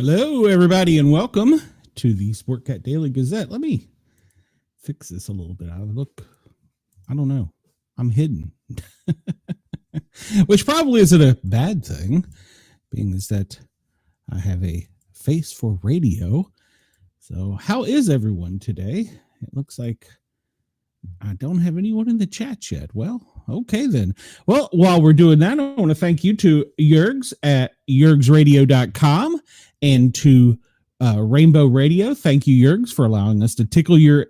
Hello, everybody, and welcome to the Sportcat Daily Gazette. Let me fix this a little bit. I don't know. I'm hidden, which probably isn't a bad thing, being is that I have a face for radio. So how is everyone today? It looks like I don't have anyone in the chat yet. Well, okay then. Well, while we're doing that, I want to thank you to Yergs at yergsradio.com and to Rainbow Radio. Thank you, Yergs, for allowing us to tickle your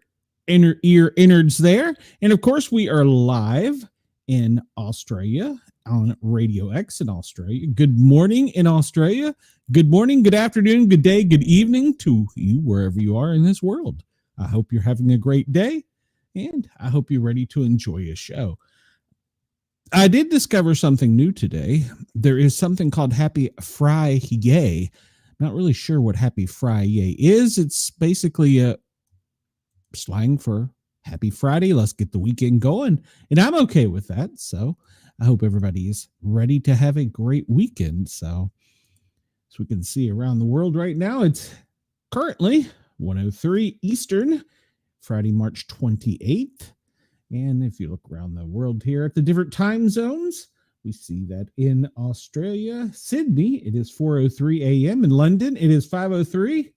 ear innards there. And of course, we are live in Australia on Radio X in Australia. Good morning in Australia. Good morning, good afternoon, good day, good evening to you wherever you are in this world. I hope you're having a great day, and I hope you're ready to enjoy a show. I did discover something new today. There is something called Happy Friday. Not really sure what Happy Friday is. It's basically a slang for Happy Friday. Let's get the weekend going. And I'm okay with that. So I hope everybody is ready to have a great weekend. So as we can see around the world right now, it's currently 1:03 Eastern, Friday, March 28th. And if you look around the world here at the different time zones, we see that in Australia, Sydney, it is 4:03 a.m. In London, it is 5:03.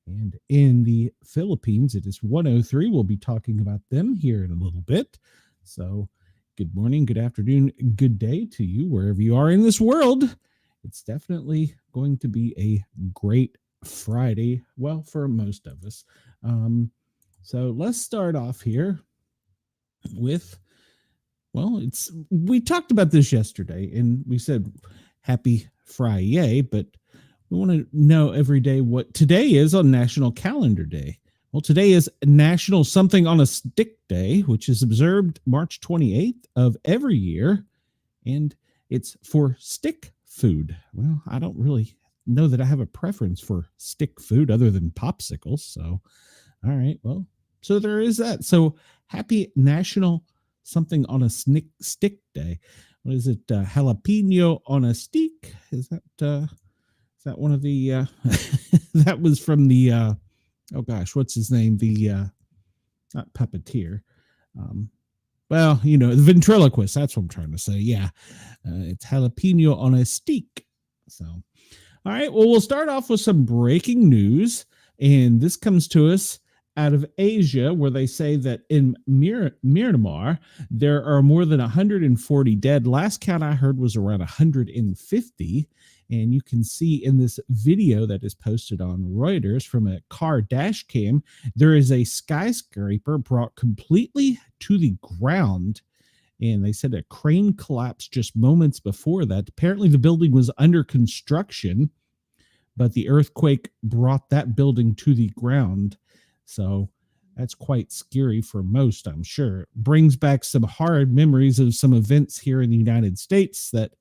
And in the Philippines, it is 1:03. We'll be talking about them here in a little bit. So good morning, good afternoon, good day to you, wherever you are in this world. It's definitely going to be a great Friday. Well, for most of us. So let's start off here with, we talked about this yesterday and we said Happy Friday, but we want to know every day what today is on National Calendar Day. Well, today is National Something on a Stick Day, which is observed March 28th of every year, and it's for stick food. Well, I don't really know that I have a preference for stick food other than popsicles, so all right, well, so there is that. So happy National Something on a Stick Day. What is it? Jalapeno on a stick? Is that one of the that was from the oh gosh, what's his name? The not puppeteer. Well, you know, the ventriloquist. That's what I'm trying to say. Yeah, it's jalapeno on a stick. So, all right. Well, we'll start off with some breaking news, and this comes to us out of Asia, where they say that in Myanmar, there are more than 140 dead. Last count I heard was around 150. And you can see in this video that is posted on Reuters from a car dash cam, there is a skyscraper brought completely to the ground. And they said a crane collapsed just moments before that. Apparently the building was under construction, but the earthquake brought that building to the ground. So that's quite scary for most, I'm sure. Brings back some hard memories of some events here in the United States that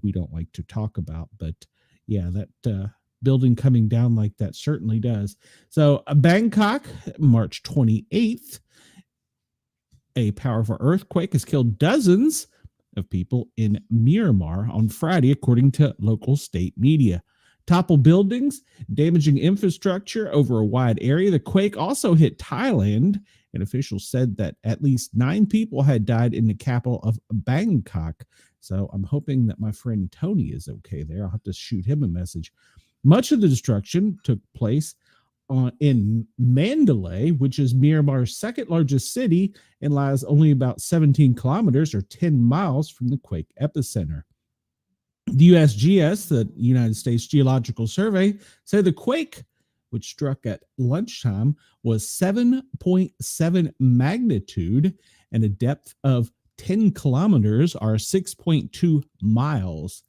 we don't like to talk about. But yeah, that building coming down like that certainly does. So Bangkok, March 28th, a powerful earthquake has killed dozens of people in Myanmar on Friday, according to local state media. Toppled buildings, damaging infrastructure over a wide area. The quake also hit Thailand, and officials said that at least 9 people had died in the capital of Bangkok. So I'm hoping that my friend Tony is okay there. I'll have to shoot him a message. Much of the destruction took place in Mandalay, which is Myanmar's second largest city and lies only about 17 kilometers or 10 miles from the quake epicenter. The USGS, the United States Geological Survey, said the quake, which struck at lunchtime, was 7.7 magnitude and a depth of 10 kilometers or 6.2 miles.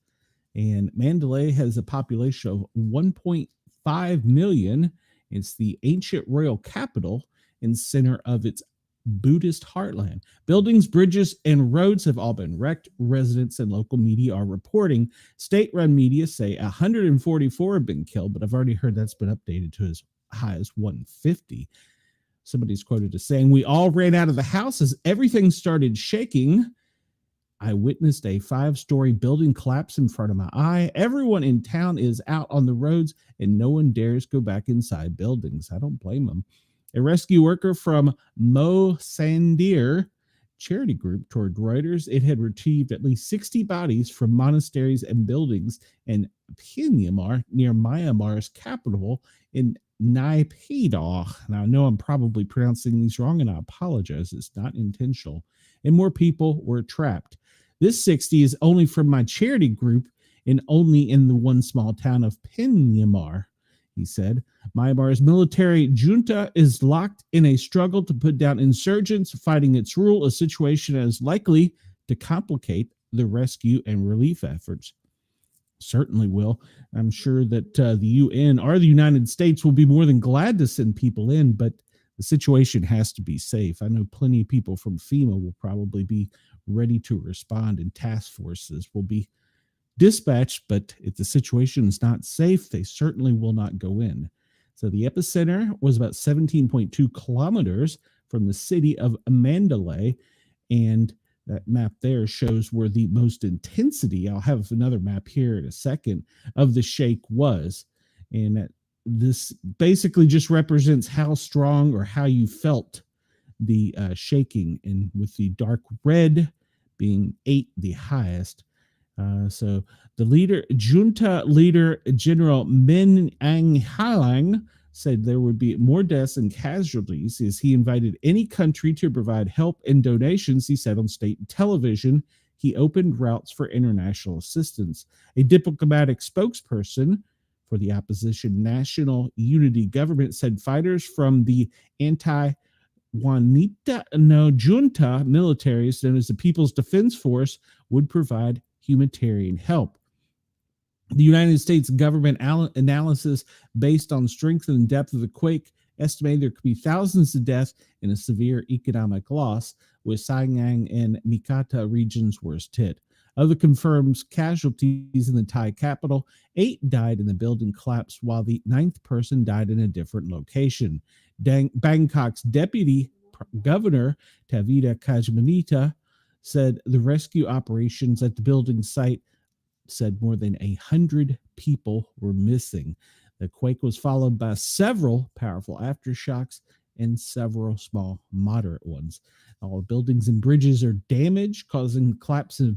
And Mandalay has a population of 1.5 million. It's the ancient royal capital and center of its Buddhist heartland. Buildings, bridges, and roads have all been wrecked. Residents and local media are reporting. State-run media say 144 have been killed, but I've already heard that's been updated to as high as 150. Somebody's quoted as saying, "We all ran out of the house as everything started shaking. I witnessed a 5-story building collapse in front of my eye. Everyone in town is out on the roads and no one dares go back inside buildings. I don't blame them. A rescue worker from Mo Sandir charity group told Reuters it had retrieved at least 60 bodies from monasteries and buildings in Pyongyang, near Myanmar's capital in Naypyidaw. Now, I know I'm probably pronouncing these wrong, and I apologize. It's not intentional. And more people were trapped. This 60 is only from my charity group and only in the one small town of Pyongyang, he said. Myanmar's military junta is locked in a struggle to put down insurgents fighting its rule, a situation that is likely to complicate the rescue and relief efforts. Certainly will. I'm sure that the UN or the United States will be more than glad to send people in, but the situation has to be safe. I know plenty of people from FEMA will probably be ready to respond, and task forces will be dispatched, but if the situation is not safe, they certainly will not go in. So the epicenter was about 17.2 kilometers from the city of Mandalay, and that map there shows where the most intensity, I'll have another map here in a second, of the shake was. And this basically just represents how strong or how you felt the shaking, and with the dark red being 8 the highest. So the junta leader, General Min Aung Hlaing, said there would be more deaths and casualties as he invited any country to provide help and donations. He said on state television he opened routes for international assistance. A diplomatic spokesperson for the opposition National Unity Government said fighters from the anti-Wanita junta militaries, known as the People's Defense Force, would provide humanitarian help. The United States government analysis based on strength and depth of the quake estimated there could be thousands of deaths and a severe economic loss, with Sanyang and Mikata regions worst hit. Of the confirmed casualties in the Thai capital, 8 died in the building collapse, while the 9th person died in a different location. Bangkok's deputy governor, Tavita Kajmanita, said the rescue operations at the building site said more than 100 people were missing. The quake was followed by several powerful aftershocks and several small, moderate ones. All buildings and bridges are damaged, causing the collapse of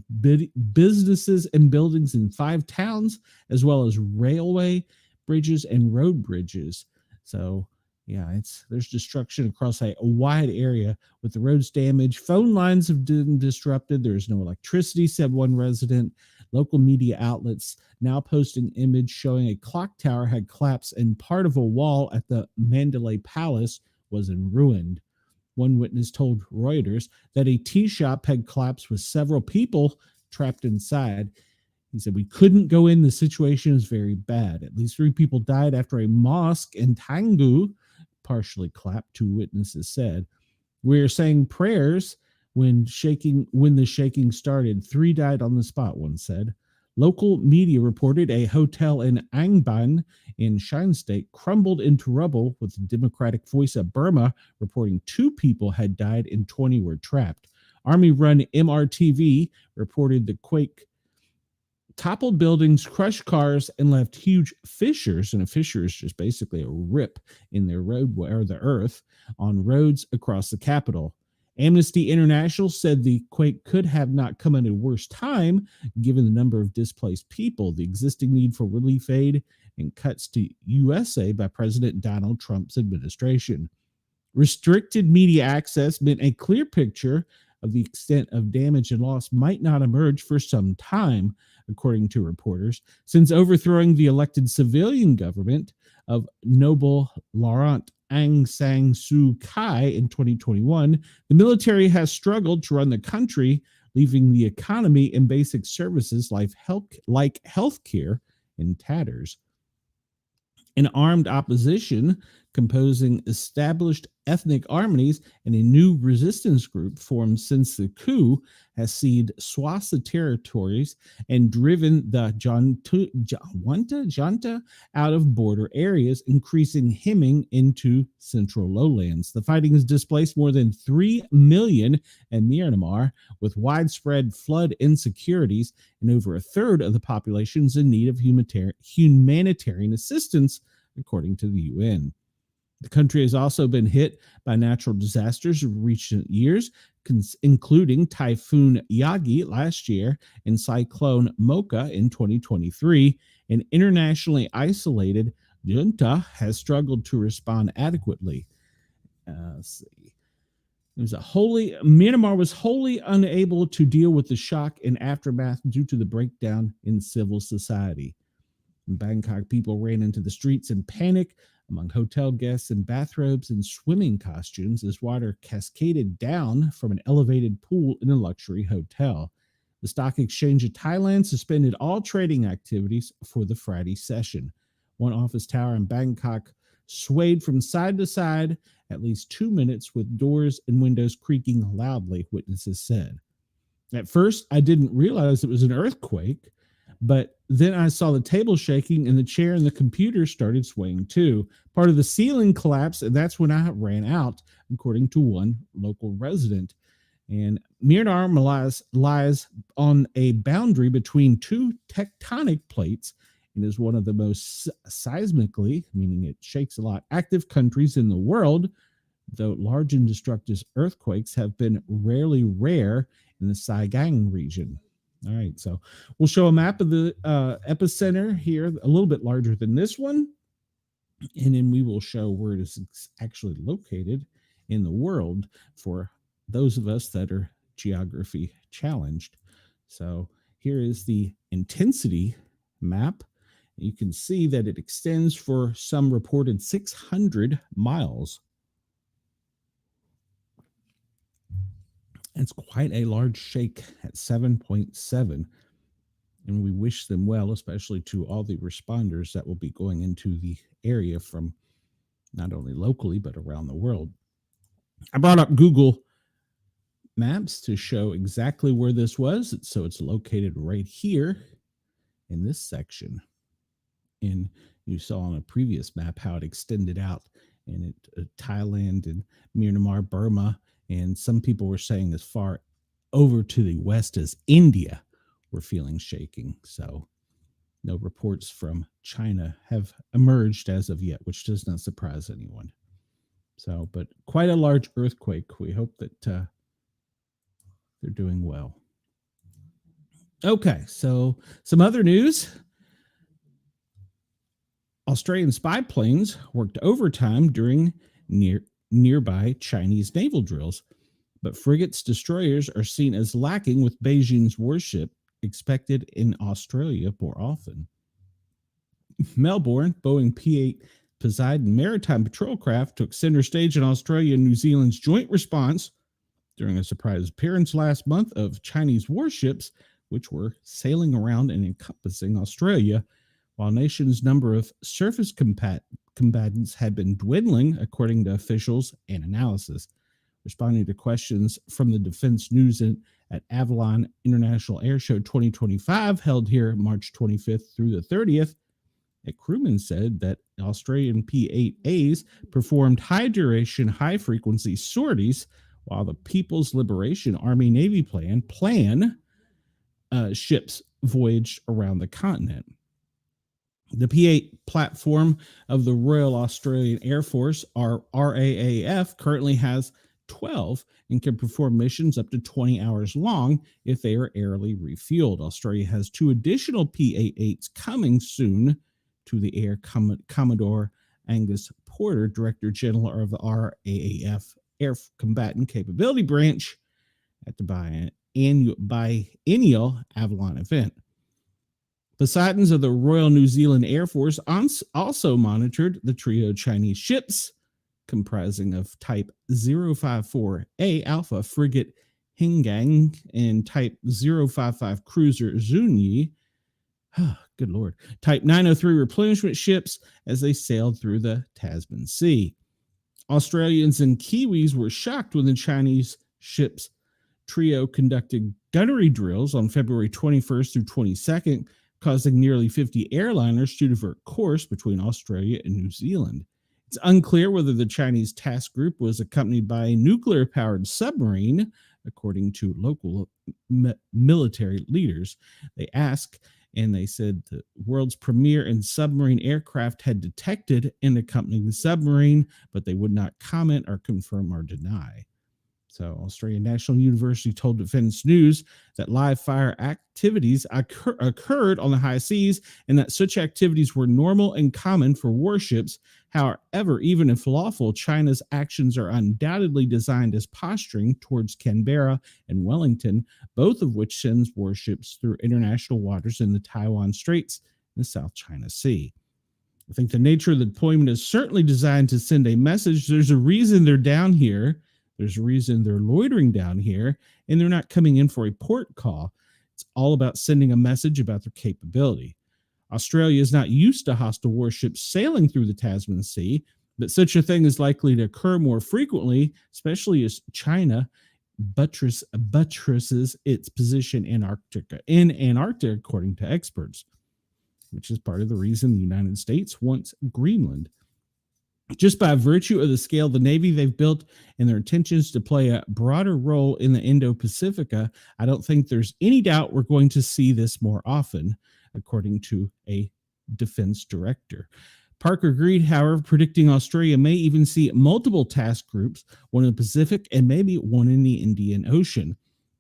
businesses and buildings in 5 towns, as well as railway bridges and road bridges. So, yeah, there's destruction across a wide area, with the roads damaged. Phone lines have been disrupted. There's no electricity, said one resident. Local media outlets now posting image showing a clock tower had collapsed and part of a wall at the Mandalay Palace was in ruin. One witness told Reuters that a tea shop had collapsed with several people trapped inside. He said, "We couldn't go in. The situation is very bad. At least 3 people died after a mosque in Tangu partially collapsed," 2 witnesses said. "We're saying prayers when the shaking started. 3 died on the spot," one said. Local media reported a hotel in Angban in Shan State crumbled into rubble, with the Democratic Voice of Burma reporting 2 people had died and 20 were trapped. Army-run MRTV reported the quake toppled buildings, crushed cars, and left huge fissures. And a fissure is just basically a rip in their roadway or the earth on roads across the capital. Amnesty International said the quake could have not come at a worse time, given the number of displaced people, the existing need for relief aid, and cuts to USA by President Donald Trump's administration. Restricted media access meant a clear picture of the extent of damage and loss might not emerge for some time, according to reporters. Since overthrowing the elected civilian government of Noble Laurent Aung San Suu Kyi in 2021, the military has struggled to run the country, leaving the economy and basic services like healthcare in tatters. In armed opposition composing established ethnic armies, and a new resistance group formed since the coup has ceded Swassa territories and driven the Junta out of border areas, increasing hemming into central lowlands. The fighting has displaced more than 3 million in Myanmar, with widespread flood insecurities, and over a third of the population is in need of humanitarian assistance, according to the UN. The country has also been hit by natural disasters in recent years, including Typhoon Yagi last year and Cyclone Mocha in 2023. An internationally isolated junta has struggled to respond adequately. Let's see. Myanmar was wholly unable to deal with the shock and aftermath due to the breakdown in civil society. In Bangkok, people ran into the streets in panic among hotel guests in bathrobes and swimming costumes as water cascaded down from an elevated pool in a luxury hotel. The stock exchange of Thailand suspended all trading activities for the Friday session. One office tower in Bangkok swayed from side to side at least 2 minutes, with doors and windows creaking loudly, witnesses said. At first, I didn't realize it was an earthquake, but then I saw the table shaking and the chair and the computer started swaying too. Part of the ceiling collapsed, and that's when I ran out, according to one local resident. And Myanmar lies on a boundary between two tectonic plates and is one of the most seismically, meaning it shakes a lot, active countries in the world, though large and destructive earthquakes have been rarely rare in the Saigon region. All right, so we'll show a map of the epicenter here, a little bit larger than this one, and then we will show where it is actually located in the world for those of us that are geography challenged. So here is the intensity map. You can see that it extends for some reported 600 miles. It's quite a large shake at 7.7. And we wish them well, especially to all the responders that will be going into the area from not only locally, but around the world. I brought up Google Maps to show exactly where this was. So it's located right here in this section. And you saw on a previous map how it extended out in Thailand and Myanmar, Burma, and some people were saying as far over to the west as India were feeling shaking. So no reports from China have emerged as of yet, which does not surprise anyone. So, but quite a large earthquake. We hope that they're doing well. Okay, so some other news. Australian spy planes worked overtime during nearby Chinese naval drills, but frigates, destroyers are seen as lacking, with Beijing's warship expected in Australia more often. Melbourne, Boeing P-8 Poseidon maritime patrol craft took center stage in Australia and New Zealand's joint response during a surprise appearance last month of Chinese warships, which were sailing around and encompassing Australia, while nation's number of surface combatants had been dwindling, according to officials and analysis. Responding to questions from the Defense News at Avalon International Airshow 2025, held here March 25th through the 30th, a crewman said that Australian P-8As performed high-duration, high-frequency sorties, while the People's Liberation Army Navy plan ships voyaged around the continent. The P-8 platform of the Royal Australian Air Force, RAAF, currently has 12 and can perform missions up to 20 hours long if they are airily refueled. Australia has 2 additional P-8s coming soon to the air. Commodore Angus Porter, Director General of the RAAF Air Combatant Capability Branch, at the biennial Avalon event. Poseidons of the Royal New Zealand Air Force also monitored the trio of Chinese ships, comprising of Type 054A Alpha frigate Hingang and Type 055 cruiser Zunyi, Good Lord. Type 903 replenishment ships as they sailed through the Tasman Sea. Australians and Kiwis were shocked when the Chinese ship's trio conducted gunnery drills on February 21st through 22nd, causing nearly 50 airliners to divert course between Australia and New Zealand. It's unclear whether the Chinese task group was accompanied by a nuclear powered submarine, according to local military leaders. They asked, and they said the world's premier and submarine aircraft had detected an accompanying submarine, but they would not comment or confirm or deny. So, Australian National University told Defense News that live fire activities occurred on the high seas and that such activities were normal and common for warships. However, even if lawful, China's actions are undoubtedly designed as posturing towards Canberra and Wellington, both of which sends warships through international waters in the Taiwan Straits and the South China Sea. I think the nature of the deployment is certainly designed to send a message. There's a reason they're down here. There's a reason they're loitering down here, and they're not coming in for a port call. It's all about sending a message about their capability. Australia is not used to hostile warships sailing through the Tasman Sea, but such a thing is likely to occur more frequently, especially as China buttresses its position in Antarctica, according to experts, which is part of the reason the United States wants Greenland. Just by virtue of the scale of the Navy they've built and their intentions to play a broader role in the Indo-Pacifica, I don't think there's any doubt we're going to see this more often, according to a defense director. Parker agreed, however, predicting Australia may even see multiple task groups, one in the Pacific and maybe one in the Indian Ocean.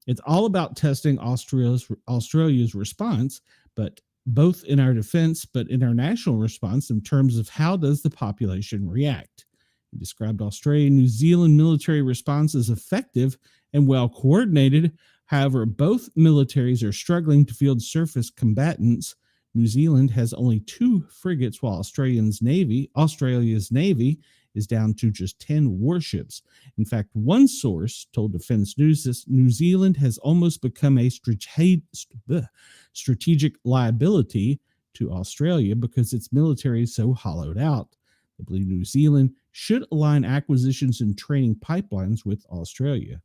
It's all about testing Australia's response, but both in our defense, but in our national response in terms of how does the population react. He described Australia and New Zealand military response as effective and well coordinated. However, both militaries are struggling to field surface combatants. New Zealand has only 2 frigates, while Australia's Navy is down to just 10 warships. In fact, one source told Defense News that New Zealand has almost become a strategic liability to Australia because its military is so hollowed out. They believe New Zealand should align acquisitions and training pipelines with Australia.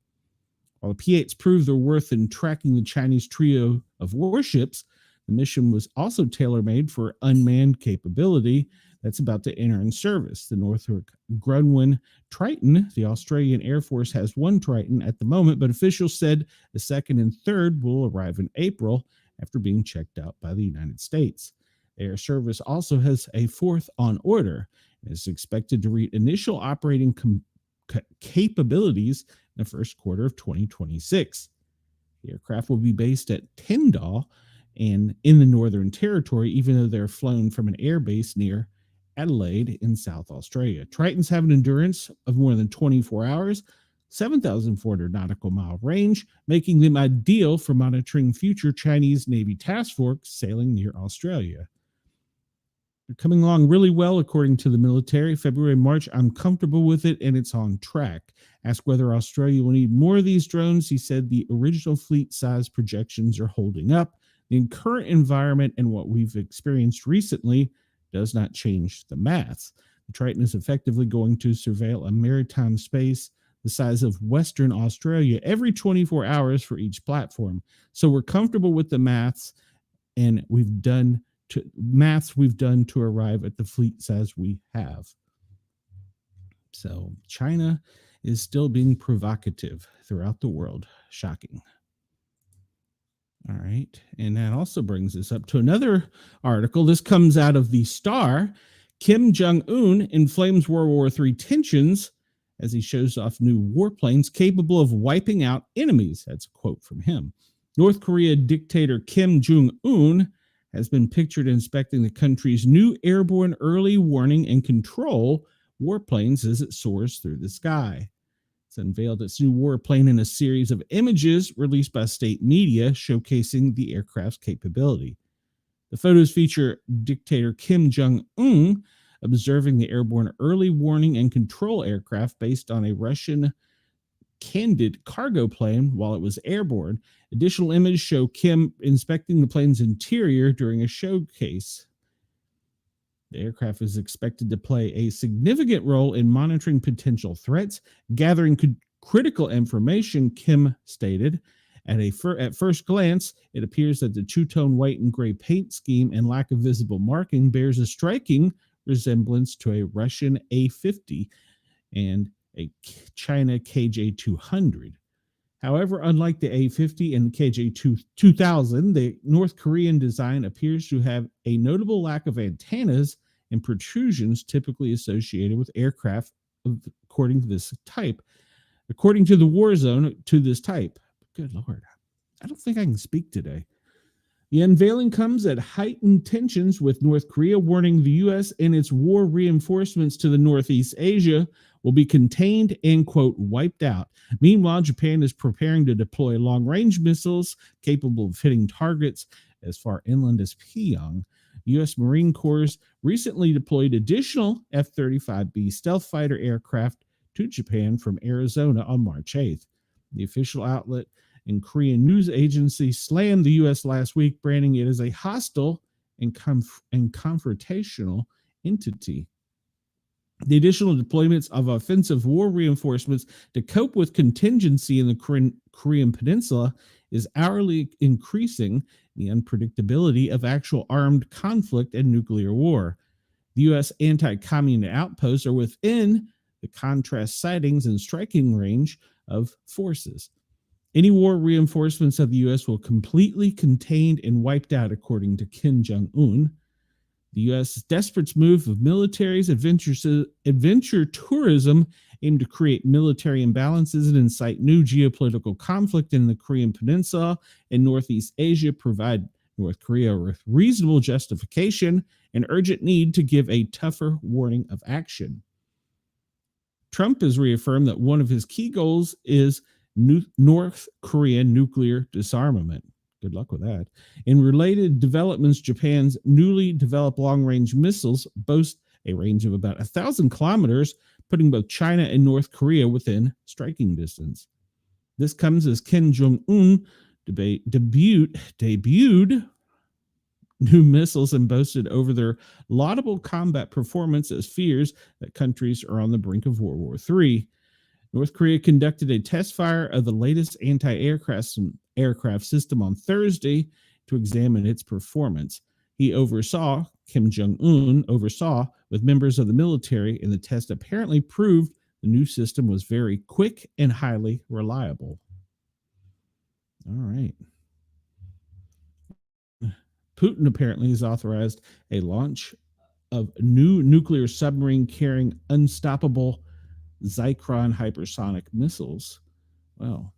While the P-8s proved their worth in tracking the Chinese trio of warships, the mission was also tailor-made for unmanned capability that's about to enter in service. The Northrop Grumman Triton, the Australian Air Force has 1 Triton at the moment, but officials said the 2nd and 3rd will arrive in April after being checked out by the United States. The Air Service also has a 4th on order and is expected to reach initial operating capabilities in the first quarter of 2026. The aircraft will be based at Tyndall and in the Northern Territory, even though they're flown from an air base near Adelaide in South Australia. Tritons have an endurance of more than 24 hours, 7,400 nautical mile range, making them ideal for monitoring future Chinese Navy task force sailing near Australia. They're coming along really well, according to the military. February, March, I'm comfortable with it, and it's on track. Asked whether Australia will need more of these drones, he said the original fleet size projections are holding up. The current environment and what we've experienced recently does not change the math. The Triton is effectively going to surveil a maritime space the size of Western Australia every 24 hours for each platform. So we're comfortable with the maths, and we've done to arrive at the fleet size we have. So China is still being provocative throughout the world. Shocking. All right. And that also brings us up to another article. This comes out of the Star. Kim Jong-un inflames World War III tensions as he shows off new warplanes capable of wiping out enemies. That's a quote from him. North Korea dictator Kim Jong-un has been pictured inspecting the country's new airborne early warning and control warplanes as it soars through the sky. It's unveiled its new warplane in a series of images released by state media showcasing the aircraft's capability. The photos feature dictator Kim Jong-un observing the airborne early warning and control aircraft based on a Russian candid cargo plane while it was airborne. Additional images show Kim inspecting the plane's interior during a showcase. The aircraft is expected to play a significant role in monitoring potential threats, gathering critical information, Kim stated. At first glance, it appears that the two-tone white and gray paint scheme and lack of visible marking bears a striking resemblance to a Russian A-50 and a China KJ-200. However, unlike the A-50 and KJ-2000, the North Korean design appears to have a notable lack of antennas and protrusions typically associated with aircraft according to this type. According to the war zone, to this type. Good Lord. I don't think I can speak today. The unveiling comes at heightened tensions, with North Korea warning the U.S. and its war reinforcements to the Northeast Asia will be contained and, quote, wiped out. Meanwhile, Japan is preparing to deploy long-range missiles capable of hitting targets as far inland as Pyongyang. U.S. Marine Corps recently deployed additional F-35B stealth fighter aircraft to Japan from Arizona on March 8th. The official outlet and Korean news agency slammed the U.S. last week, branding it as a hostile and confrontational entity. The additional deployments of offensive war reinforcements to cope with contingency in the Korean Peninsula is hourly increasing the unpredictability of actual armed conflict and nuclear war. The U.S. anti-communist outposts are within the contrast sightings and striking range of forces. Any war reinforcements of the U.S. will completely contained and wiped out, according to Kim Jong-un. The U.S.'s desperate move of military's adventure tourism aimed to create military imbalances and incite new geopolitical conflict in the Korean Peninsula and Northeast Asia provide North Korea with reasonable justification and urgent need to give a tougher warning of action. Trump has reaffirmed that one of his key goals is North Korean nuclear disarmament. Good luck with that. In related developments, Japan's newly developed long-range missiles boast a range of about 1,000 kilometers, putting both China and North Korea within striking distance. This comes as Kim Jong-un debuted new missiles and boasted over their laudable combat performance as fears that countries are on the brink of World War III. North Korea conducted a test fire of the latest anti-aircraft system on Thursday to examine its performance. Kim Jong-un oversaw with members of the military, and the test apparently proved the new system was very quick and highly reliable. All right. Putin apparently has authorized a launch of new nuclear submarine carrying unstoppable Zyklon hypersonic missiles. Well,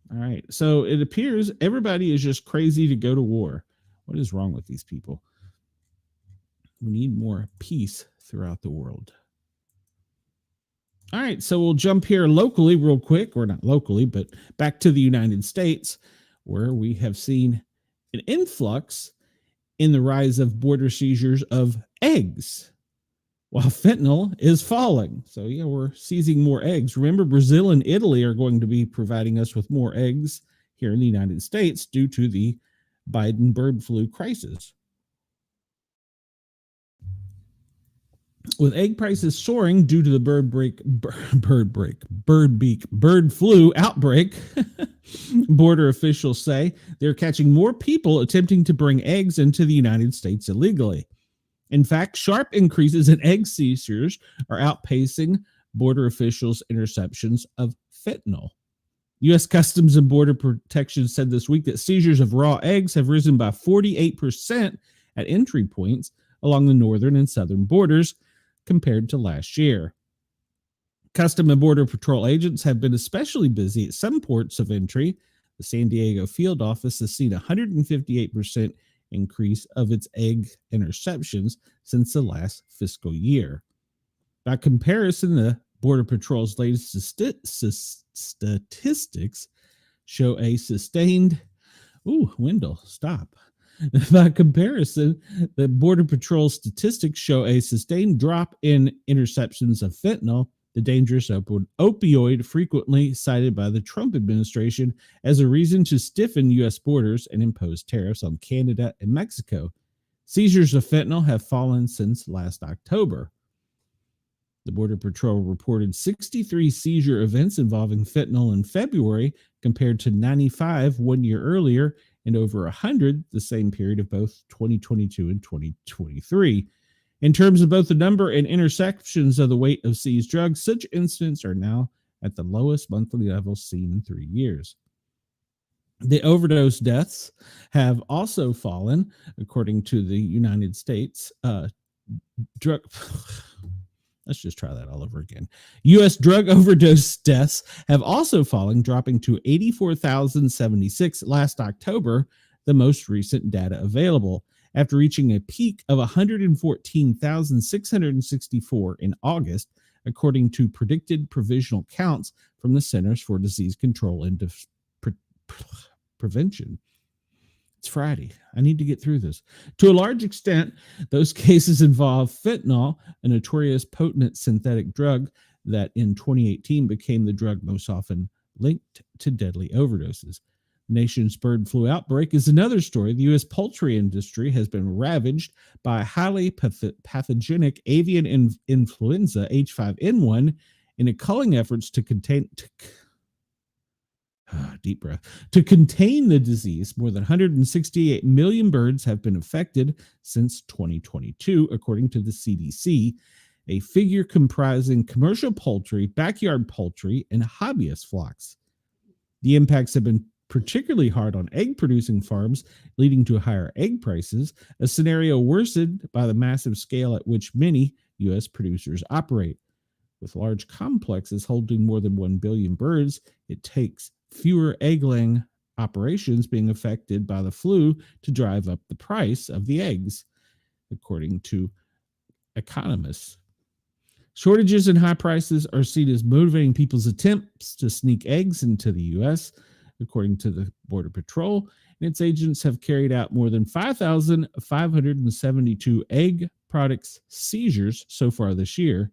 all right. So it appears everybody is just crazy to go to war. What is wrong with these people? We need more peace throughout the world. All right. So we'll jump here locally real quick, or not locally, but back to the United States, where we have seen an influx in the rise of border seizures of eggs, while fentanyl is falling. So, yeah, we're seizing more eggs. Remember, Brazil and Italy are going to be providing us with more eggs here in the United States due to the Biden bird flu crisis. With egg prices soaring due to the bird flu outbreak, border officials say they're catching more people attempting to bring eggs into the United States illegally. In fact, sharp increases in egg seizures are outpacing border officials' interceptions of fentanyl. U.S. Customs and Border Protection said this week that seizures of raw eggs have risen by 48% at entry points along the northern and southern borders compared to last year. Custom and Border Patrol agents have been especially busy at some ports of entry. The San Diego field office has seen a 158% increase of its egg interceptions since the last fiscal year. By comparison, the Border Patrol's latest statistics show a sustained... Wendell, stop. By comparison, the Border Patrol statistics show a sustained drop in interceptions of fentanyl the dangerous opioid frequently cited by the Trump administration as a reason to stiffen U.S. borders and impose tariffs on Canada and Mexico. Seizures of fentanyl have fallen since last October. The Border Patrol reported 63 seizure events involving fentanyl in February, compared to 95 1 year earlier and over 100 the same period of both 2022 and 2023. In terms of both the number and interceptions of the weight of seized drugs, such incidents are now at the lowest monthly level seen in 3 years. The overdose deaths have also fallen, according to the United States drug. Let's just try that all over again. U.S. drug overdose deaths have also fallen, dropping to 84,076 last October, the most recent data available, after reaching a peak of 114,664 in August, according to predicted provisional counts from the Centers for Disease Control and Prevention. It's Friday. I need to get through this. To a large extent, those cases involve fentanyl, a notorious potent synthetic drug that in 2018 became the drug most often linked to deadly overdoses. The nation's bird flu outbreak is another story. The U.S. poultry industry has been ravaged by highly pathogenic avian influenza H5N1 in a culling efforts to contain... deep breath. To contain the disease, more than 168 million birds have been affected since 2022, according to the CDC, a figure comprising commercial poultry, backyard poultry, and hobbyist flocks. The impacts have been particularly hard on egg-producing farms, leading to higher egg prices, a scenario worsened by the massive scale at which many U.S. producers operate. With large complexes holding more than 1 billion birds, it takes fewer egg-laying operations being affected by the flu to drive up the price of the eggs, according to economists. Shortages and high prices are seen as motivating people's attempts to sneak eggs into the U.S., according to the Border Patrol, and its agents have carried out more than 5,572 egg products seizures so far this year.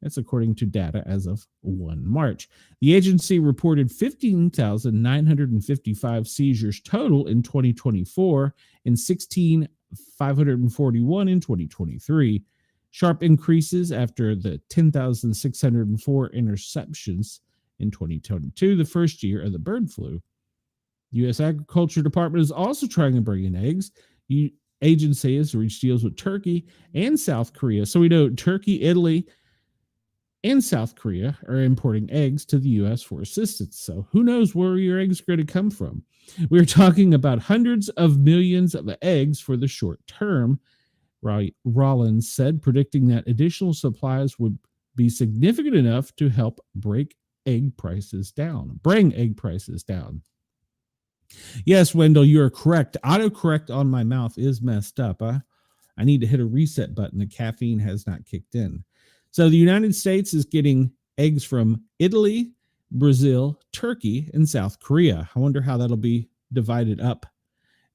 That's according to data as of 1 March. The agency reported 15,955 seizures total in 2024 and 16,541 in 2023. Sharp increases after the 10,604 interceptions in 2022, the first year of the bird flu. The U.S. Agriculture Department is also trying to bring in eggs. The agency has reached deals with Turkey and South Korea. So we know Turkey, Italy, and South Korea are importing eggs to the U.S. for assistance. So who knows where your eggs are going to come from? We're talking about hundreds of millions of eggs for the short term, Rollins said, predicting that additional supplies would be significant enough to help bring egg prices down. Yes, Wendell, you're correct. Autocorrect on my mouth is messed up. I need to hit a reset button. The caffeine has not kicked in. So the United States is getting eggs from Italy, Brazil, Turkey, and South Korea. I wonder how that'll be divided up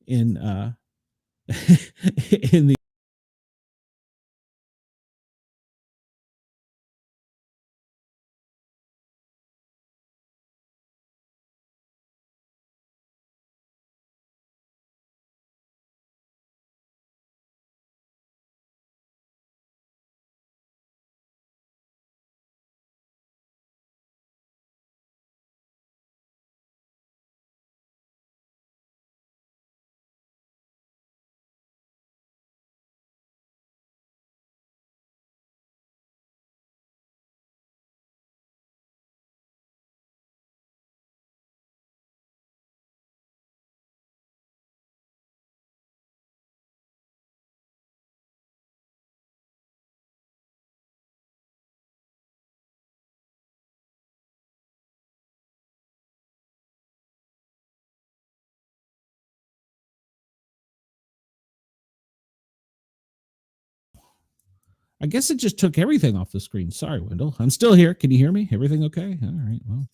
in in the I guess it just took everything off the screen. Sorry, Wendell. I'm still here. Can you hear me? Everything okay? All right. Well,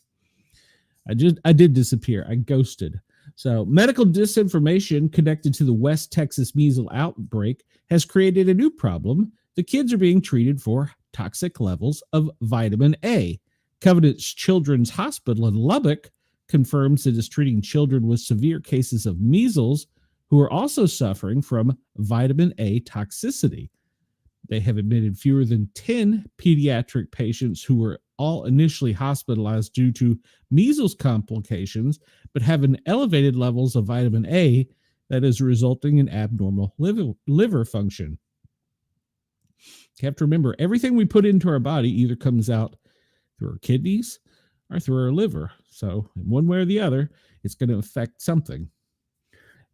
I did disappear. I ghosted. So medical disinformation connected to the West Texas measles outbreak has created a new problem. The kids are being treated for toxic levels of vitamin A. Covenant's Children's Hospital in Lubbock confirms it is treating children with severe cases of measles who are also suffering from vitamin A toxicity. They have admitted fewer than 10 pediatric patients who were all initially hospitalized due to measles complications, but have an elevated levels of vitamin A that is resulting in abnormal liver function. You have to remember, everything we put into our body either comes out through our kidneys or through our liver. So in one way or the other, it's going to affect something.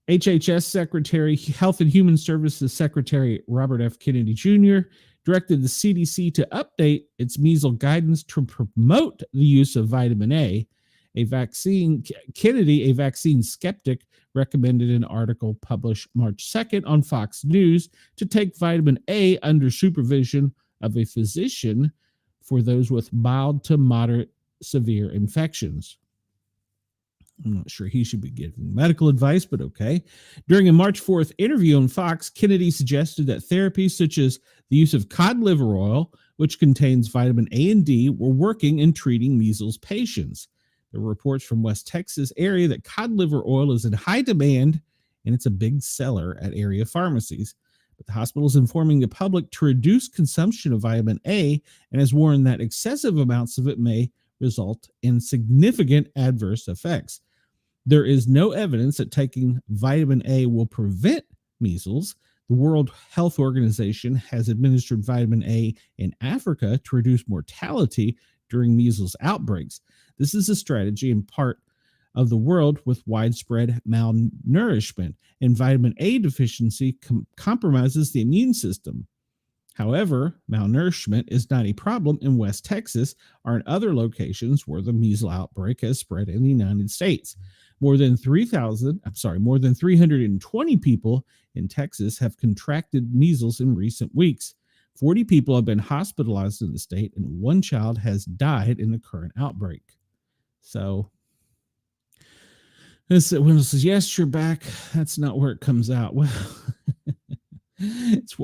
HHS Secretary, Health and Human Services Secretary Robert F. Kennedy Jr. directed the CDC to update its measles guidance to promote the use of vitamin A. Kennedy, a vaccine skeptic, recommended an article published March 2nd on Fox News to take vitamin A under supervision of a physician for those with mild to moderate severe infections. I'm not sure he should be giving medical advice, but okay. During a March 4th interview on Fox, Kennedy suggested that therapies such as the use of cod liver oil, which contains vitamin A and D, were working in treating measles patients. There were reports from West Texas area that cod liver oil is in high demand, and it's a big seller at area pharmacies. But the hospital is informing the public to reduce consumption of vitamin A and has warned that excessive amounts of it may result in significant adverse effects. There is no evidence that taking vitamin A will prevent measles. The World Health Organization has administered vitamin A in Africa to reduce mortality during measles outbreaks. This is a strategy in part of the world with widespread malnourishment, and vitamin A deficiency compromises the immune system. However, malnourishment is not a problem in West Texas or in other locations where the measles outbreak has spread in the United States. More than 320 people in Texas have contracted measles in recent weeks. 40 people have been hospitalized in the state, and one child has died in the current outbreak. So, when it says, yes, you're back, that's not where it comes out. Well,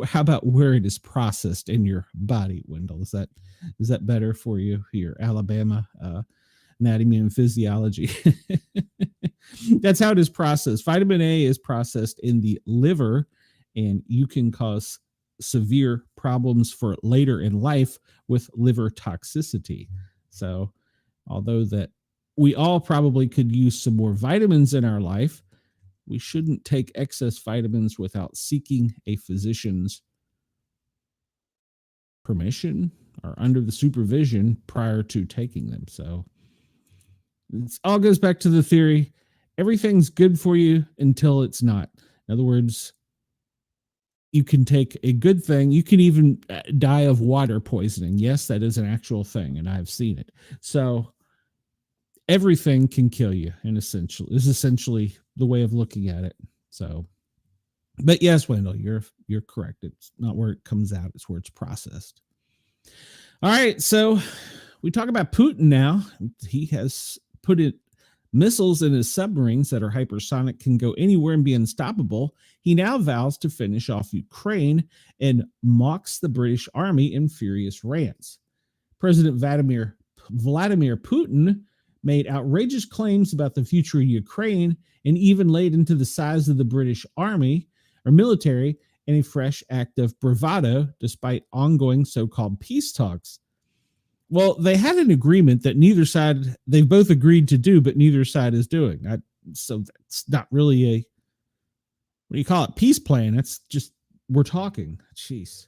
how about where it is processed in your body, Wendell? Is that better for you, your Alabama anatomy and physiology? That's how it is processed. Vitamin A is processed in the liver, and you can cause severe problems for later in life with liver toxicity. So, although that we all probably could use some more vitamins in our life, we shouldn't take excess vitamins without seeking a physician's permission or under the supervision prior to taking them. So it all goes back to the theory, everything's good for you until it's not. In other words, you can take a good thing. You can even die of water poisoning. Yes, that is an actual thing, and I've seen it. So everything can kill you, and is essentially the way of looking at it. So, but yes, Wendell, you're correct. It's not where it comes out; it's where it's processed. All right, so we talk about Putin now. He has put missiles in his submarines that are hypersonic, can go anywhere and be unstoppable. He now vows to finish off Ukraine and mocks the British Army in furious rants. President Vladimir Putin made outrageous claims about the future of Ukraine and even laid into the size of the British Army or military in a fresh act of bravado despite ongoing so-called peace talks. Well, they had an agreement that they've both agreed to do, but neither side is doing. So that's not really peace plan. That's just, we're talking. Jeez.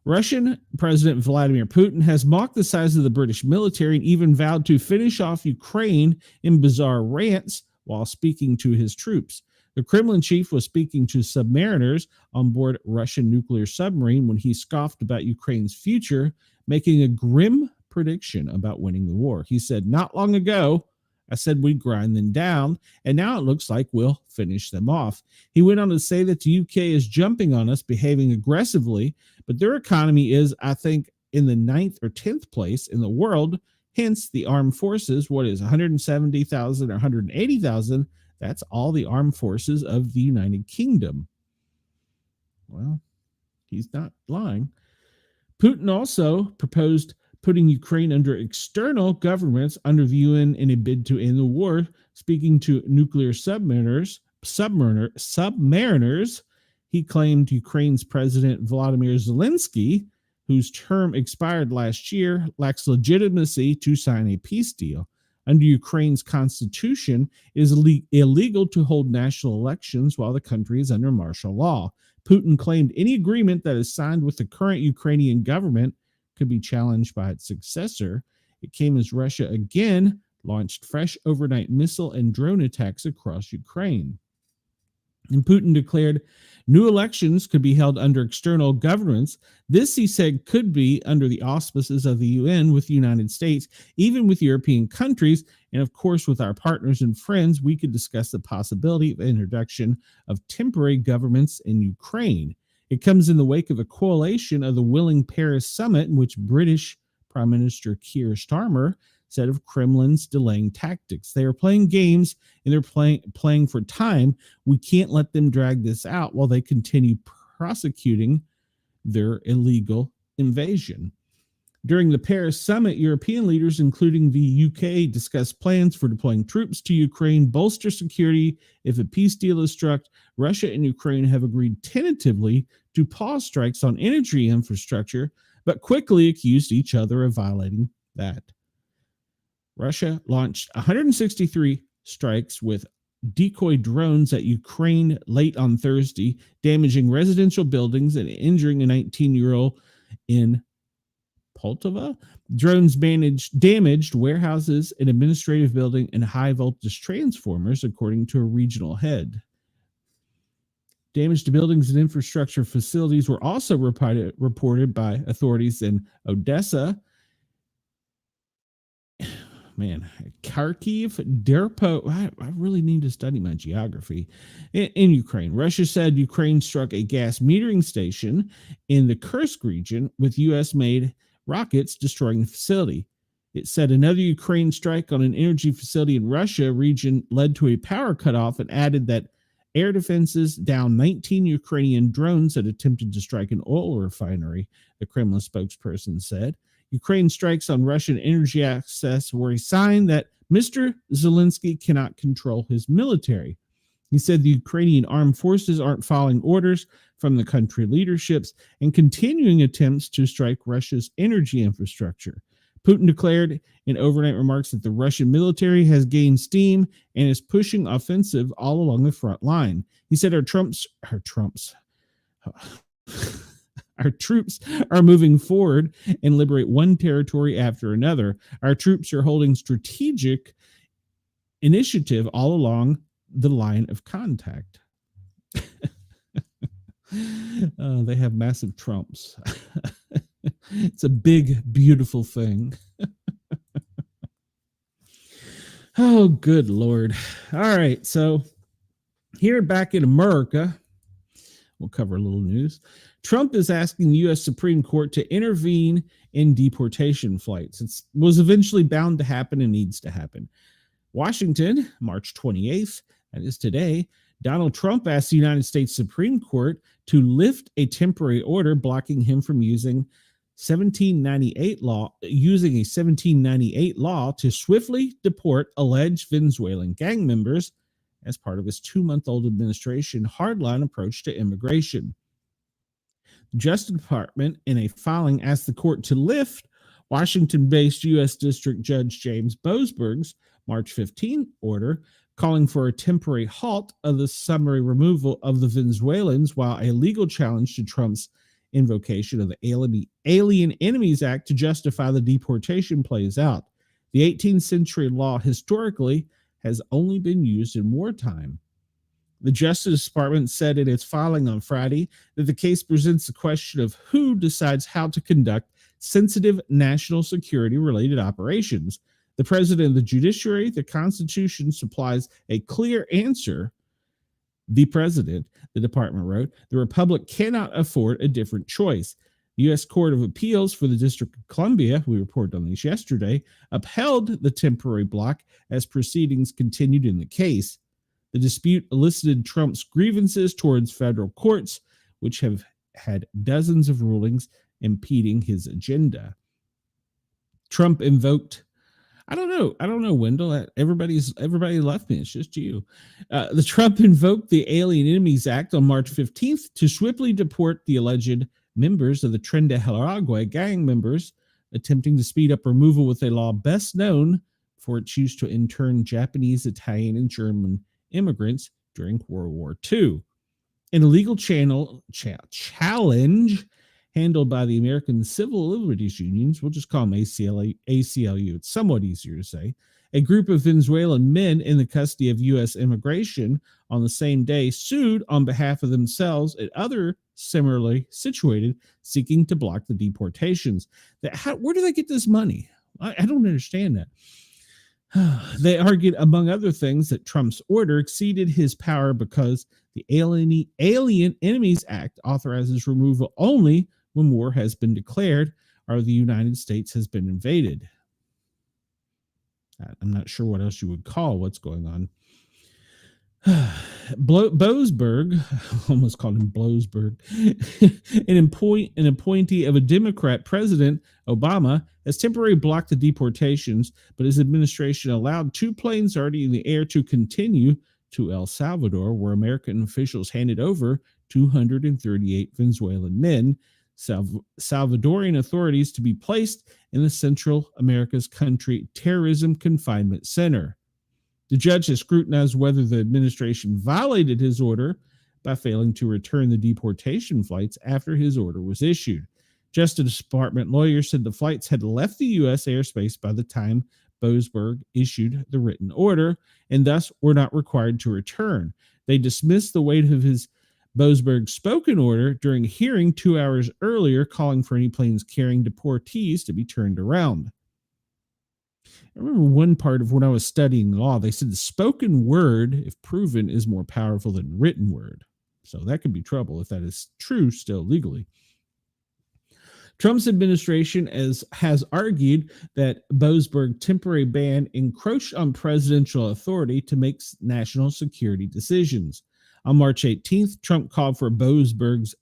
Russian President Vladimir Putin has mocked the size of the British military and even vowed to finish off Ukraine in bizarre rants while speaking to his troops. The Kremlin chief was speaking to submariners on board Russian nuclear submarine when he scoffed about Ukraine's future, making a grim prediction about winning the war. He said, "Not long ago, I said we'd grind them down, and now it looks like we'll finish them off." He went on to say that the UK is jumping on us, behaving aggressively, but their economy is, I think, in the 9th or 10th place in the world. Hence, the armed forces, 170,000 or 180,000? That's all the armed forces of the United Kingdom. Well, he's not lying. Putin also proposed putting Ukraine under external governments under the UN in a bid to end the war. Speaking to nuclear submariners, he claimed Ukraine's President Volodymyr Zelensky, whose term expired last year, lacks legitimacy to sign a peace deal. Under Ukraine's constitution, it is illegal to hold national elections while the country is under martial law. Putin claimed any agreement that is signed with the current Ukrainian government could be challenged by its successor. It came as Russia again launched fresh overnight missile and drone attacks across Ukraine. And Putin declared new elections could be held under external governments. This, he said, could be under the auspices of the UN with the United States, even with European countries, and of course with our partners and friends. We could discuss the possibility of introduction of temporary governments in Ukraine. It comes in the wake of a coalition of the willing Paris summit in which British Prime Minister Keir Starmer said of Kremlin's delaying tactics. They are playing games and they're playing for time. We can't let them drag this out while they continue prosecuting their illegal invasion. During the Paris summit, European leaders, including the UK, discussed plans for deploying troops to Ukraine, bolster security if a peace deal is struck. Russia and Ukraine have agreed tentatively to pause strikes on energy infrastructure, but quickly accused each other of violating that. Russia launched 163 strikes with decoy drones at Ukraine late on Thursday, damaging residential buildings and injuring a 19-year-old in Poltava. Drones damaged warehouses, an administrative building, and high-voltage transformers, according to a regional head. Damage to buildings and infrastructure facilities were also reported by authorities in Odessa, Kharkiv, Derpo. I really need to study my geography. In Ukraine, Russia said Ukraine struck a gas metering station in the Kursk region with U.S.-made rockets, destroying the facility. It said another Ukraine strike on an energy facility in Russia region led to a power cutoff, and added that air defenses downed 19 Ukrainian drones that attempted to strike an oil refinery, the Kremlin spokesperson said. Ukraine strikes on Russian energy access were a sign that Mr. Zelensky cannot control his military. He said the Ukrainian armed forces aren't following orders from the country leaderships and continuing attempts to strike Russia's energy infrastructure. Putin declared in overnight remarks that the Russian military has gained steam and is pushing offensive all along the front line. He said our troops are moving forward and liberate one territory after another. Our troops are holding strategic initiative all along the line of contact. They have massive trumps. It's a big, beautiful thing. Oh, good Lord. All right. So here back in America, we'll cover a little news. Trump is asking the U.S. Supreme Court to intervene in deportation flights. It was eventually bound to happen and needs to happen. Washington, March 28th, that is today, Donald Trump asked the United States Supreme Court to lift a temporary order blocking him from using a 1798 law to swiftly deport alleged Venezuelan gang members as part of his 2-month-old administration hardline approach to immigration. The Justice Department, in a filing, asked the court to lift Washington-based U.S. District Judge James Boasberg's March 15 order, calling for a temporary halt of the summary removal of the Venezuelans, while a legal challenge to Trump's invocation of the Alien Enemies Act to justify the deportation plays out. The 18th century law historically has only been used in wartime. The Justice Department said in its filing on Friday that the case presents the question of who decides how to conduct sensitive national security-related operations. The president of the judiciary, the Constitution supplies a clear answer. The president, the department wrote, the Republic cannot afford a different choice. The U.S. Court of Appeals for the District of Columbia, we reported on this yesterday, upheld the temporary block as proceedings continued in the case. The dispute elicited Trump's grievances towards federal courts, which have had dozens of rulings impeding his agenda. Trump invoked, I don't know, Wendell. Everybody left me. It's just you. The Trump invoked the Alien Enemies Act on March 15th to swiftly deport the alleged members of the Tren de Aragua gang members, attempting to speed up removal with a law best known for its use to intern Japanese, Italian, and German immigrants during World War II. An illegal challenge handled by the American Civil Liberties Unions, we'll just call them ACLU, it's somewhat easier to say, a group of Venezuelan men in the custody of U.S. immigration on the same day sued on behalf of themselves and other similarly situated, seeking to block the deportations. Where do they get this money? I don't understand that. They argued, among other things, that Trump's order exceeded his power because the Alien Enemies Act authorizes removal only when war has been declared or the United States has been invaded. I'm not sure what else you would call what's going on. Boasberg, almost called him Blowsberg, an appointee of a Democrat President Obama, has temporarily blocked the deportations, but his administration allowed 2 planes already in the air to continue to El Salvador, where American officials handed over 238 Venezuelan men, Salvadorian authorities, to be placed in the Central America's country terrorism confinement center. The judge has scrutinized whether the administration violated his order by failing to return the deportation flights after his order was issued. Justice Department lawyers said the flights had left the U.S. airspace by the time Boasberg issued the written order and thus were not required to return. They dismissed the weight of his Boasberg's spoken order during a hearing 2 hours earlier, calling for any planes carrying deportees to be turned around. I remember one part of when I was studying law, they said the spoken word, if proven, is more powerful than written word. So that could be trouble if that is true still legally. Trump's administration has argued that Boasberg's temporary ban encroached on presidential authority to make national security decisions. On March 18th, Trump called for Boasberg's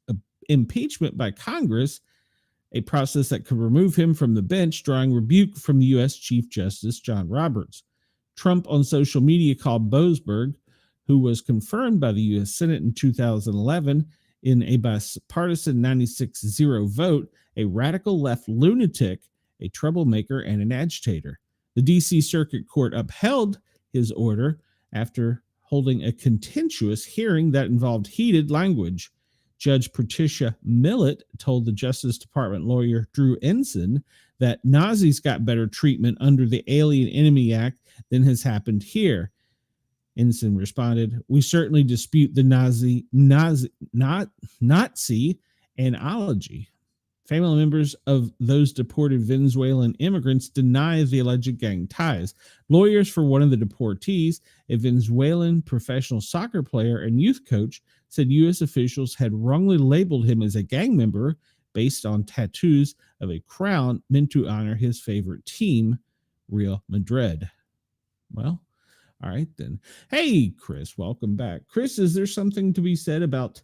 impeachment by Congress, a process that could remove him from the bench, drawing rebuke from the U.S. Chief Justice John Roberts. Trump on social media called Boasberg, who was confirmed by the U.S. Senate in 2011 in a bipartisan 96-0 vote, a radical left lunatic, a troublemaker, and an agitator. The D.C. Circuit Court upheld his order after holding a contentious hearing that involved heated language. Judge Patricia Millett told the Justice Department lawyer Drew Ensign that Nazis got better treatment under the Alien Enemy Act than has happened here. Ensign responded, "We certainly dispute the Nazi analogy. Family members of those deported Venezuelan immigrants deny the alleged gang ties. Lawyers for one of the deportees, a Venezuelan professional soccer player and youth coach, said U.S. officials had wrongly labeled him as a gang member based on tattoos of a crown meant to honor his favorite team, Real Madrid." Well, all right then. Hey, Chris, welcome back. Chris, is there something to be said about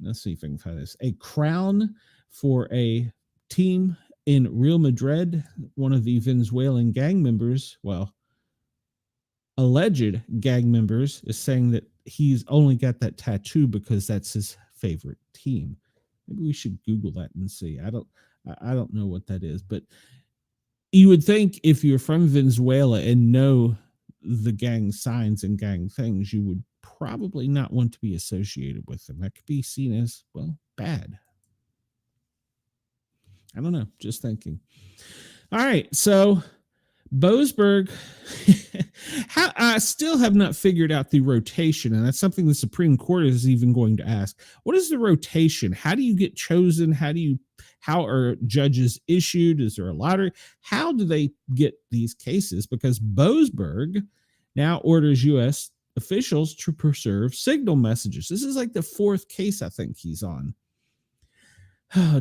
let's see if I can find this, a crown for a team in Real Madrid? One of the Venezuelan gang members, well, alleged gang members, is saying that he's only got that tattoo because that's his favorite team. Maybe we should Google that and see. I don't know what that is, but you would think if you're from Venezuela and know the gang signs and gang things, you would probably not want to be associated with them. That could be seen as, well, bad. I don't know, just thinking. All right, so Boasberg, I still have not figured out the rotation, and that's something the Supreme Court is even going to ask. What is the rotation? How do you get chosen? How are judges issued? Is there a lottery? How do they get these cases? Because Boasberg now orders U.S. officials to preserve signal messages. This is like the 4th case I think he's on.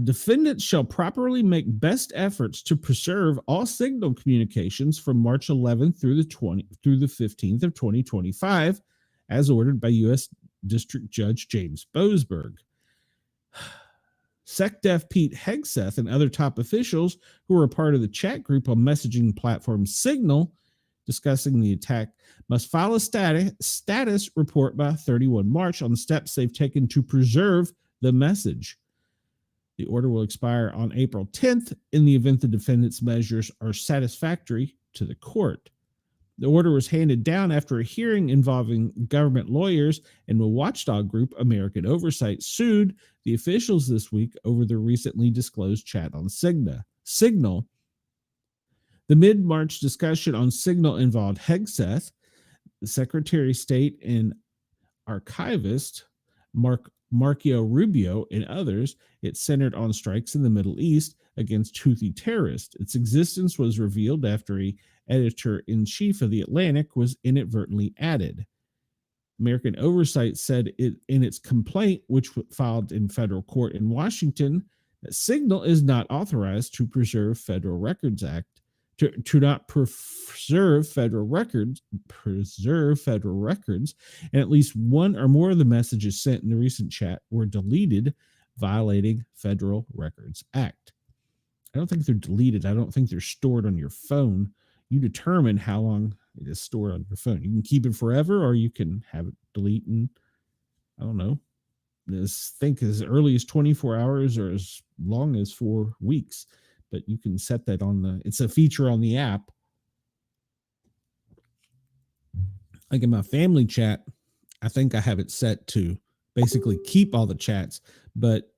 Defendants shall properly make best efforts to preserve all signal communications from March 11th through the 15th of 2025, as ordered by U.S. District Judge James Boasberg. SecDef Pete Hegseth and other top officials who were a part of the chat group on messaging platform Signal discussing the attack must file a status report by 31 March on the steps they've taken to preserve the message. The order will expire on April 10th in the event the defendant's measures are satisfactory to the court. The order was handed down after a hearing involving government lawyers and the watchdog group American Oversight sued the officials this week over the recently disclosed chat on Signal. The mid-March discussion on Signal involved Hegseth, the Secretary of State and archivist Marco Rubio, and others. It centered on strikes in the Middle East against Houthi terrorists. Its existence was revealed after an editor-in-chief of The Atlantic was inadvertently added. American Oversight said in its complaint, which was filed in federal court in Washington, that Signal is not authorized to preserve Federal Records Act, to not preserve federal records, and at least one or more of the messages sent in the recent chat were deleted, violating Federal Records Act. I don't think they're deleted. I don't think they're stored on your phone. You determine how long it is stored on your phone. You can keep it forever, or you can have it delete in, I don't know, think as early as 24 hours or as long as 4 weeks. But you can set that on it's a feature on the app. Like in my family chat, I think I have it set to basically keep all the chats, but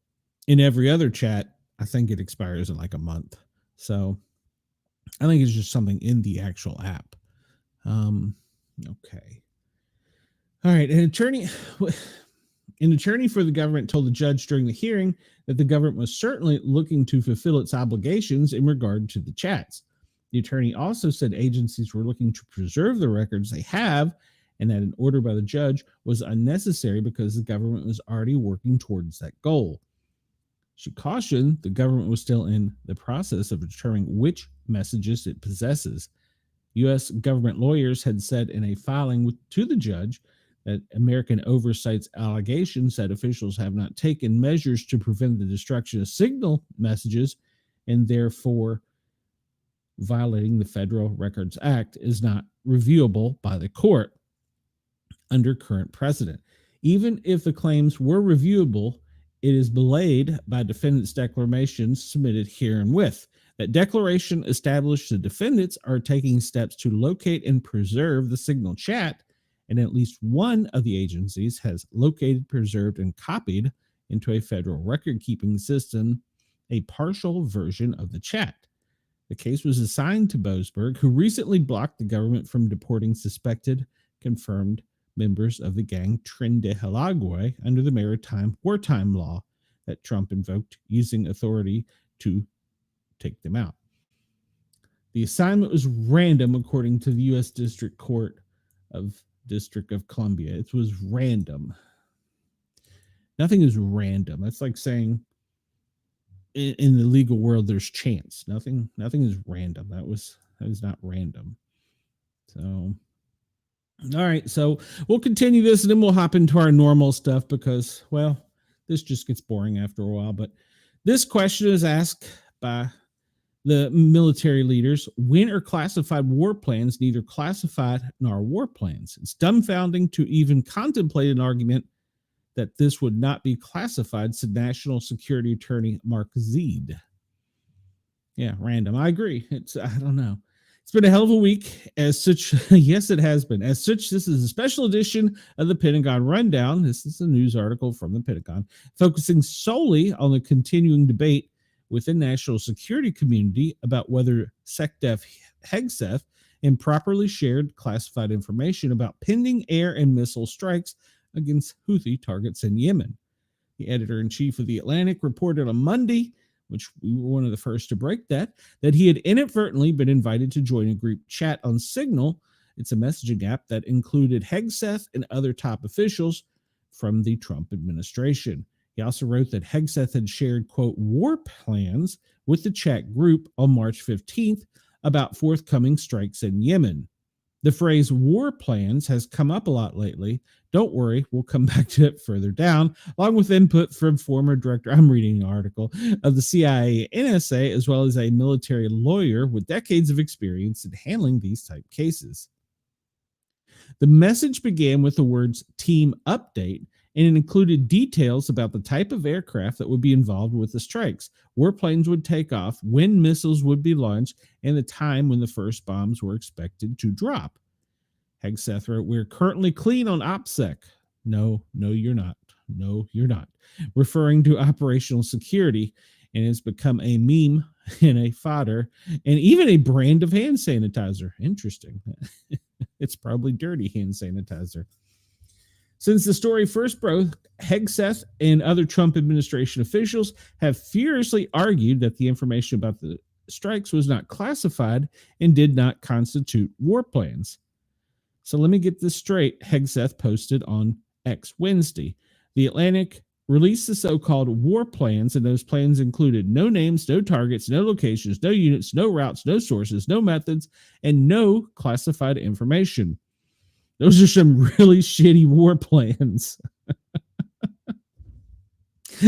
in every other chat, I think it expires in like a month. So I think it's just something in the actual app. Okay. All right. An attorney for the government told the judge during the hearing that the government was certainly looking to fulfill its obligations in regard to the chats. The attorney also said agencies were looking to preserve the records they have, and that an order by the judge was unnecessary because the government was already working towards that goal. She cautioned the government was still in the process of determining which messages it possesses. U.S. government lawyers had said in a filing to the judge that American Oversight's allegations that officials have not taken measures to prevent the destruction of Signal messages and therefore violating the Federal Records Act is not reviewable by the court under current precedent. Even if the claims were reviewable, it is belayed by defendants' declarations submitted herewith. That declaration established the defendants are taking steps to locate and preserve the Signal chat, and at least one of the agencies has located, preserved, and copied into a federal record-keeping system a partial version of the chat. The case was assigned to Boasberg, who recently blocked the government from deporting suspected, confirmed members of the gang Tren de Halagüe under the maritime wartime law that Trump invoked, using authority to take them out. The assignment was random, according to the U.S. District Court of District of Columbia. It was random. Nothing is random. That's like saying in the legal world there's chance. Nothing is random. That was not random. So all right, so we'll continue this and then we'll hop into our normal stuff because, well, this just gets boring after a while. But this question is asked by the military leaders: when are classified war plans neither classified nor war plans? It's dumbfounding to even contemplate an argument that this would not be classified, said National Security Attorney Mark Zeed. Yeah, random. I agree. I don't know. It's been a hell of a week as such. Yes, it has been. As such, this is a special edition of the Pentagon Rundown. This is a news article from the Pentagon focusing solely on the continuing debate within the national security community about whether SecDef Hegseth improperly shared classified information about pending air and missile strikes against Houthi targets in Yemen. The editor-in-chief of The Atlantic reported on Monday, which we were one of the first to break that he had inadvertently been invited to join a group chat on Signal. It's a messaging app that included Hegseth and other top officials from the Trump administration. He also wrote that Hegseth had shared, quote, war plans with the chat group on March 15th about forthcoming strikes in Yemen. The phrase war plans has come up a lot lately. Don't worry, we'll come back to it further down, along with input from former director, I'm reading an article, of the CIA and NSA, as well as a military lawyer with decades of experience in handling these type cases. The message began with the words team update, and it included details about the type of aircraft that would be involved with the strikes, where planes would take off, when missiles would be launched, and the time when the first bombs were expected to drop. Hegseth wrote, "We're currently clean on OPSEC." No, you're not. No, you're not. Referring to operational security, and has become a meme and a fodder and even a brand of hand sanitizer. Interesting. It's probably dirty hand sanitizer. Since the story first broke, Hegseth and other Trump administration officials have furiously argued that the information about the strikes was not classified and did not constitute war plans. So let me get this straight. Hegseth posted on X Wednesday. The Atlantic released the so-called war plans, and those plans included no names, no targets, no locations, no units, no routes, no sources, no methods, and no classified information. Those are some really shitty war plans.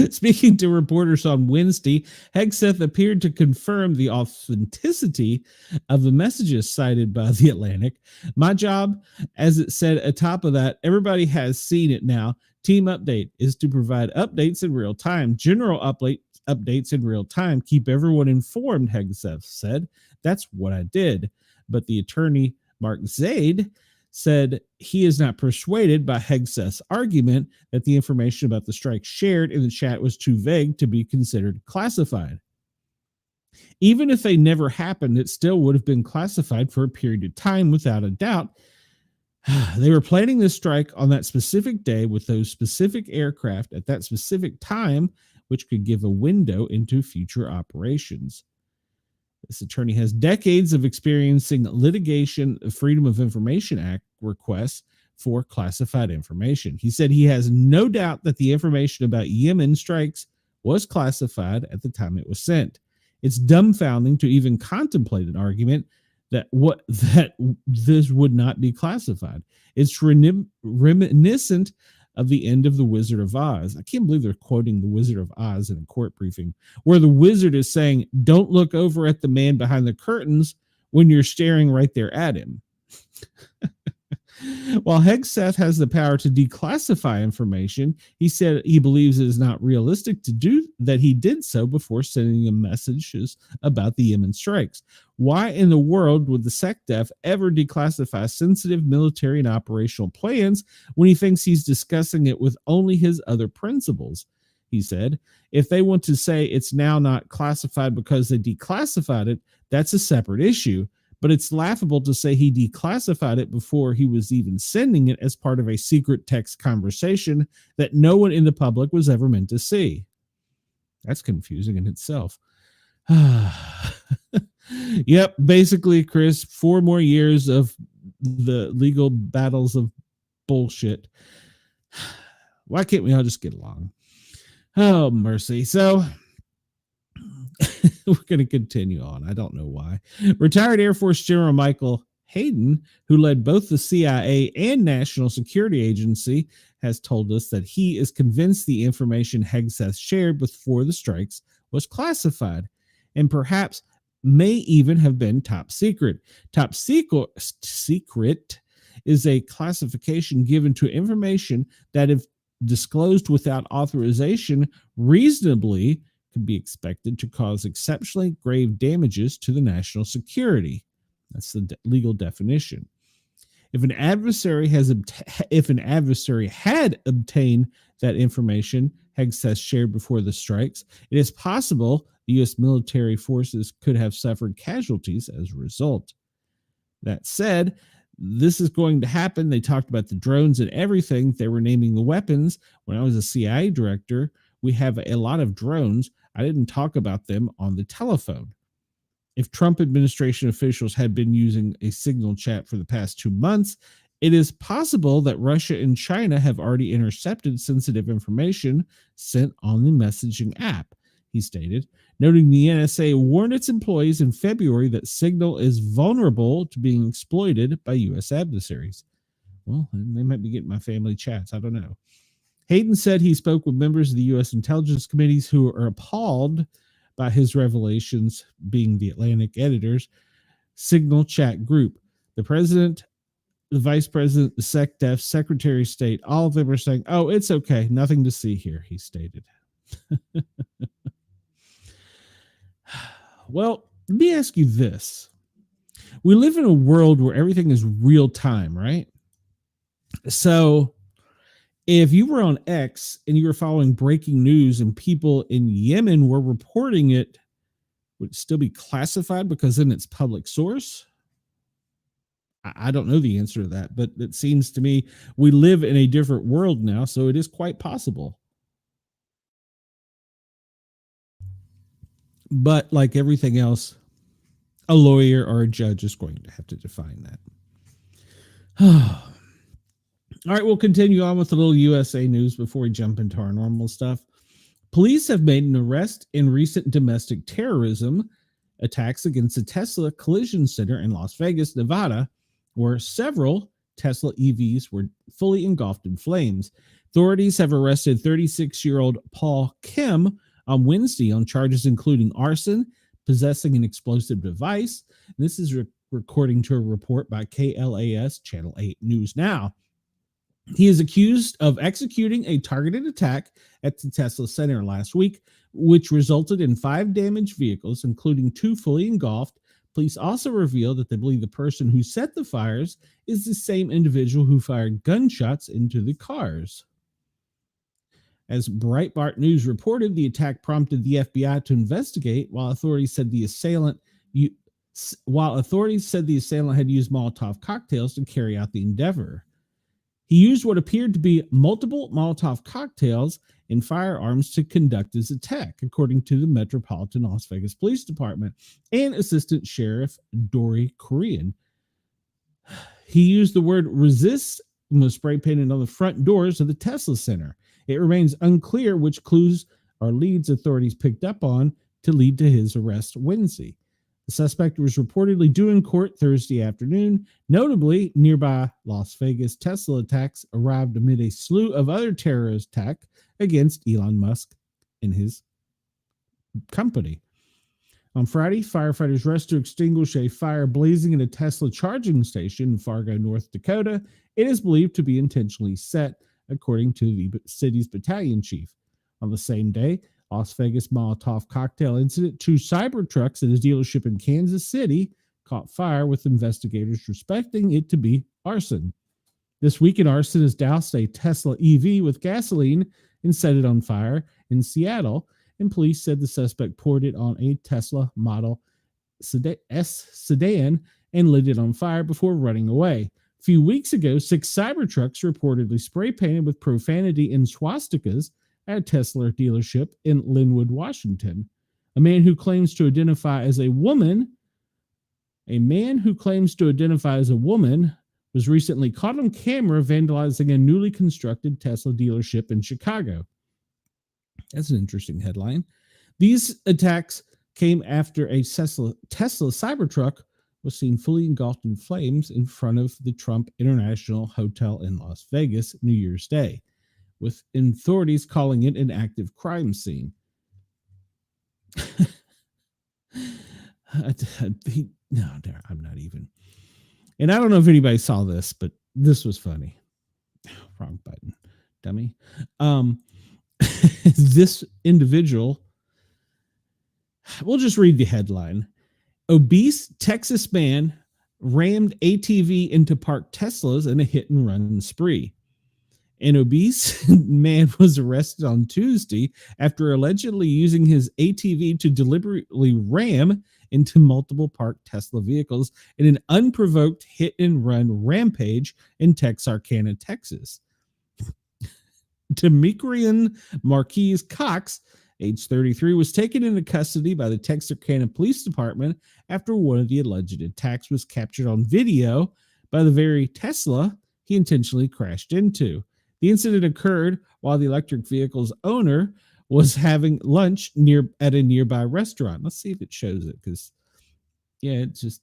Speaking to reporters on Wednesday, Hegseth appeared to confirm the authenticity of the messages cited by the Atlantic. My job, as it said atop of that, everybody has seen it now. Team update is to provide updates in real time, general updates in real time, keep everyone informed, Hegseth said. That's what I did. But the attorney, Mark Zaid, said he is not persuaded by Hegseth's argument that the information about the strike shared in the chat was too vague to be considered classified. Even if they never happened, it still would have been classified for a period of time without a doubt. They were planning this strike on that specific day with those specific aircraft at that specific time, which could give a window into future operations. This attorney has decades of experiencing litigation, Freedom of Information Act requests for classified information. He said he has no doubt that the information about Yemen strikes was classified at the time it was sent. It's dumbfounding to even contemplate an argument that this would not be classified. It's reminiscent of the end of The Wizard of Oz. I can't believe they're quoting The Wizard of Oz in a court briefing, where the wizard is saying, don't look over at the man behind the curtains when you're staring right there at him. While Hegseth has the power to declassify information, he said he believes it is not realistic to do that. He did so before sending him messages about the Yemen strikes. Why in the world would the SecDef ever declassify sensitive military and operational plans when he thinks he's discussing it with only his other principals? He said, if they want to say it's now not classified because they declassified it, that's a separate issue. But it's laughable to say he declassified it before he was even sending it as part of a secret text conversation that no one in the public was ever meant to see. That's confusing in itself. Yep, basically, Chris, 4 more years of the legal battles of bullshit. Why can't we all just get along? Oh, mercy. So we're going to continue on. I don't know why. Retired Air Force General Michael Hayden, who led both the CIA and National Security Agency, has told us that he is convinced the information Hegseth shared before the strikes was classified and perhaps may even have been top secret. Top secret is a classification given to information that, if disclosed without authorization, reasonably could be expected to cause exceptionally grave damages to the national security. That's the legal definition. If an adversary had obtained that information Hegseth shared before the strikes, it is possible the U.S. military forces could have suffered casualties as a result. That said, this is going to happen. They talked about the drones and everything. They were naming the weapons. When I was a CIA director, we have a lot of drones. I didn't talk about them on the telephone. If Trump administration officials had been using a signal chat for the past 2 months, it is possible that Russia and China have already intercepted sensitive information sent on the messaging app. he stated, noting the NSA warned its employees in February that Signal is vulnerable to being exploited by U.S. adversaries. Well, they might be getting my family chats. I don't know. Hayden said he spoke with members of the U.S. intelligence committees who are appalled by his revelations, being the Atlantic editors, Signal chat group. The president, the vice president, the SecDef, Secretary of State, all of them are saying, oh, it's okay. Nothing to see here, he stated. Well, let me ask you this. We live in a world where everything is real time, right? So if you were on X and you were following breaking news and people in Yemen were reporting it, would it still be classified because then it's public source? I don't know the answer to that, but it seems to me we live in a different world now, so it is quite possible. But like everything else, a lawyer or a judge is going to have to define that. All right, we'll continue on with a little USA news before we jump into our normal stuff. Police have made an arrest in recent domestic terrorism attacks against a Tesla collision center in Las Vegas, Nevada, where several Tesla EVs were fully engulfed in flames. Authorities have arrested 36-year-old Paul Kim on Wednesday on charges including arson, possessing an explosive device. This is according to a report by KLAS Channel 8 News Now. He is accused of executing a targeted attack at the Tesla Center last week, which resulted in 5 damaged vehicles, including 2 fully engulfed. Police also revealed that they believe the person who set the fires is the same individual who fired gunshots into the cars. As Breitbart News reported, the attack prompted the FBI to investigate, while authorities said the assailant had used Molotov cocktails to carry out the endeavor. He used what appeared to be multiple Molotov cocktails and firearms to conduct his attack, according to the Metropolitan Las Vegas Police Department and Assistant Sheriff Dory Korean. He used the word resist and was spray painted on the front doors of the Tesla Center. It remains unclear which clues or leads authorities picked up on to lead to his arrest Wednesday. The suspect was reportedly due in court Thursday afternoon. Notably, nearby Las Vegas Tesla attacks arrived amid a slew of other terrorist attacks against Elon Musk and his company. On Friday, firefighters rushed to extinguish a fire blazing in a Tesla charging station in Fargo, North Dakota. It is believed to be intentionally set, according to the city's battalion chief. On the same day, Las Vegas Molotov cocktail incident, 2 Cybertrucks at a dealership in Kansas City caught fire, with investigators suspecting it to be arson. This weekend, arson has doused a Tesla EV with gasoline and set it on fire in Seattle, and police said the suspect poured it on a Tesla Model S sedan and lit it on fire before running away. A few weeks ago, 6 Cybertrucks reportedly spray painted with profanity and swastikas at a Tesla dealership in Linwood, Washington. A man who claims to identify as a woman was recently caught on camera vandalizing a newly constructed Tesla dealership in Chicago. That's an interesting headline. These attacks came after a Tesla Cybertruck was seen fully engulfed in flames in front of the Trump International Hotel in Las Vegas New Year's Day, with authorities calling it an active crime scene. No, I'm not even. And I don't know if anybody saw this, but this was funny. Wrong button, dummy. This individual, we'll just read the headline. Obese Texas man rammed ATV into parked Teslas in a hit and run spree. An obese man was arrested on Tuesday after allegedly using his ATV to deliberately ram into multiple parked Tesla vehicles in an unprovoked hit and run rampage in Texarkana, Texas. Demetrian Marquise Cox, age 33, was taken into custody by the Texarkana Police Department after one of the alleged attacks was captured on video by the very Tesla he intentionally crashed into. The incident occurred while the electric vehicle's owner was having lunch at a nearby restaurant. Let's see if it shows it, because yeah, it's just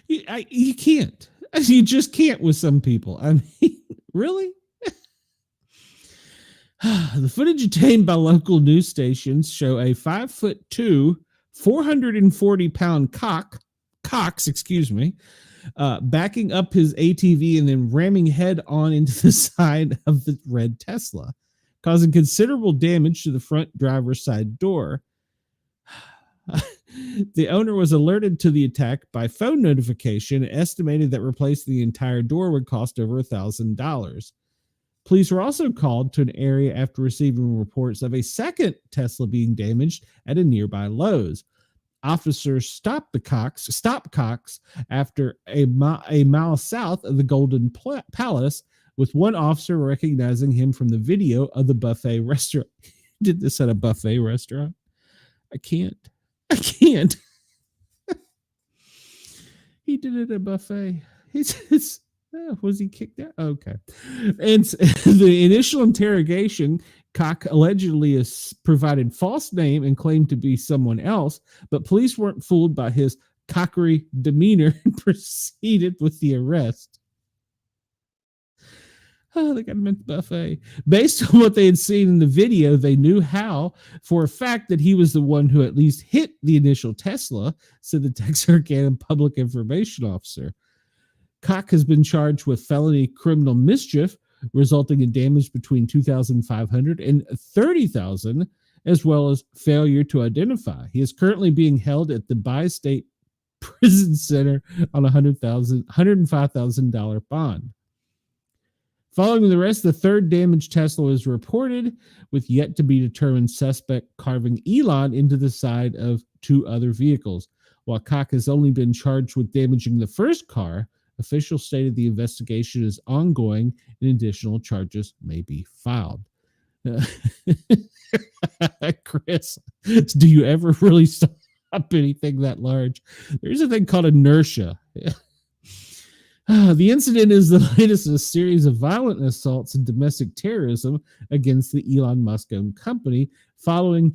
you can't. You just can't with some people. I mean, really? The footage obtained by local news stations show a 5'2", 440-pound Cox, backing up his ATV and then ramming head on into the side of the red Tesla, causing considerable damage to the front driver's side door. The owner was alerted to the attack by phone notification, estimated that replacing the entire door would cost over $1,000. Police were also called to an area after receiving reports of a second Tesla being damaged at a nearby Lowe's. Officers stopped Cox after a mile south of the Golden Palace, with one officer recognizing him from the video of the buffet restaurant. Did this at a buffet restaurant? I can't. He did it at a buffet. Was he kicked out? Okay. And the initial interrogation, Cox allegedly has provided false name and claimed to be someone else, but police weren't fooled by his cockery demeanor and proceeded with the arrest. Oh, they got him at the buffet. Based on what they had seen in the video, they knew how, for a fact, that he was the one who at least hit the initial Tesla, said the Texarkana public information officer. Cox has been charged with felony criminal mischief, resulting in damage between $2,500 and $30,000, as well as failure to identify. He is currently being held at the Bi-State Prison Center on a $105,000 bond. Following the arrest, the third damaged Tesla was reported, with yet to be determined suspect carving Elon into the side of two other vehicles. While Cox has only been charged with damaging the first car, officials stated the investigation is ongoing and additional charges may be filed. Chris, do you ever really stop anything that large? There's a thing called inertia. The incident is the latest in a series of violent assaults and domestic terrorism against the Elon Musk-owned company following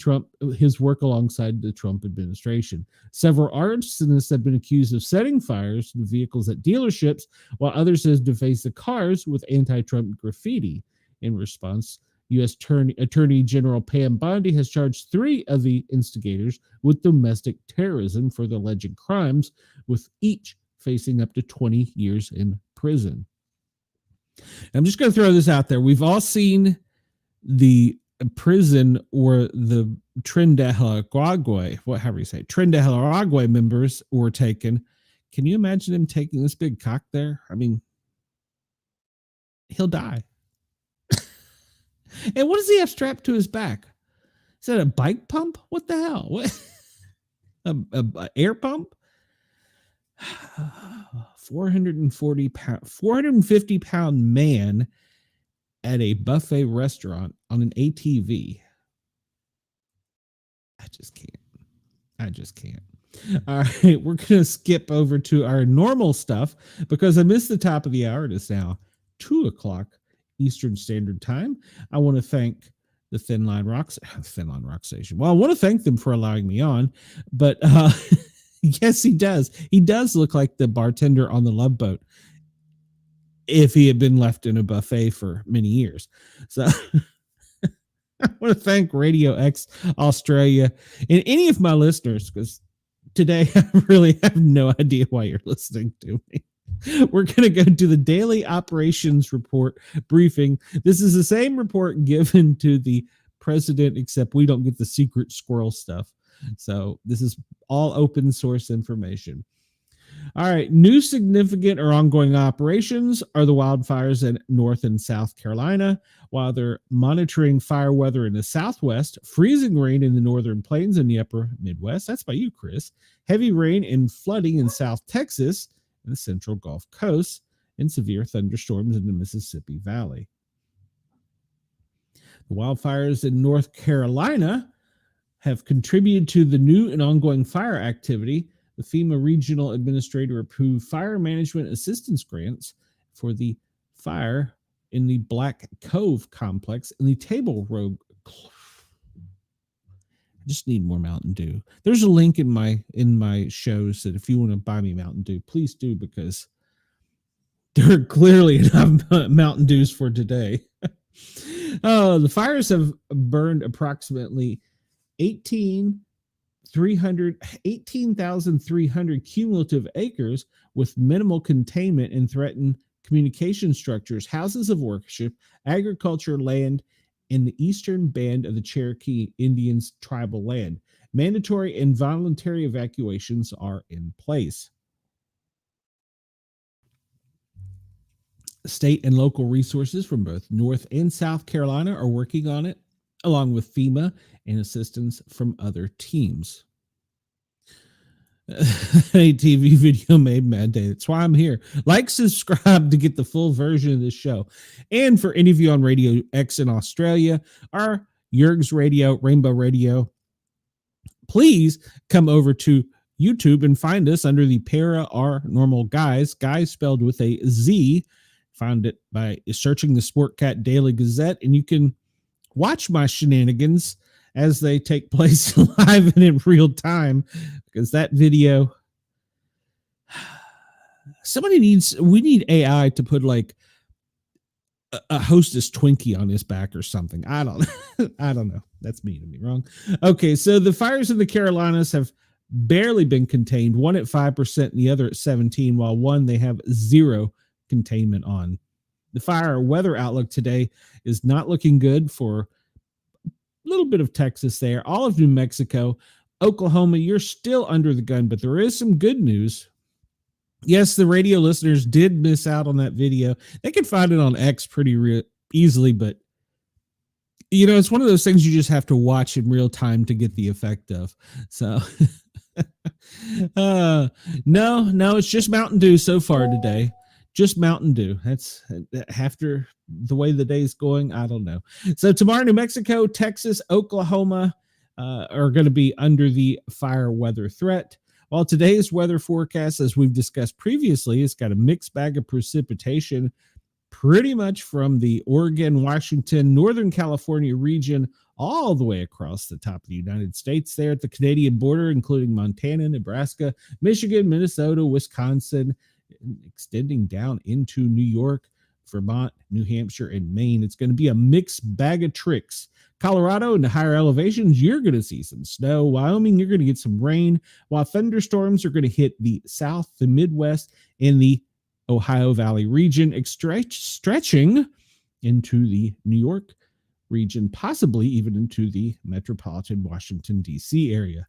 his work alongside the Trump administration. Several arsonists have been accused of setting fires to vehicles at dealerships, while others have defaced the cars with anti-Trump graffiti. In response, U.S. Attorney General Pam Bondi has charged 3 of the instigators with domestic terrorism for the alleged crimes, with each facing up to 20 years in prison. I'm just going to throw this out there. We've all seen the prison or the Trinidad members were taken. Can you imagine him taking this big cock there? I mean, he'll die. And what does he have strapped to his back? Is that a bike pump? What the hell? What? A air pump? 450-pound man at a buffet restaurant on an ATV. I just can't. All right, we're going to skip over to our normal stuff because I missed the top of the hour. It is now 2:00 Eastern Standard Time. I want to thank the Thin Line Rock Station. Well, I want to thank them for allowing me on, but yes, he does. He does look like the bartender on the Love Boat if he had been left in a buffet for many years. So I want to thank Radio X Australia and any of my listeners, because today I really have no idea why you're listening to me. We're going to go to the daily operations report briefing. This is the same report given to the president, except we don't get the secret squirrel stuff. So this is all open source information. All right. New significant or ongoing operations are the wildfires in North and South Carolina, while they're monitoring fire weather in the Southwest, freezing rain in the Northern Plains and the Upper Midwest. That's by you, Chris. Heavy rain and flooding in South Texas and the Central Gulf Coast, and severe thunderstorms in the Mississippi Valley. The wildfires in North Carolina have contributed to the new and ongoing fire activity. The FEMA Regional Administrator approved fire management assistance grants for the fire in the Black Cove complex in the Table Road. I just need more Mountain Dew. There's a link in my shows that if you want to buy me Mountain Dew, please do, because there are clearly enough Mountain Dews for today. The fires have burned approximately 18,300 cumulative acres with minimal containment and threaten communication structures, houses of worship, agriculture, land in the eastern band of the Cherokee Indians' tribal land. Mandatory and voluntary evacuations are in place. State and local resources from both North and South Carolina are working on it, along with FEMA and assistance from other teams. A TV video made Mad Day. That's why I'm here. Like, subscribe to get the full version of this show. And for any of you on Radio X in Australia, or Yerg's Radio, Rainbow Radio, please come over to YouTube and find us under the Paranormal Guys, guys spelled with a Z. Found it by searching the Sportcat Daily Gazette, and you can watch my shenanigans as they take place live and in real time, because that video, we need AI to put like a Hostess Twinkie on his back or something. I don't know. That's me to be wrong. Okay, so the fires in the Carolinas have barely been contained, one at 5% and the other at 17%, while one they have zero containment on. The fire weather outlook today is not looking good for a little bit of Texas there, all of New Mexico, Oklahoma. You're still under the gun, but there is some good news. Yes, the radio listeners did miss out on that video. They can find it on X pretty easily, but it's one of those things you just have to watch in real time to get the effect of. So no, it's just Mountain Dew so far today. Just Mountain Dew. That's after the way the day's going. I don't know. So tomorrow, New Mexico, Texas, Oklahoma are going to be under the fire weather threat. While today's weather forecast, as we've discussed previously, it's got a mixed bag of precipitation pretty much from the Oregon, Washington, Northern California region all the way across the top of the United States there at the Canadian border, including Montana, Nebraska, Michigan, Minnesota, Wisconsin, extending down into New York, Vermont, New Hampshire, and Maine. It's going to be a mixed bag of tricks. Colorado and the higher elevations, you're going to see some snow. Wyoming, you're going to get some rain, while thunderstorms are going to hit the South, the Midwest, and the Ohio Valley region, stretching into the New York region, possibly even into the metropolitan Washington, D.C. area.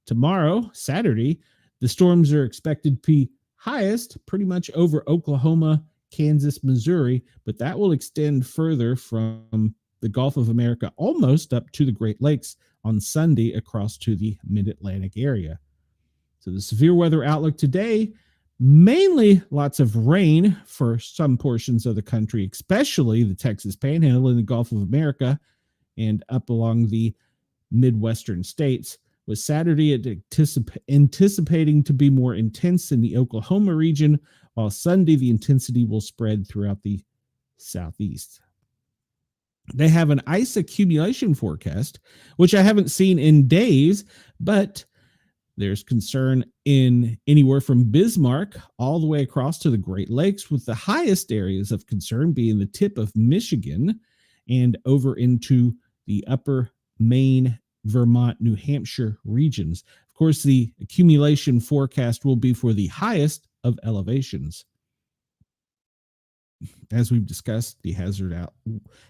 Tomorrow, Saturday, the storms are expected to be highest pretty much over Oklahoma, Kansas, Missouri, but that will extend further from the Gulf of America almost up to the Great Lakes on Sunday across to the mid-Atlantic area. So the severe weather outlook today, mainly lots of rain for some portions of the country, especially the Texas Panhandle and the Gulf of America and up along the Midwestern states, with Saturday anticipating to be more intense in the Oklahoma region, while Sunday the intensity will spread throughout the southeast. They have an ice accumulation forecast, which I haven't seen in days, but there's concern in anywhere from Bismarck all the way across to the Great Lakes, with the highest areas of concern being the tip of Michigan and over into the upper Maine, Vermont, New Hampshire regions. Of course, the accumulation forecast will be for the highest of elevations. As we've discussed, the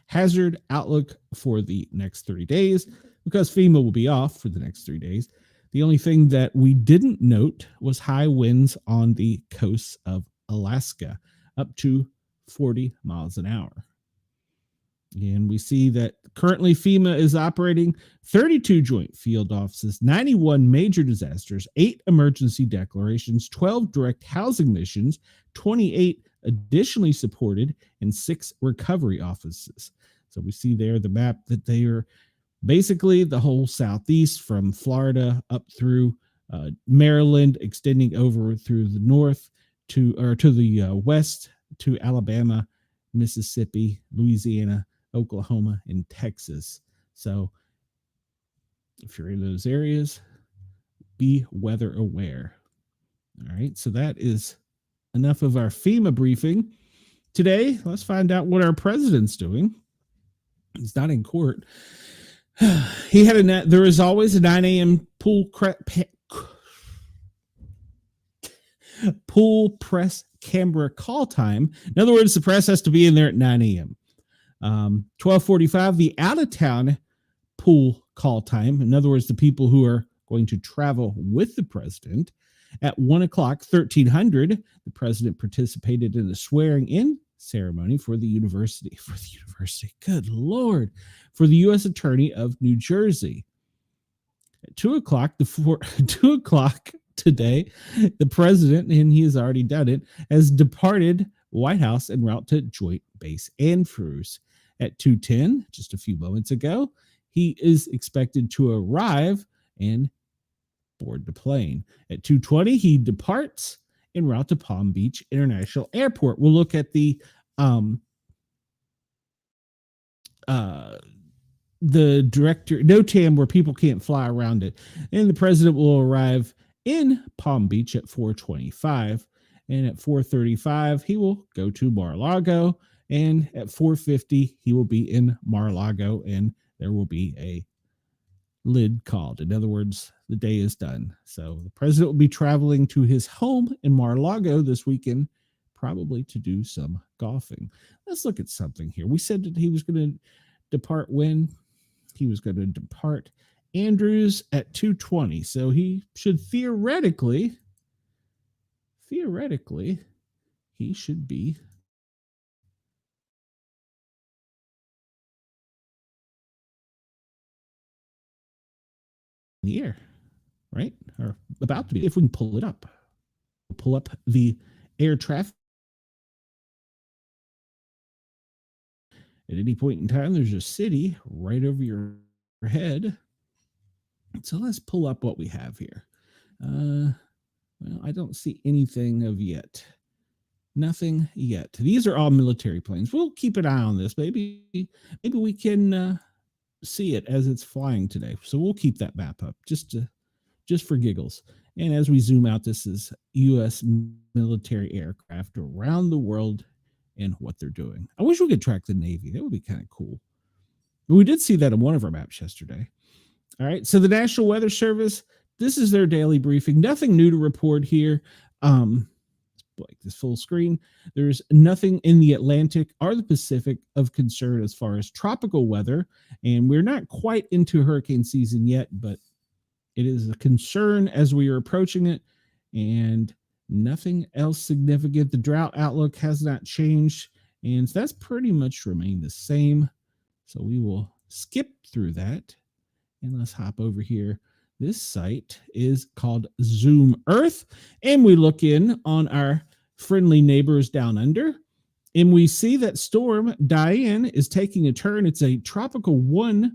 hazard outlook for the next 30 days, because FEMA will be off for the next 3 days. The only thing that we didn't note was high winds on the coasts of Alaska, up to 40 miles an hour. And we see that currently FEMA is operating 32 joint field offices, 91 major disasters, 8 emergency declarations, 12 direct housing missions, 28 additionally supported, and 6 recovery offices. So we see there the map that they are basically the whole southeast from Florida up through Maryland, extending over through the north to the west to Alabama, Mississippi, Louisiana, Oklahoma, and Texas. So if you're in those areas, be weather aware. All right, so that is enough of our FEMA briefing. Today, let's find out what our president's doing. He's not in court. He had there is always a 9 a.m. pool press camera call time. In other words, the press has to be in there at 9 a.m. 12:45, the out-of-town pool call time. In other words, the people who are going to travel with the president. At 1 o'clock, 1300, the president participated in a swearing-in ceremony for the university. Good Lord. For the U.S. Attorney of New Jersey. At 2 o'clock, 2 o'clock today, the president, and he has already done it, has departed White House en route to Joint Base Andrews. At 2:10, just a few moments ago, he is expected to arrive and board the plane. At 2:20, he departs en route to Palm Beach International Airport. We'll look at the director NOTAM where people can't fly around it. And the president will arrive in Palm Beach at 4:25. And at 4:35, he will go to Mar-a-Lago. And at 4:50, he will be in Mar-a-Lago, and there will be a lid called. In other words, the day is done. So the president will be traveling to his home in Mar-a-Lago this weekend, probably to do some golfing. Let's look at something here. We said that he was going to depart when? He was going to depart Andrews at 2:20. So he should theoretically, he should be in the air, right? Or about to be, if we can pull it up. We'll pull up the air traffic. At any point in time, there's a city right over your head. So let's pull up what we have here. Well, I don't see anything of yet. Nothing yet. These are all military planes. We'll keep an eye on this. Maybe we can see it as it's flying today. So we'll keep that map up just for giggles. And as we zoom out, this is U.S. military aircraft around the world and what they're doing. I wish we could track the Navy. That would be kind of cool. But we did see that on one of our maps yesterday. All right. So the National Weather Service, this is their daily briefing. Nothing new to report here. Like this full screen. There's nothing in the Atlantic or the Pacific of concern as far as tropical weather. And we're not quite into hurricane season yet, but it is a concern as we are approaching it. And nothing else significant. The drought outlook has not changed. And that's pretty much remained the same. So we will skip through that. And let's hop over here. This site is called Zoom Earth. And we look in on our friendly neighbors down under. And we see that Storm Diane is taking a turn. It's a Tropical 1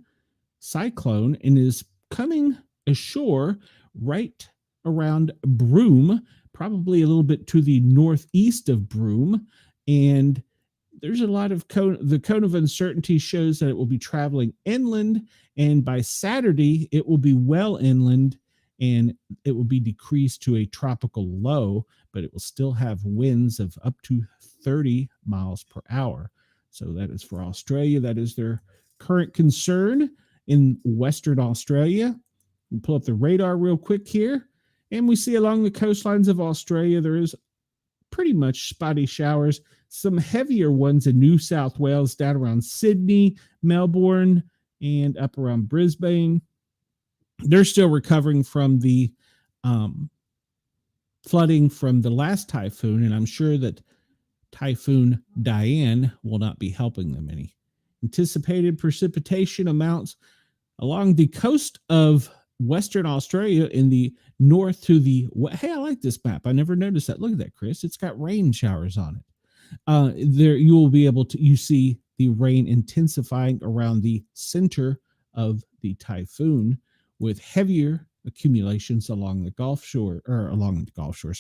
cyclone and is coming ashore right around Broome, probably a little bit to the northeast of Broome. And there's a lot of the cone of uncertainty shows that it will be traveling inland. And by Saturday, it will be well inland and it will be decreased to a tropical low, but it will still have winds of up to 30 miles per hour. So that is for Australia. That is their current concern in Western Australia. We'll pull up the radar real quick here. And we see along the coastlines of Australia, there is pretty much spotty showers, some heavier ones in New South Wales, down around Sydney, Melbourne, and up around Brisbane. They're still recovering from the flooding from the last typhoon, and I'm sure that Typhoon Diane will not be helping them any. Anticipated precipitation amounts along the coast of Western Australia in the north to the west. Hey, I like this map. I never noticed that. Look at that, Chris. It's got rain showers on it. There you will be able to, you see the rain intensifying around the center of the typhoon with heavier accumulations along the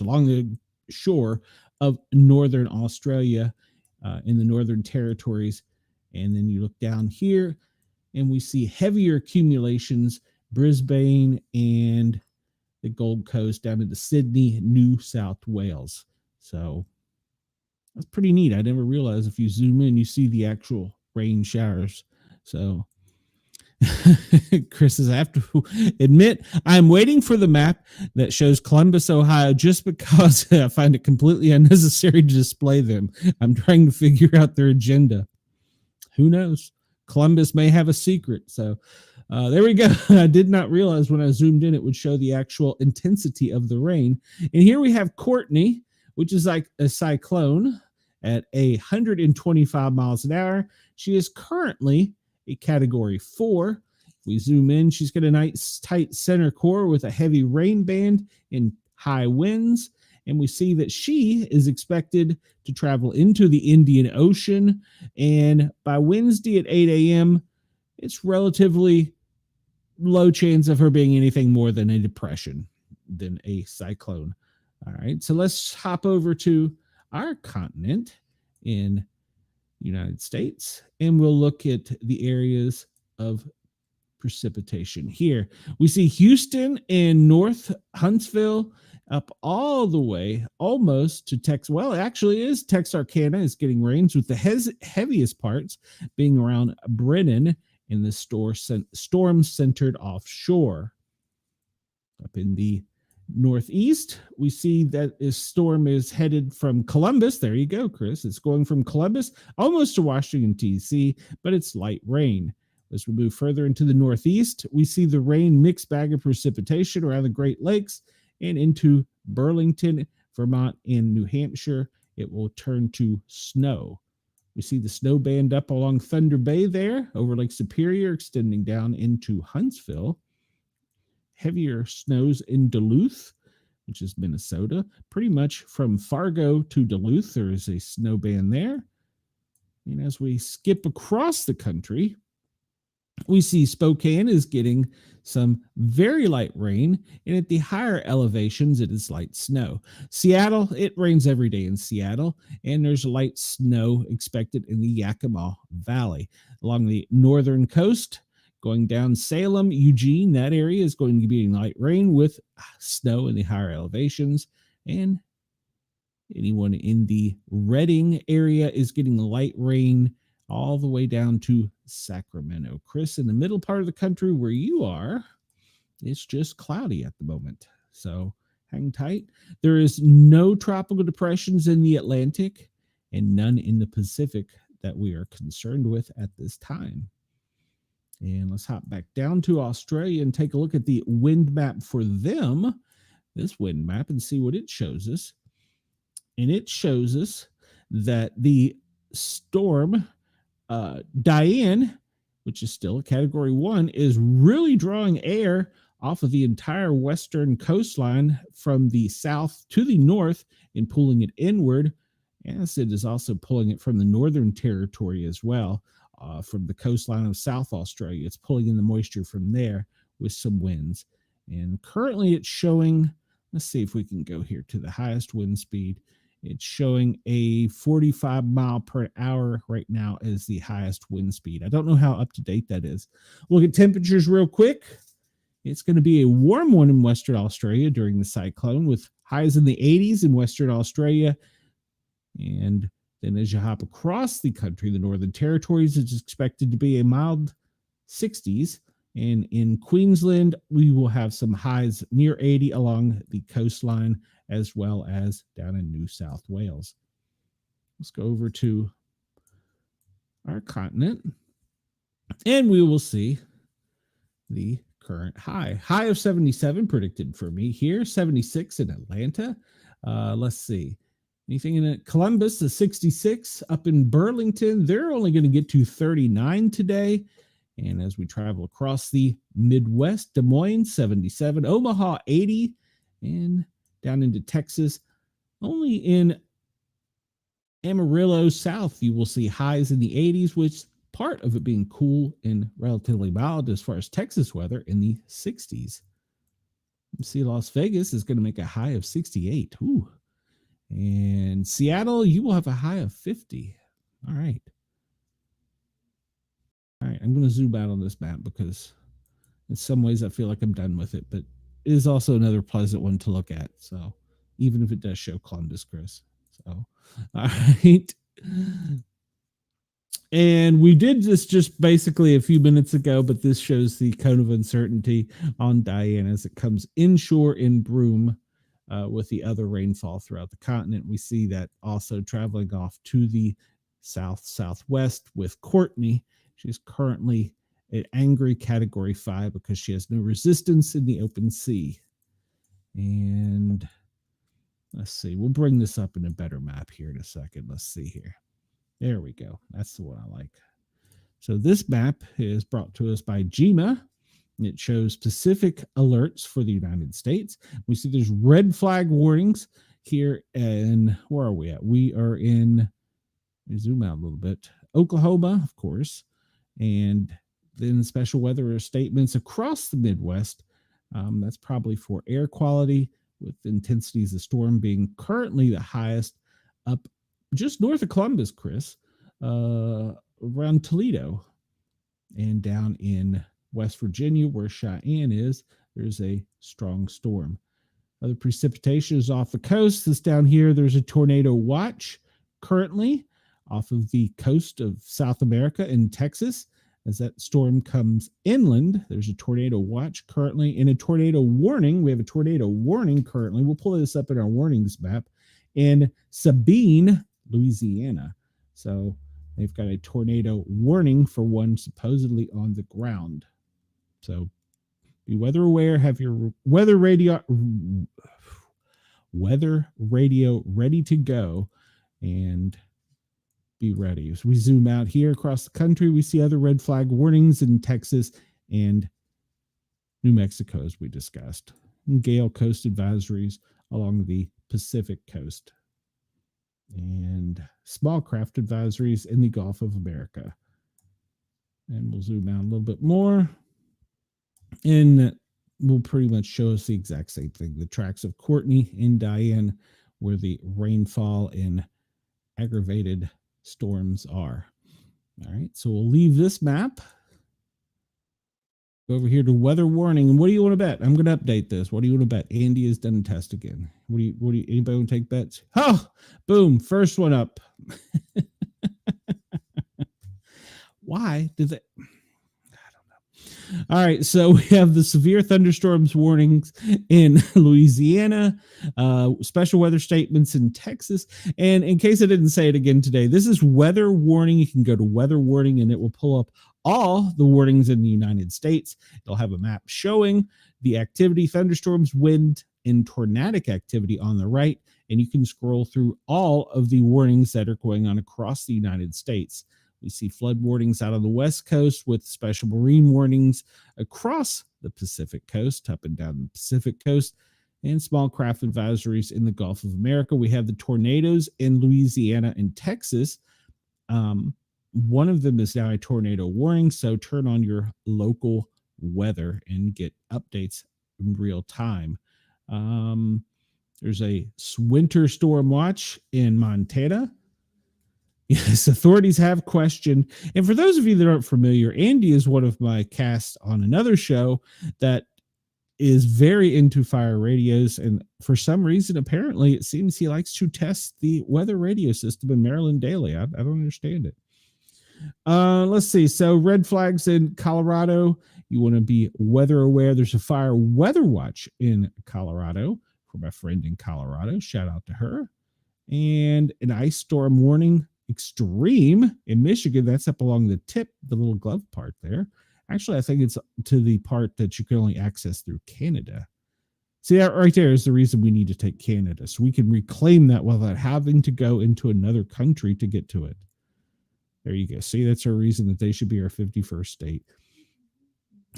along the shore of northern Australia in the Northern Territories. And then you look down here and we see heavier accumulations, Brisbane and the Gold Coast down into Sydney, New South Wales. So that's pretty neat. I never realized if you zoom in, you see the actual rain showers. So Chris says, I have to admit, I'm waiting for the map that shows Columbus, Ohio, just because I find it completely unnecessary to display them. I'm trying to figure out their agenda. Who knows? Columbus may have a secret. So there we go. I did not realize when I zoomed in, it would show the actual intensity of the rain. And here we have Courtney, which is like a cyclone at 125 miles an hour. She is currently a category 4. If we zoom in, she's got a nice tight center core with a heavy rain band and high winds. And we see that she is expected to travel into the Indian Ocean. And by Wednesday at 8 a.m., it's relatively low chance of her being anything more than a depression, than a cyclone. All right, so let's hop over to our continent in the United States, and we'll look at the areas of precipitation here. We see Houston and North Huntsville up all the way almost to Texas. Well, it actually is Texarkana is getting rains, with the heaviest parts being around Brennan in the storm centered offshore. Up in the northeast, we see that this storm is headed from Columbus. There you go, Chris. It's going from Columbus almost to Washington, D.C., but it's light rain. As we move further into the northeast, we see the rain mixed bag of precipitation around the Great Lakes and into Burlington, Vermont, and New Hampshire. It will turn to snow. We see the snow band up along Thunder Bay there, over Lake Superior, extending down into Huntsville. Heavier snows in Duluth, which is Minnesota. Pretty much from Fargo to Duluth, there is a snow band there. And as we skip across the country, we see Spokane is getting some very light rain, and at the higher elevations, it is light snow. Seattle, it rains every day in Seattle, and there's light snow expected in the Yakima Valley. Along the northern coast, going down Salem, Eugene, that area is going to be in light rain with snow in the higher elevations, and anyone in the Redding area is getting light rain all the way down to Sacramento. Chris, in the middle part of the country where you are, it's just cloudy at the moment. So hang tight. There is no tropical depressions in the Atlantic and none in the Pacific that we are concerned with at this time. And let's hop back down to Australia and take a look at the wind map for them, this wind map, and see what it shows us. And it shows us that the storm Diane, which is still a category 1, is really drawing air off of the entire western coastline from the south to the north and pulling it inward. As it is also pulling it from the Northern Territory as well, from the coastline of South Australia. It's pulling in the moisture from there with some winds. And currently it's showing, let's see if we can go here to the highest wind speed. It's showing a 45 mile per hour right now as the highest wind speed. I don't know how up to date that is. Look at temperatures real quick. It's going to be a warm one in Western Australia during the cyclone, with highs in the 80s in Western Australia. And then as you hop across the country, the Northern Territories is expected to be a mild 60s. And in Queensland, we will have some highs near 80 along the coastline, as well as down in New South Wales. Let's go over to our continent, and we will see the current high. High of 77 predicted for me here, 76 in Atlanta. Let's see. Anything in Columbus, the 66. Up in Burlington, they're only going to get to 39 today. And as we travel across the Midwest, Des Moines, 77. Omaha, 80. And down into Texas, only in Amarillo South, you will see highs in the 80s, which part of it being cool and relatively mild as far as Texas weather in the 60s. You see Las Vegas is going to make a high of 68. Ooh. And Seattle, you will have a high of 50. All right. All right. I'm going to zoom out on this map because in some ways I feel like I'm done with it, but it is also another pleasant one to look at. So even if it does show Columbus, Chris. So, all right. And we did this just basically a few minutes ago, but this shows the cone of uncertainty on Diane as it comes inshore in Broome with the other rainfall throughout the continent. We see that also traveling off to the southwest with Courtney. She's currently an angry category 5 because she has no resistance in the open sea. And let's see, we'll bring this up in a better map here in a second. Let's see here. There we go. That's the one I like. So this map is brought to us by GMA. It shows specific alerts for the United States. We see there's red flag warnings here. And where are we at? We are in, zoom out a little bit, Oklahoma, of course. And then special weather statements across the Midwest. That's probably for air quality, with intensities of storm being currently the highest up just north of Columbus, Chris, around Toledo, and down in West Virginia, where Cheyenne is, there's a strong storm. Other precipitation is off the coast. This down here, there's a tornado watch currently off of the coast of South America in Texas. As that storm comes inland, there's a tornado watch currently and a tornado warning. We have a tornado warning currently. We'll pull this up in our warnings map in Sabine, Louisiana. So they've got a tornado warning for one supposedly on the ground. So be weather aware, have your weather radio ready to go, and be ready. As we zoom out here across the country, we see other red flag warnings in Texas and New Mexico, as we discussed. And Gale Coast advisories along the Pacific coast. And small craft advisories in the Gulf of America. And we'll zoom out a little bit more. And will pretty much show us the exact same thing. The tracks of Courtney and Diane, where the rainfall and aggravated storms are. All right, so we'll leave this map. Go over here to weather warning. And what do you want to bet? I'm going to update this. What do you want to bet? Andy has done a test again. Anybody want to take bets? Oh, boom. First one up. Why did they? All right, so we have the severe thunderstorms warnings in Louisiana, special weather statements in Texas. And in case I didn't say it again today, this is weather warning. You can go to weather warning and it will pull up all the warnings in the United States. It'll have a map showing the activity, thunderstorms, wind, and tornadic activity on the right. And you can scroll through all of the warnings that are going on across the United States. We see flood warnings out on the West Coast with special marine warnings across the Pacific Coast, up and down the Pacific Coast, and small craft advisories in the Gulf of America. We have the tornadoes in Louisiana and Texas. One of them is now a tornado warning, so turn on your local weather and get updates in real time. There's a winter storm watch in Montana. Yes, authorities have questioned. And for those of you that aren't familiar, Andy is one of my casts on another show that is very into fire radios. And for some reason, apparently, it seems he likes to test the weather radio system in Maryland daily. I don't understand it. Let's see. So red flags in Colorado. You want to be weather aware. There's a fire weather watch in Colorado for my friend in Colorado. Shout out to her. And an ice storm warning extreme in Michigan. That's up along the tip, the little glove part there. Actually, I think it's to the part that you can only access through Canada. See, that right there is the reason we need to take Canada, so we can reclaim that without having to go into another country to get to it. There you go. See, that's our reason that they should be our 51st state.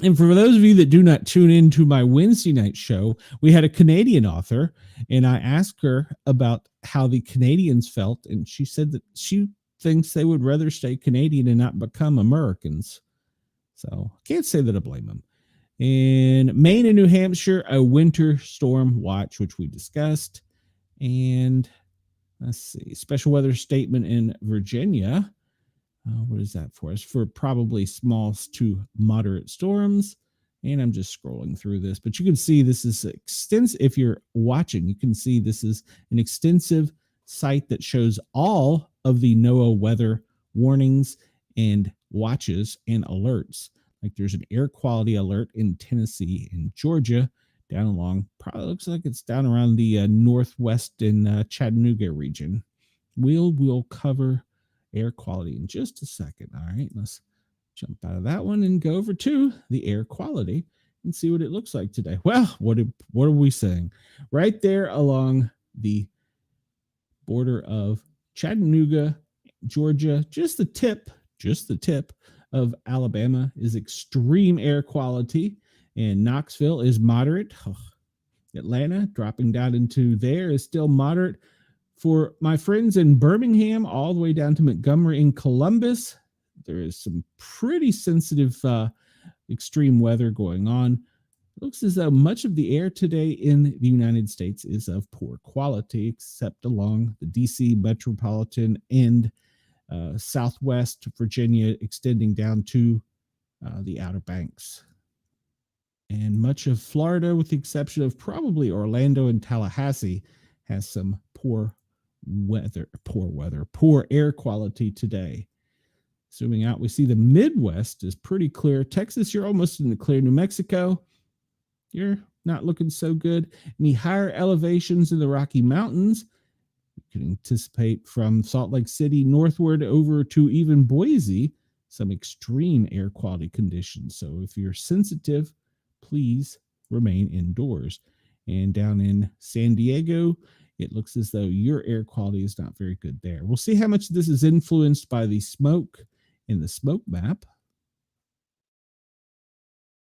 And for those of you that do not tune into my Wednesday night show, we had a Canadian author, and I asked her about how the Canadians felt, and she said that she thinks they would rather stay Canadian and not become Americans. So I can't say that I blame them. In Maine and New Hampshire, a winter storm watch, which we discussed. And let's see, special weather statement in Virginia. What is that for? It's for probably small to moderate storms. And I'm just scrolling through this, but you can see this is extensive. If you're watching, you can see this is an extensive site that shows all of the NOAA weather warnings and watches and alerts. Like there's an air quality alert in Tennessee and Georgia, down along, probably looks like it's down around the northwest in Chattanooga region. We'll cover air quality in just a second. All right, let's jump out of that one and go over to the air quality and see what it looks like today. Well, what are we saying? Right there along the border of Chattanooga, Georgia, just the tip of Alabama is extreme air quality, and Knoxville is moderate. Atlanta dropping down into there is still moderate. For my friends in Birmingham, all the way down to Montgomery and Columbus, there is some pretty sensitive extreme weather going on. It looks as though much of the air today in the United States is of poor quality, except along the DC metropolitan and Southwest Virginia, extending down to the Outer Banks. And much of Florida, with the exception of probably Orlando and Tallahassee, has some poor air quality today. Zooming out, we see the Midwest is pretty clear. Texas, you're almost in the clear. New Mexico, you're not looking so good. Any higher elevations in the Rocky Mountains, you can anticipate from Salt Lake City northward over to even Boise, some extreme air quality conditions. So if you're sensitive, please remain indoors. And down in San Diego, it looks as though your air quality is not very good there. We'll see how much this is influenced by the smoke in the smoke map.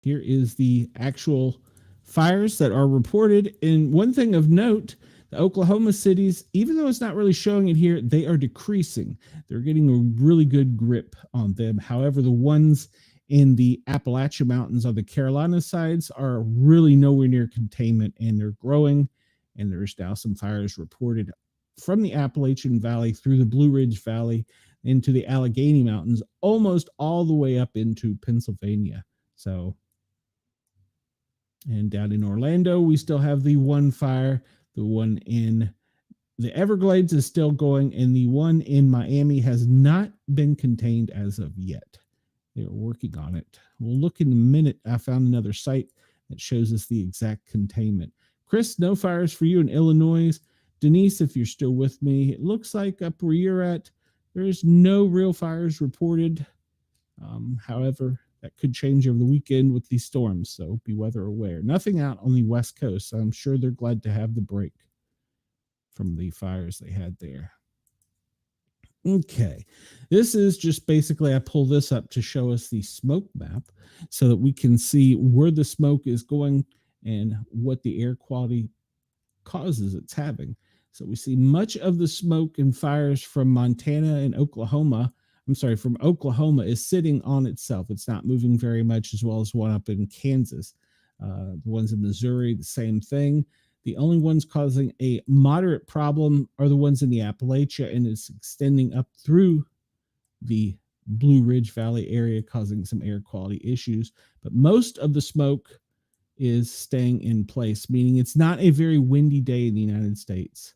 Here is the actual fires that are reported. And one thing of note, the Oklahoma cities, even though it's not really showing it here, they are decreasing. They're getting a really good grip on them. However, the ones in the Appalachian Mountains on the Carolina sides are really nowhere near containment, and they're growing. And there's now some fires reported from the Appalachian Valley through the Blue Ridge Valley into the Allegheny Mountains, almost all the way up into Pennsylvania. So, and down in Orlando, we still have the one fire. The one in the Everglades is still going, and the one in Miami has not been contained as of yet. They're working on it. We'll look in a minute. I found another site that shows us the exact containment. Chris, no fires for you in Illinois. Denise, if you're still with me, it looks like up where you're at, there's no real fires reported. However, that could change over the weekend with these storms, so be weather aware. Nothing out on the West Coast, so I'm sure they're glad to have the break from the fires they had there. Okay, this is just basically, I pull this up to show us the smoke map so that we can see where the smoke is going and what the air quality causes it's having. So we see much of the smoke and fires from Montana and Oklahoma. From Oklahoma is sitting on itself. It's not moving very much, as well as one up in Kansas. The ones in Missouri, the same thing. The only ones causing a moderate problem are the ones in the Appalachia, and it's extending up through the Blue Ridge Valley area, causing some air quality issues. But most of the smoke is staying in place, meaning it's not a very windy day in the United States.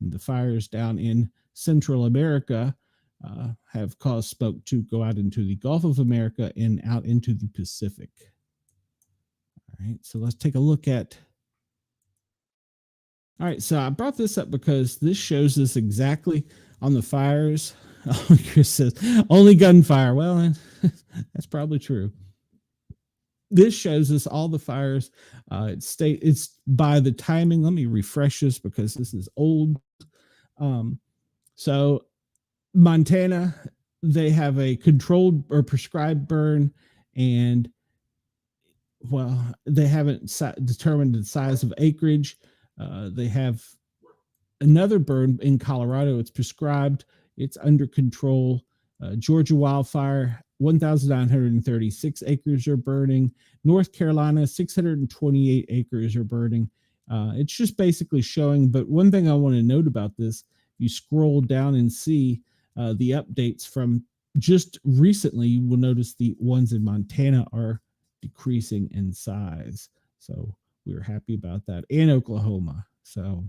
The fires down in Central America have caused smoke to go out into the Gulf of America and out into the Pacific. All right, so let's take a look at. All right, so I brought this up because this shows us exactly on the fires. Oh, Chris says only gunfire. Well, that's probably true. This shows us all the fires. It's by the timing. Let me refresh this because this is old. So Montana, they have a controlled or prescribed burn, and well, they haven't determined the size of acreage. They have another burn in Colorado. It's prescribed. It's under control. Georgia wildfire, 1,936 acres are burning. North Carolina, 628 acres are burning. It's just basically showing. But one thing I want to note about this, you scroll down and see the updates from just recently, you will notice the ones in Montana are decreasing in size. So we were happy about that. And Oklahoma. So,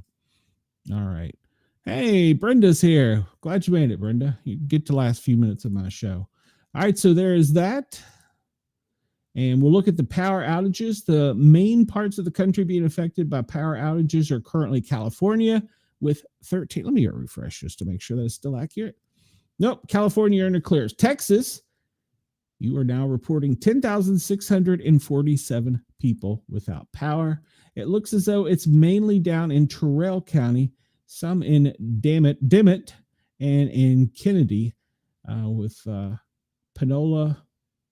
all right. Hey, Brenda's here. Glad you made it, Brenda. You get the last few minutes of my show. All right, so there is that. And we'll look at the power outages. The main parts of the country being affected by power outages are currently California with 13. Let me refresh just to make sure that's still accurate. Nope, California in the clears. Texas, you are now reporting 10,647 people without power. It looks as though it's mainly down in Terrell County, some in Dimmitt, and in Kennedy with Panola,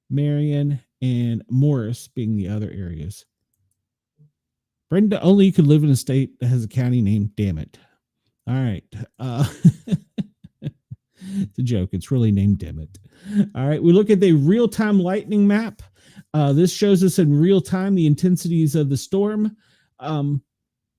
Marion, and Morris being the other areas. Brenda, only you could live in a state that has a county named Dammit. All right. It's a joke. It's really named Dammit. All right. We look at the real-time lightning map. This shows us in real time the intensities of the storm.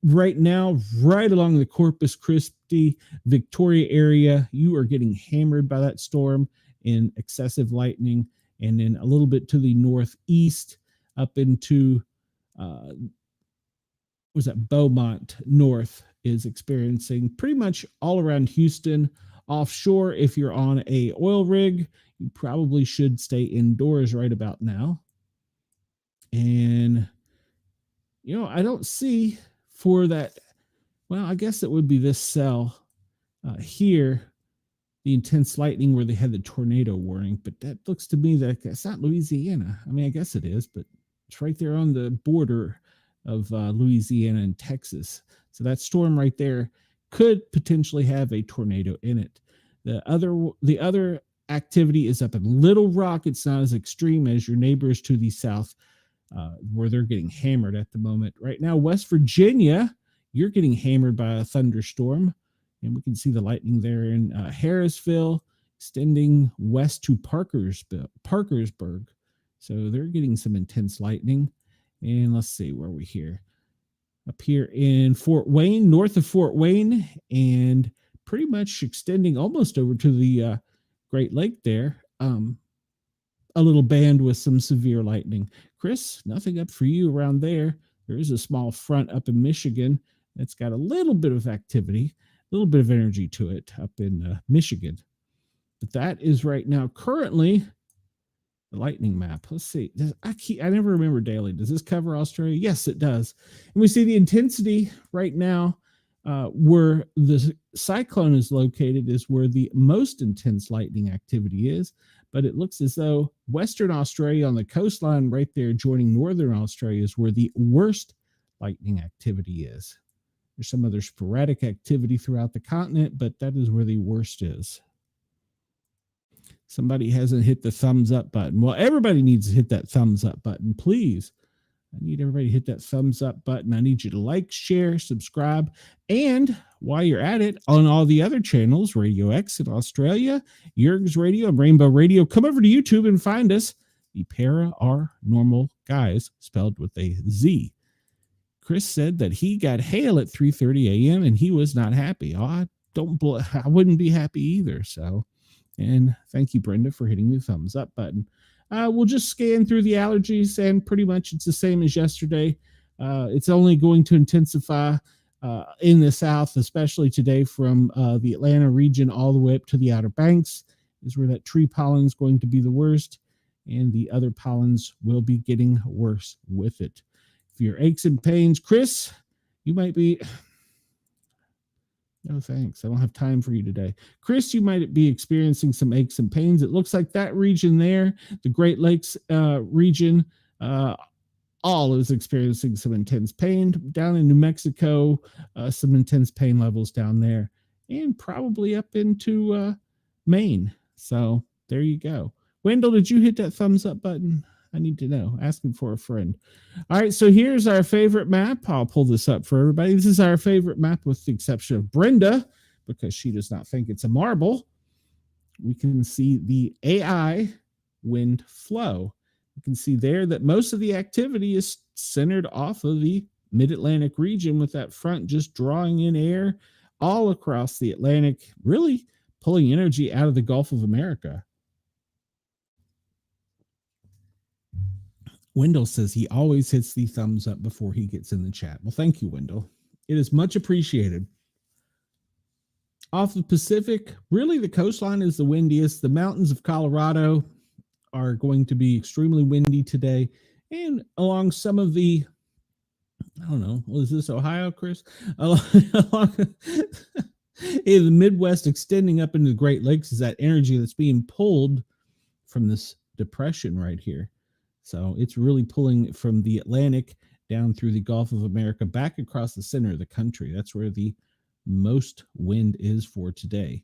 Right now, right along the Corpus Christi, Victoria area, you are getting hammered by that storm in excessive lightning. And then a little bit to the northeast up into, Beaumont North is experiencing pretty much all around Houston. Offshore, if you're on a oil rig, you probably should stay indoors right about now. And, I don't see for that. Well, I guess it would be this cell here, the intense lightning where they had the tornado warning, but that looks to me that it's not Louisiana. I mean, I guess it is, but it's right there on the border of Louisiana and Texas. So that storm right there could potentially have a tornado in it. The other activity is up in Little Rock. It's not as extreme as your neighbors to the south, where they're getting hammered at the moment. Right now, West Virginia, you're getting hammered by a thunderstorm. And we can see the lightning there in Harrisville, extending west to Parkersburg. So they're getting some intense lightning. And let's see where we're here. Up here in Fort Wayne, north of Fort Wayne, and pretty much extending almost over to the Great Lake there. A little band with some severe lightning. Chris, nothing up for you around there. There is a small front up in Michigan that's got a little bit of activity, a little bit of energy to it up in Michigan. But that is right now currently the lightning map. Let's see. I never remember daily. Does this cover Australia? Yes, it does. And we see the intensity right now where the cyclone is located is where the most intense lightning activity is. But it looks as though Western Australia on the coastline right there joining Northern Australia is where the worst lightning activity is. There's some other sporadic activity throughout the continent, but that is where the worst is. Somebody hasn't hit the thumbs up button. Well, everybody needs to hit that thumbs up button, please. I need everybody to hit that thumbs up button. I need you to like, share, subscribe. And while you're at it, on all the other channels, Radio X in Australia, Yerg's Radio, and Rainbow Radio, come over to YouTube and find us, the Paranormal Guys, spelled with a Z. Chris said that he got hail at 3:30 a.m. and he was not happy. I wouldn't be happy either. So, and thank you, Brenda, for hitting the thumbs up button. We'll just scan through the allergies, and pretty much it's the same as yesterday. It's only going to intensify in the south, especially today from the Atlanta region all the way up to the Outer Banks is where that tree pollen is going to be the worst, and the other pollens will be getting worse with it. For your aches and pains, Chris, you might be... No, thanks. I don't have time for you today. Chris, you might be experiencing some aches and pains. It looks like that region there, the Great Lakes region, all is experiencing some intense pain. Down in New Mexico, some intense pain levels down there, and probably up into Maine. So there you go. Wendell, did you hit that thumbs up button? I need to know. Asking for a friend. All right, so here's our favorite map. I'll pull this up for everybody. This is our favorite map with the exception of Brenda, because she does not think it's a marble. We can see the AI wind flow. You can see there that most of the activity is centered off of the mid-Atlantic region, with that front just drawing in air all across the Atlantic, really pulling energy out of the Gulf of America. Wendell says he always hits the thumbs up before he gets in the chat. Well, thank you, Wendell. It is much appreciated. Off the Pacific, really the coastline is the windiest. The mountains of Colorado are going to be extremely windy today. And along some of the, I don't know, was this Ohio, Chris? Along in the Midwest, extending up into the Great Lakes, is that energy that's being pulled from this depression right here. So it's really pulling from the Atlantic down through the Gulf of America back across the center of the country. That's where the most wind is for today.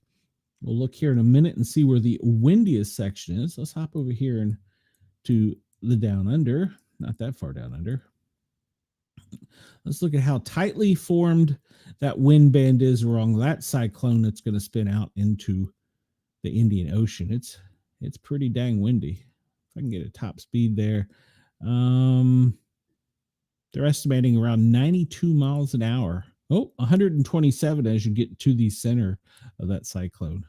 We'll look here in a minute and see where the windiest section is. Let's hop over here and to the down under, not that far down under. Let's look at how tightly formed that wind band is along that cyclone that's going to spin out into the Indian Ocean. It's pretty dang windy. If I can get a top speed there. They're estimating around 92 miles an hour. 127 as you get to the center of that cyclone.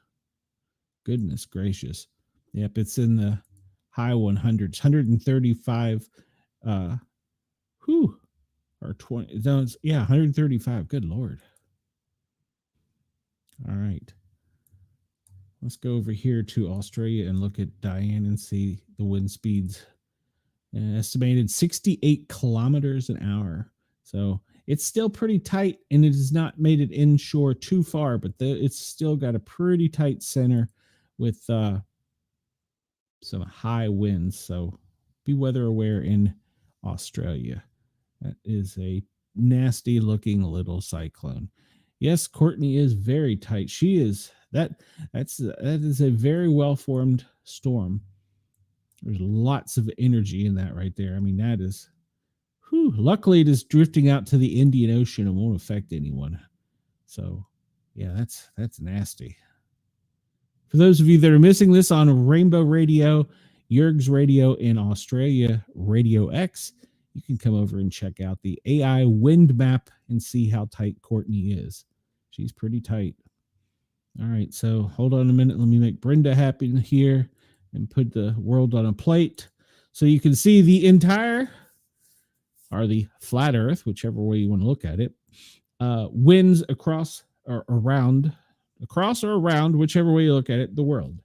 Goodness gracious. Yep, it's in the high 100s, 135 or 20 zones. Yeah, 135. Good Lord. All right. Let's go over here to Australia and look at Diane and see the wind speeds. Estimated 68 kilometers an hour. So it's still pretty tight, and it has not made it inshore too far, but it's still got a pretty tight center with some high winds. So be weather aware in Australia. That is a nasty looking little cyclone. Yes, Courtney is very tight. She is that is a very well formed storm. There's lots of energy in that right there. I mean, that is, luckily it is drifting out to the Indian Ocean and won't affect anyone. So yeah, that's nasty. For those of you that are missing this on Rainbow Radio, Yerg's Radio in Australia, Radio X, you can come over and check out the AI wind map and see how tight Courtney is. She's pretty tight. All right, so hold on a minute. Let me make Brenda happy here and put the world on a plate. So you can see the entire, or the flat earth, whichever way you want to look at it, winds across or around, whichever way you look at it, the world.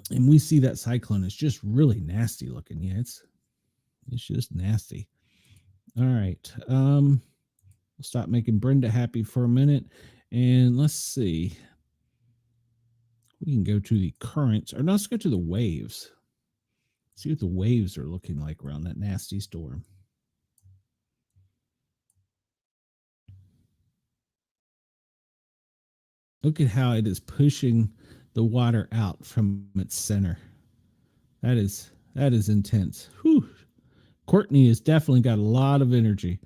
And we see that cyclone is just really nasty looking. Yeah, it's just nasty. All right. We'll stop making Brenda happy for a minute. And let's see. We can go to the currents, or no, let's go to the waves. See what the waves are looking like around that nasty storm. Look at how it is pushing the water out from its center. That is intense. Whew. Courtney has definitely got a lot of energy.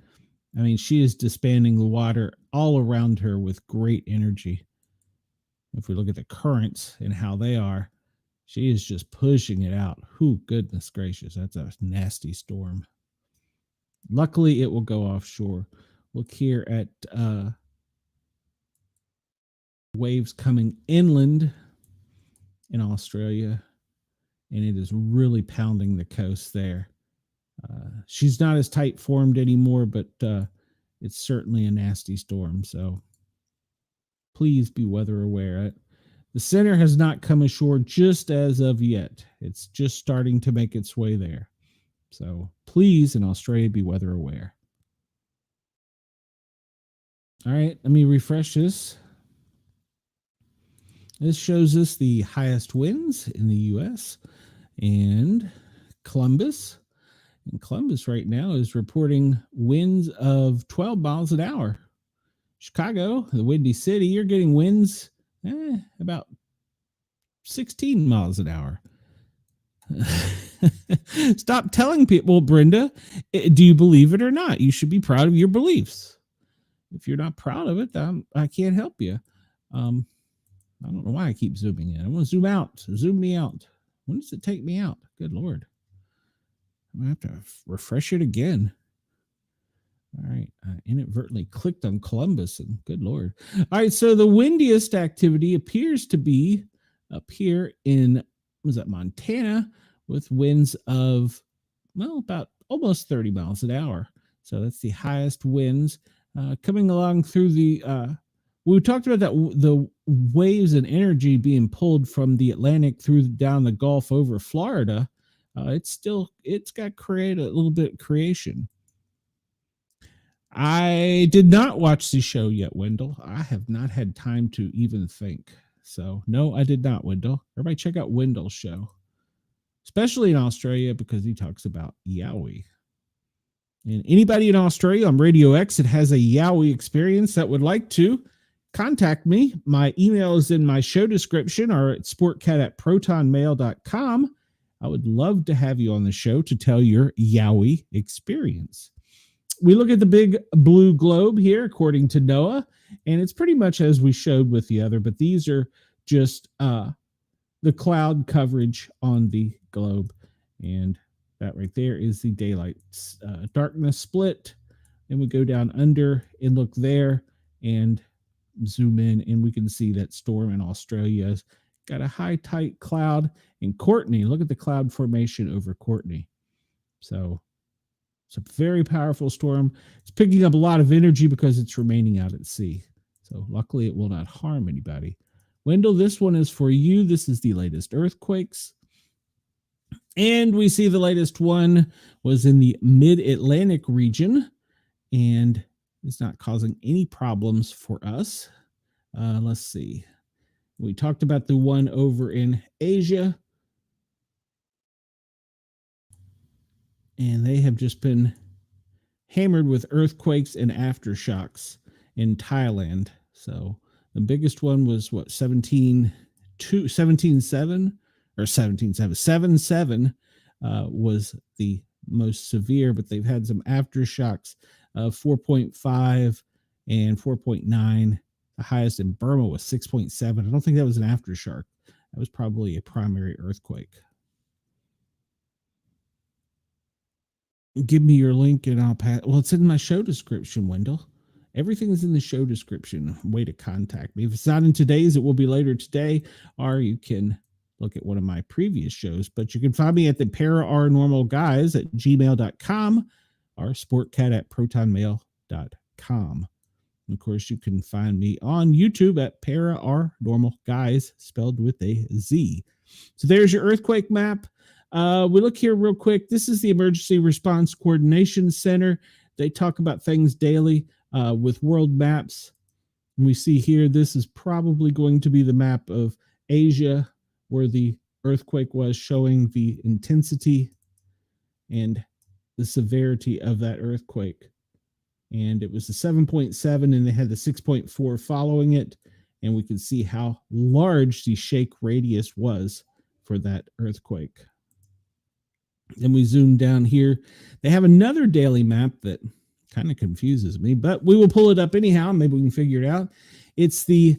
I mean, she is disbanding the water all around her with great energy. If we look at the currents and how they are, she is just pushing it out. Goodness gracious, that's a nasty storm. Luckily, it will go offshore. Look here at waves coming inland in Australia, and it is really pounding the coast there. She's not as tight formed anymore, but it's certainly a nasty storm. So please be weather aware. The center has not come ashore just as of yet. It's just starting to make its way there. So please, in Australia, be weather aware. All right, let me refresh this. This shows us the highest winds in the U.S. and Columbus. And Columbus right now is reporting winds of 12 miles an hour. Chicago, the Windy City, you're getting winds about 16 miles an hour. Stop telling people, Brenda, do you believe it or not? You should be proud of your beliefs. If you're not proud of it, I can't help you. I don't know why I keep zooming in. I want to zoom out. Zoom me out. When does it take me out? Good Lord. I'm going to have to refresh it again. All right. inadvertently clicked on Columbus, and good Lord. All right, so the windiest activity appears to be up here in, was that Montana, with winds of, well, about almost 30 miles an hour. So that's the highest winds coming along through the, we talked about that the waves and energy being pulled from the Atlantic through down the Gulf over Florida. It's got create a little bit of creation. I did not watch the show yet, Wendell. I have not had time to even think. So no, I did not, Wendell. Everybody check out Wendell's show, especially in Australia, because he talks about Yowie. And anybody in Australia on Radio X that has a Yowie experience that would like to contact me, my email is in my show description or at sportcat@protonmail.com. I would love to have you on the show to tell your Yowie experience. We look at the big blue globe here, according to NOAA, and it's pretty much as we showed with the other, but these are just the cloud coverage on the globe. And that right there is the daylight darkness split. And we go down under and look there and zoom in, and we can see that storm in Australia's got a high tight cloud. And Courtney, look at the cloud formation over Courtney. So it's a very powerful storm. It's picking up a lot of energy because it's remaining out at sea. So luckily it will not harm anybody. Wendell, this one is for you. This is the latest earthquakes. And we see the latest one was in the mid-Atlantic region, and it's not causing any problems for us. Let's see. We talked about the one over in Asia, and they have just been hammered with earthquakes and aftershocks in Thailand. So the biggest one was what, 17.7 or 7.7 was the most severe, but they've had some aftershocks of 4.5 and 4.9. The highest in Burma was 6.7. I don't think that was an aftershock. That was probably a primary earthquake. Give me your link and I'll pass. Well, it's in my show description, Wendell. Everything is in the show description. Way to contact me. If it's not in today's, it will be later today, or you can look at one of my previous shows. But you can find me at the paranormalguys at gmail.com or sportcat@protonmail.com. And of course, you can find me on YouTube at paranormalguys, spelled with a Z. So there's your earthquake map. We look here real quick. This is the Emergency Response Coordination Center. They talk about things daily with world maps. And we see here, this is probably going to be the map of Asia where the earthquake was, showing the intensity and the severity of that earthquake. And it was the 7.7, and they had the 6.4 following it. And we can see how large the shake radius was for that earthquake. Then we zoom down here. They have another daily map that kind of confuses me, but we will pull it up anyhow. Maybe we can figure it out. It's the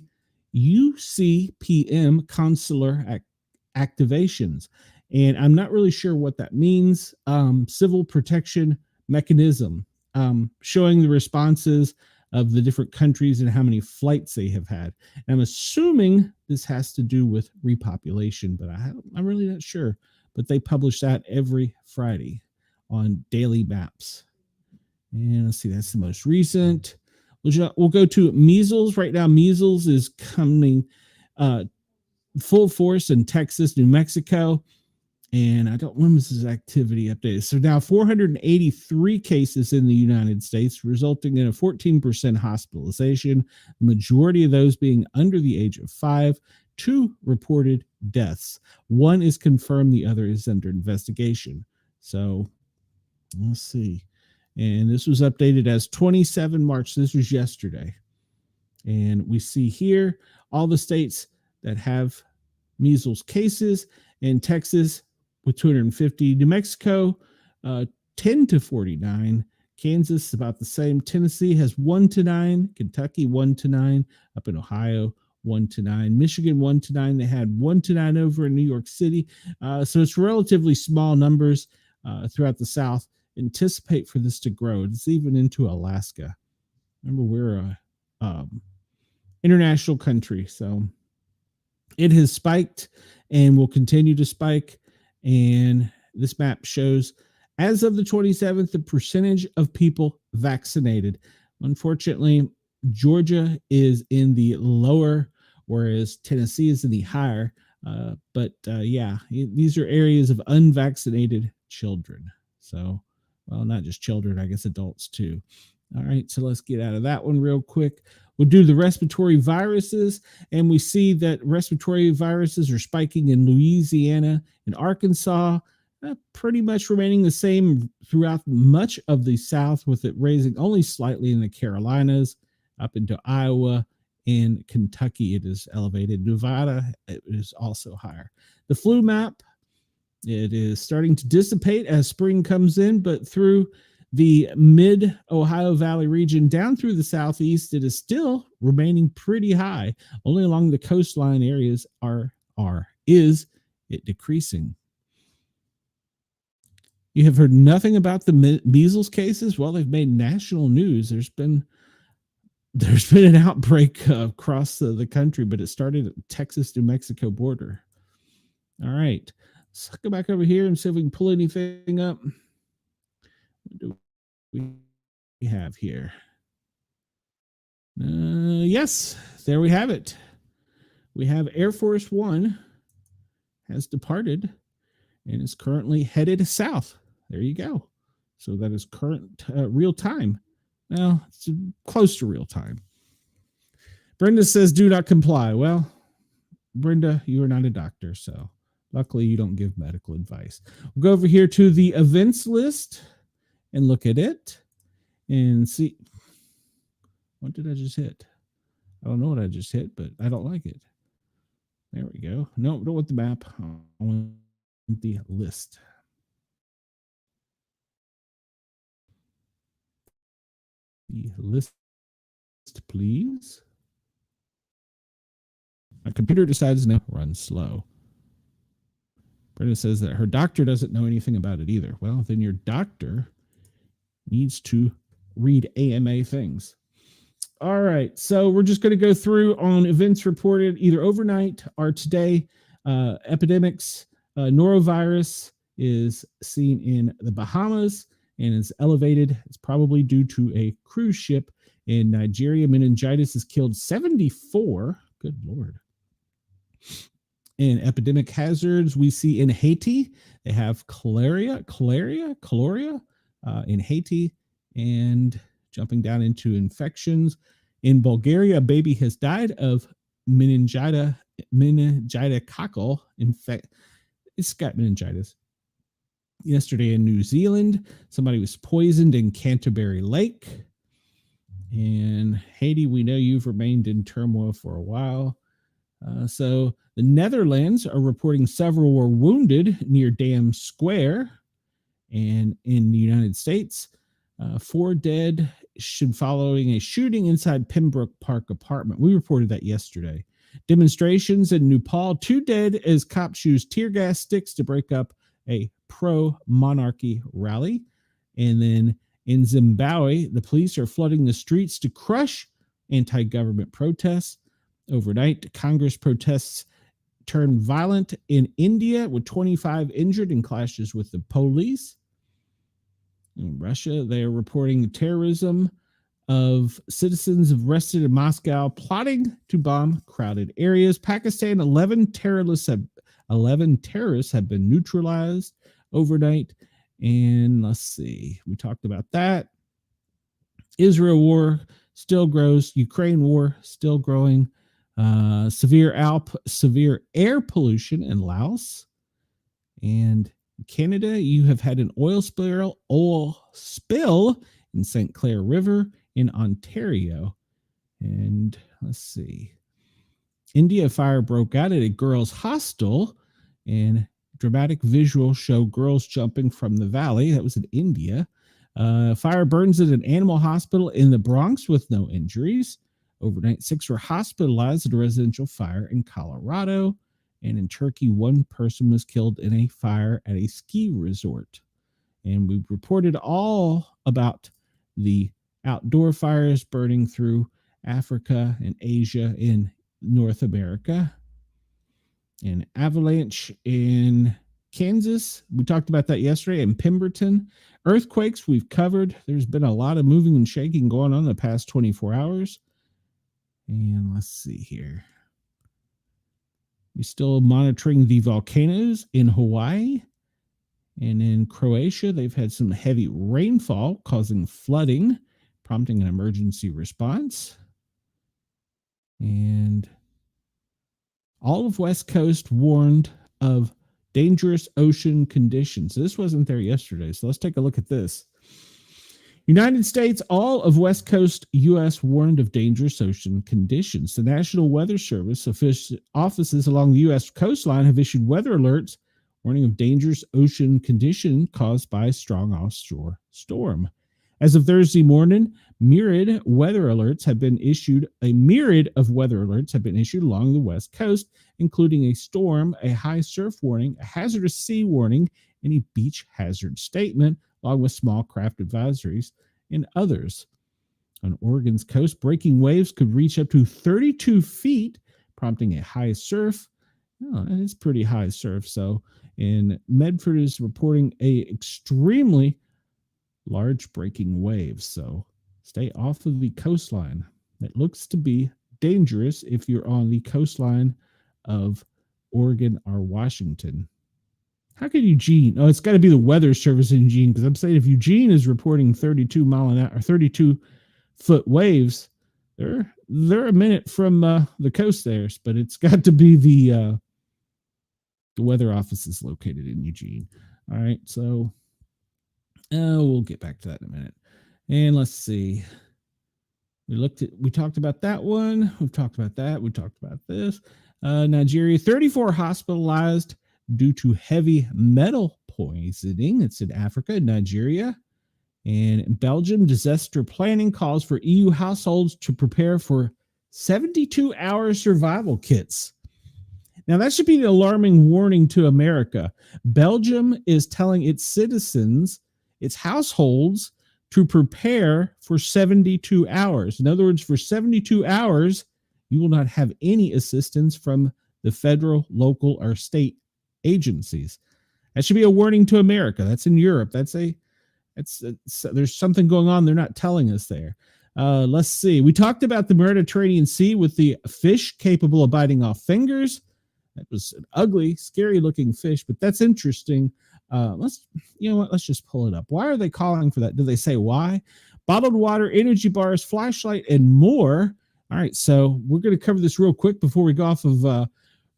UCPM consular activations. And I'm not really sure what that means. Civil protection mechanism, showing the responses of the different countries and how many flights they have had. And I'm assuming this has to do with repopulation, but I'm really not sure. But they publish that every Friday on daily maps. And let's see, that's the most recent. We'll go to measles. Right now, measles is coming full force in Texas, New Mexico. And when was this activity updated? So now 483 cases in the United States, resulting in a 14% hospitalization, the majority of those being under the age of 5. 2 reported deaths. 1 is confirmed, the other is under investigation. So let's see. And this was updated as 27 March. This was yesterday. And we see here all the states that have measles cases. In Texas with 250, New Mexico 10 to 49, Kansas about the same, Tennessee has 1 to 9, Kentucky 1 to 9, up in Ohio 1 to 9, Michigan 1 to 9. They had 1 to 9 over in New York City. So it's relatively small numbers throughout the South. Anticipate for this to grow. It's even into Alaska. Remember, we're a international country, so it has spiked and will continue to spike. And this map shows, as of the 27th, the percentage of people vaccinated. Unfortunately, Georgia is in the lower, whereas Tennessee is in the higher. But these are areas of unvaccinated children. So, well, not just children, I guess adults too. All right, so let's get out of that one real quick. We'll do the respiratory viruses, and we see that respiratory viruses are spiking in Louisiana and Arkansas, pretty much remaining the same throughout much of the South, with it raising only slightly in the Carolinas, up into Iowa. In Kentucky, it is elevated. Nevada, it is also higher. The flu map, it is starting to dissipate as spring comes in, but through the mid Ohio Valley region down through the southeast, it is still remaining pretty high. Only along the coastline areas is it decreasing. You have heard nothing about the measles cases? Well, they've made national news. There's been an outbreak across the country, but it started at the Texas-New Mexico border. All right. Let's go back over here and see if we can pull anything up. What do we have here? Yes, there we have it. We have Air Force One has departed and is currently headed south. There you go. So that is current real time. Well, it's close to real time. Brenda says, do not comply. Well, Brenda, you are not a doctor, so luckily you don't give medical advice. We'll go over here to the events list and look at it and see. What did I just hit? I don't know what I just hit, but I don't like it. There we go. No, don't want the map. I want the list. The list, please. My computer decides to run slow. Brenda says that her doctor doesn't know anything about it either. Well, then your doctor needs to read AMA things. All right, so we're just going to go through on events reported either overnight or today. Epidemics, norovirus is seen in the Bahamas and is elevated. It's probably due to a cruise ship in Nigeria. Meningitis has killed 74. Good Lord. In epidemic hazards, we see in Haiti, they have cholera in Haiti. And jumping down into infections, in Bulgaria, a baby has died of meningococcal infection. It's got meningitis. Yesterday in New Zealand, somebody was poisoned in Canterbury Lake. In Haiti, we know you've remained in turmoil for a while. So the Netherlands are reporting several were wounded near Dam Square. And in the United States, 4 dead following a shooting inside Pembroke Park apartment. We reported that yesterday. Demonstrations in Nepal, 2 dead as cops use tear gas sticks to break up a pro-monarchy rally. And then in Zimbabwe, the police are flooding the streets to crush anti-government protests. Overnight, Congress protests turned violent in India with 25 injured in clashes with the police. In Russia, they are reporting terrorism of citizens arrested in Moscow plotting to bomb crowded areas. Pakistan, 11 terrorists have been neutralized overnight. And let's see, we talked about that. Israel war still grows. Ukraine war still growing. Severe air pollution in Laos. And Canada, you have had an oil spill in St. Clair River in Ontario. And let's see. India, fire broke out at a girls' hostel, and dramatic visuals show girls jumping from the valley. That was in India. Fire burns at an animal hospital in the Bronx with no injuries. Overnight, 6 were hospitalized at a residential fire in Colorado. And in Turkey, 1 person was killed in a fire at a ski resort. And we reported all about the outdoor fires burning through Africa and Asia in North America. An avalanche in Kansas. We talked about that yesterday. In Pemberton. Earthquakes we've covered. There's been a lot of moving and shaking going on in the past 24 hours. And let's see here. We're still monitoring the volcanoes in Hawaii. And in Croatia, they've had some heavy rainfall causing flooding, prompting an emergency response. And all of West Coast warned of dangerous ocean conditions. This wasn't there yesterday, so let's take a look at this. United States, all of West Coast U.S. warned of dangerous ocean conditions. The National Weather Service offices along the U.S. coastline have issued weather alerts warning of dangerous ocean condition caused by a strong offshore storm. As of Thursday morning, a myriad of weather alerts have been issued along the West Coast, including a storm, a high surf warning, a hazardous sea warning, and a beach hazard statement, along with small craft advisories and others. On Oregon's coast, breaking waves could reach up to 32 feet, prompting a high surf. Oh, that is pretty high surf. And Medford is reporting a extremely large breaking waves. So stay off of the coastline. It looks to be dangerous if you're on the coastline of Oregon or Washington. How could Eugene? Oh, it's got to be the weather service in Eugene, because I'm saying if Eugene is reporting 32 mile an hour or 32 foot waves, they're a minute from the coast there, but it's got to be the weather office is located in Eugene. All right, so we'll get back to that in a minute. And let's see. We talked about that one. We've talked about that. We talked about this. Nigeria, 34 hospitalized due to heavy metal poisoning. It's in Africa, Nigeria. And in Belgium, disaster planning calls for EU households to prepare for 72-hour survival kits. Now, that should be an alarming warning to America. Belgium is telling its citizens, its households, to prepare for 72 hours. In other words, for 72 hours, you will not have any assistance from the federal, local, or state agencies. That should be a warning to America. That's in Europe. There's something going on they're not telling us there. Let's see. We talked about the Mediterranean Sea with the fish capable of biting off fingers. That was an ugly, scary-looking fish, but that's interesting. Let's just pull it up. Why are they calling for that? Do they say why? Bottled water, energy bars, flashlight, and more. All right, so we're going to cover this real quick before we go off of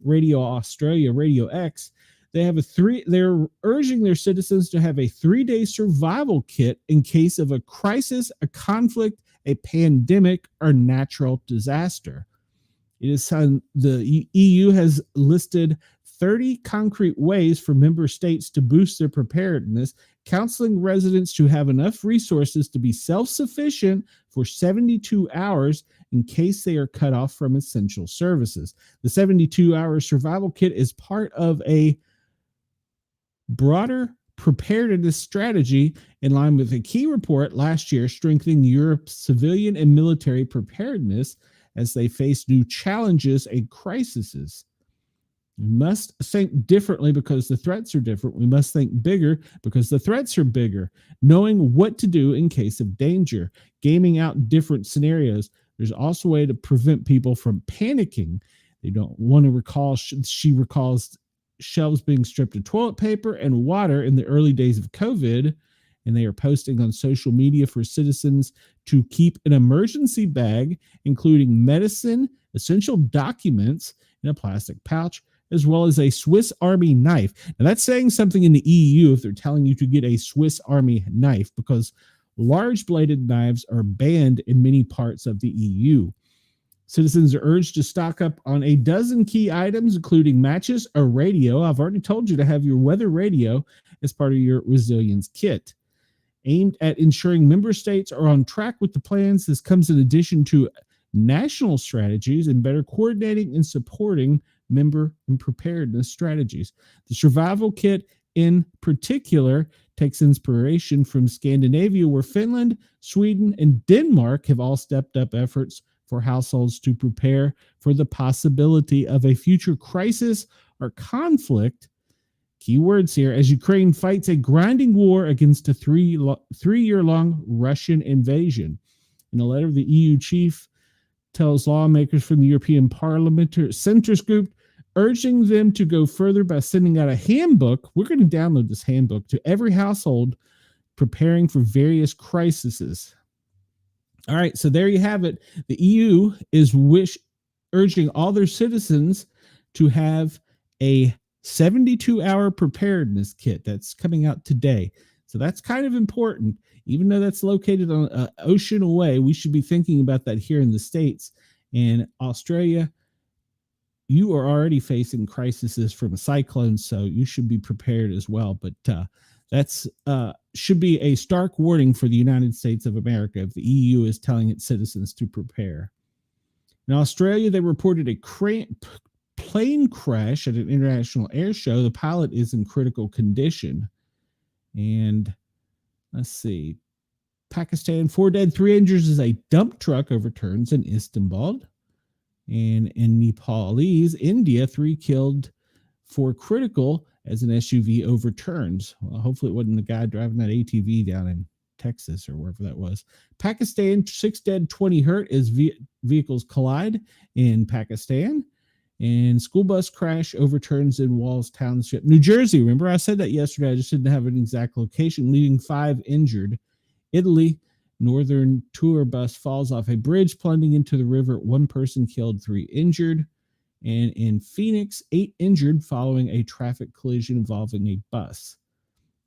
Radio Australia, Radio X. They're urging their citizens to have a 3-day survival kit in case of a crisis, a conflict, a pandemic, or natural disaster. It is the EU has listed 30 concrete ways for member states to boost their preparedness, counseling residents to have enough resources to be self-sufficient for 72 hours in case they are cut off from essential services. The 72-hour survival kit is part of a broader preparedness strategy in line with a key report last year strengthening Europe's civilian and military preparedness as they face new challenges and crises. We must think differently because the threats are different. We must think bigger because the threats are bigger. Knowing what to do in case of danger, gaming out different scenarios. There's also a way to prevent people from panicking. They don't want to recall, she recalls shelves being stripped of toilet paper and water in the early days of COVID. And they are posting on social media for citizens to keep an emergency bag, including medicine, essential documents in a plastic pouch, as well as a Swiss Army knife. Now, that's saying something in the EU if they're telling you to get a Swiss Army knife, because large bladed knives are banned in many parts of the EU. Citizens are urged to stock up on a dozen key items, including matches, a radio. I've already told you to have your weather radio as part of your resilience kit. Aimed at ensuring member states are on track with the plans, this comes in addition to national strategies and better coordinating and supporting member and preparedness strategies. The survival kit in particular takes inspiration from Scandinavia, where Finland, Sweden, and Denmark have all stepped up efforts for households to prepare for the possibility of a future crisis or conflict. Key words here: as Ukraine fights a grinding war against a three-year-long Russian invasion. In a letter, the EU chief tells lawmakers from the European Parliament centrist group, urging them to go further by sending out a handbook. We're going to download this handbook to every household preparing for various crises. All right, so there you have it. The EU is urging all their citizens to have a 72-hour preparedness kit that's coming out today. So that's kind of important. Even though that's located on an ocean away, we should be thinking about that here in the States. And Australia, you are already facing crises from cyclones, so you should be prepared as well. But that's should be a stark warning for the United States of America if the EU is telling its citizens to prepare. In Australia, they reported a plane crash at an international air show. The pilot is in critical condition. And let's see. Pakistan, 4 dead, 3 injured as a dump truck overturns in Istanbul. And in Nepalese, India, 3 killed, 4 critical as an SUV overturns. Well, hopefully it wasn't the guy driving that ATV down in Texas or wherever that was. Pakistan, 6 dead, 20 hurt as vehicles collide in Pakistan. And school bus crash overturns in Walls Township, New Jersey. Remember, I said that yesterday. I just didn't have an exact location, leaving 5 injured. Italy, northern tour bus falls off a bridge, plunging into the river. 1 person killed, 3 injured. And in Phoenix, 8 injured following a traffic collision involving a bus.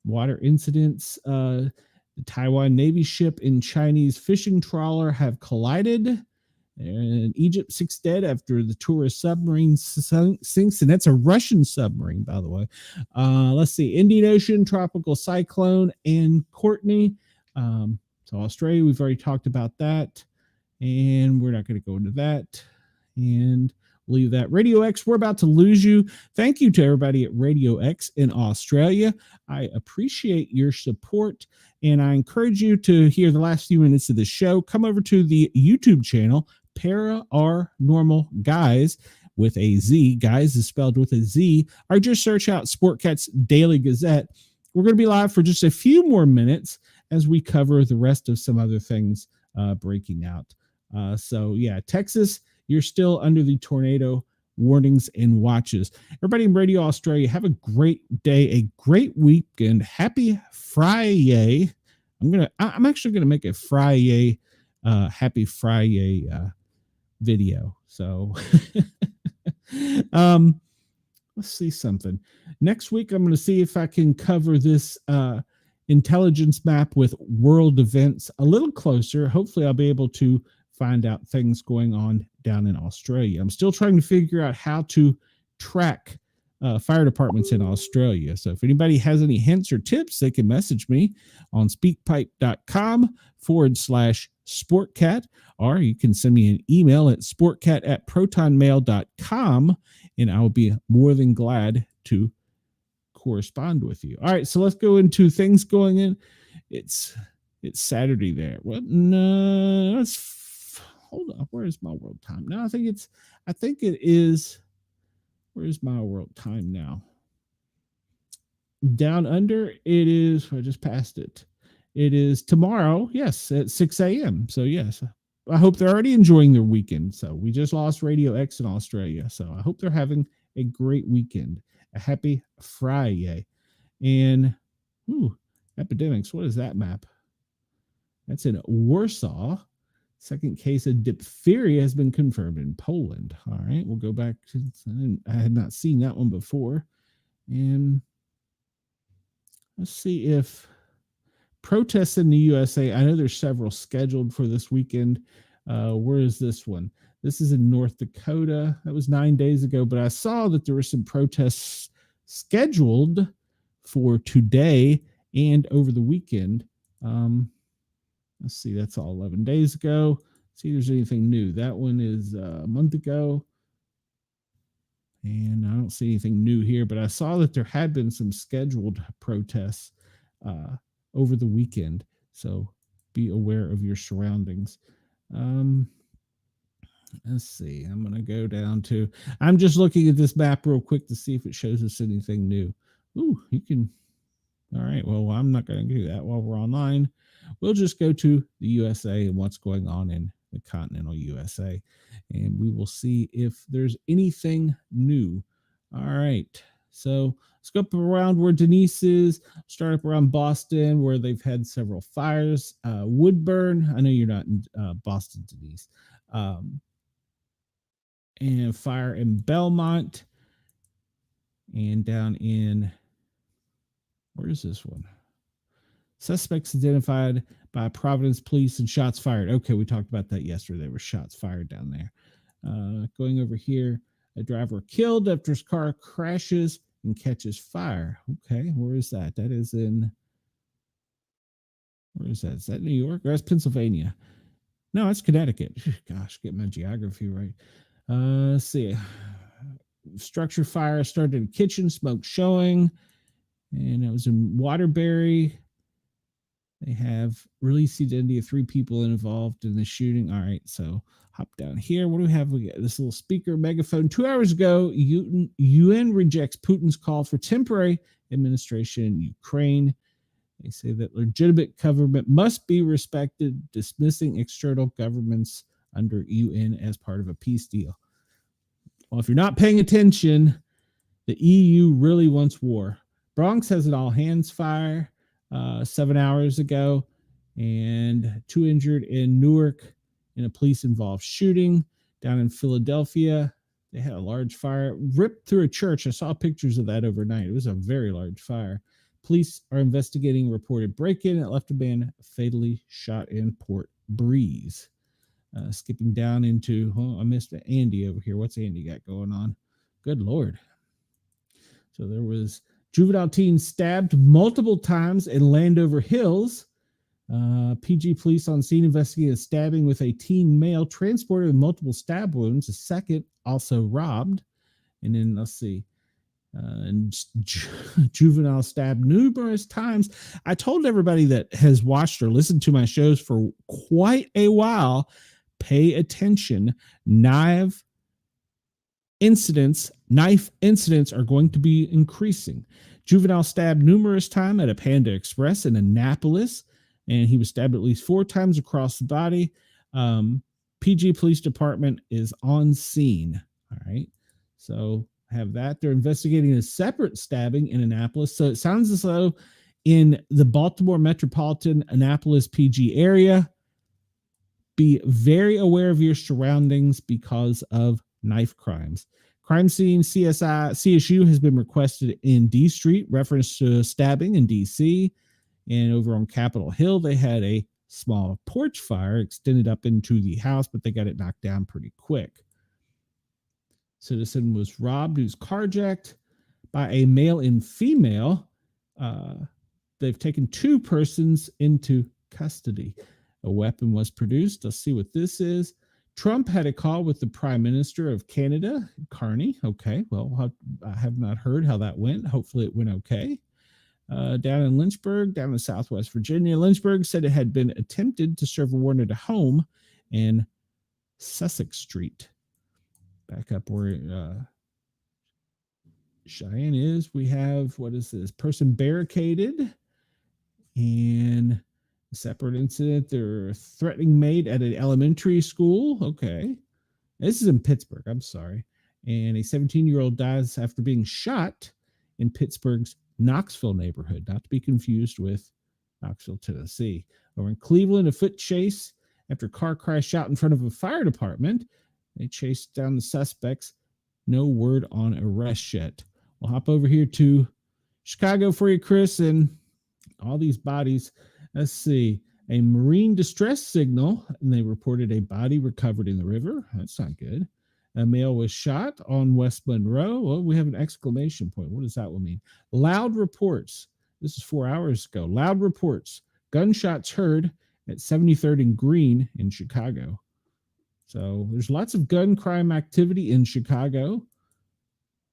Water incidents. The Taiwan Navy ship and Chinese fishing trawler have collided. In Egypt, 6 dead after the tourist submarine sinks, and that's a Russian submarine, by the way. Let's see, Indian Ocean, tropical cyclone, and Courtney. So Australia, we've already talked about that, and we're not going to go into that. And leave that. Radio X, we're about to lose you. Thank you to everybody at Radio X in Australia. I appreciate your support, and I encourage you to hear the last few minutes of the show. Come over to the YouTube channel, Paranormal Guys with a Z. Guys is spelled with a Z. Or just search out Sportcat's Daily Gazette. We're going to be live for just a few more minutes as we cover the rest of some other things breaking out. So, yeah, Texas, you're still under the tornado warnings and watches. Everybody in Radio Australia, have a great day, a great weekend. Happy Friday. I'm actually gonna make a Friday, happy Friday video. So let's see something. Next week, I'm going to see if I can cover this intelligence map with world events a little closer. Hopefully, I'll be able to find out things going on down in Australia. I'm still trying to figure out how to track fire departments in Australia. So if anybody has any hints or tips, they can message me on speakpipe.com/sportcat, or you can send me an email at sportcat@protonmail.com, and I'll be more than glad to correspond with you. All right, so let's go into things going in. It's Saturday there. What? No, hold on. Where's my world time? No, I think it is. Where's my world time now? Down under, it is. I just passed it. It is tomorrow. Yes, at 6 a.m. So yes, I hope they're already enjoying their weekend. So we just lost Radio X in Australia. So I hope they're having a great weekend. A happy Friday. And epidemics. What is that map? That's in Warsaw. Second case of diphtheria has been confirmed in Poland. All right, we'll go back to, I had not seen that one before. And let's see if protests in the USA, I know there's several scheduled for this weekend. Where is this one? This is in North Dakota. That was 9 days ago, but I saw that there were some protests scheduled for today and over the weekend. Let's see, that's all 11 days ago. See if there's anything new. That one is a month ago. And I don't see anything new here, but I saw that there had been some scheduled protests uh, over the weekend. So be aware of your surroundings. Um, let's see. I'm going to go down to, I'm just looking at this map real quick to see if it shows us anything new. Ooh, you can. All right. Well, I'm not going to do that while we're online. We'll just go to the USA and what's going on in the continental USA, and we will see if there's anything new. All right. So let's go up around where Denise is. Start up around Boston, where they've had several fires. Woodburn. I know you're not in Boston, Denise. And fire in Belmont, and down in, where is this one? Suspects identified by Providence police and shots fired. Okay, we talked about that yesterday. There were shots fired down there. Going over here, a driver killed after his car crashes and catches fire. Okay, where is that? That is in, where is that? Is that New York or that's Pennsylvania? No, that's Connecticut. Gosh, get my geography right. Let's see. Structure fire started in the kitchen, smoke showing, and it was in Waterbury. They have released the identity of 3 people involved in the shooting. All right, so hop down here. What do we have? We got this little speaker megaphone. 2 hours ago, UN rejects Putin's call for temporary administration in Ukraine. They say that legitimate government must be respected, dismissing external governments under UN as part of a peace deal. Well, if you're not paying attention, the EU really wants war. Bronx has an all-hands fire 7 hours ago, and 2 injured in Newark in a police-involved shooting. Down in Philadelphia, they had a large fire, ripped through a church. I saw pictures of that overnight. It was a very large fire. Police are investigating a reported break-in that left a man fatally shot in Port Breeze. Skipping down into, I missed Andy over here. What's Andy got going on? Good Lord. So there was juvenile teen stabbed multiple times in Landover Hills. PG police on scene investigating a stabbing with a teen male transported with multiple stab wounds. A second also robbed. And then let's see. And juvenile stabbed numerous times. I told everybody that has watched or listened to my shows for quite a while, pay attention. Knife incidents are going to be increasing. Juvenile stabbed numerous times at a Panda Express in Annapolis, and he was stabbed at least 4 times across the body. PG Police Department is on scene. All right. So have that. They're investigating a separate stabbing in Annapolis. So it sounds as though in the Baltimore metropolitan Annapolis PG area, be very aware of your surroundings because of knife crimes. Crime scene CSU has been requested in D Street, reference to stabbing in DC. And over on Capitol Hill, they had a small porch fire extended up into the house, but they got it knocked down pretty quick. Citizen was robbed, who's carjacked by a male and female. They've taken 2 persons into custody. A weapon was produced. Let's see what this is. Trump had a call with the Prime Minister of Canada, Carney. Okay, well, I have not heard how that went. Hopefully it went okay. Down in Lynchburg, down in Southwest Virginia, Lynchburg said it had been attempted to serve a warrant at a home in Sussex Street. Back up where Cheyenne is, we have, what is this? Person barricaded, and a separate incident. They're threatening maid at an elementary school. Okay. This is in Pittsburgh. I'm sorry. And a 17-year-old dies after being shot in Pittsburgh's Knoxville neighborhood, not to be confused with Knoxville, Tennessee. Over in Cleveland, a foot chase after a car crashed out in front of a fire department. They chased down the suspects. No word on arrest yet. We'll hop over here to Chicago for you, Chris, and all these bodies. Let's see. A marine distress signal, and they reported a body recovered in the river. That's not good. A male was shot on West Monroe. Well, we have an exclamation point. What does that one mean? Loud reports. This is 4 hours ago. Loud reports. Gunshots heard at 73rd and Green in Chicago. So there's lots of gun crime activity in Chicago.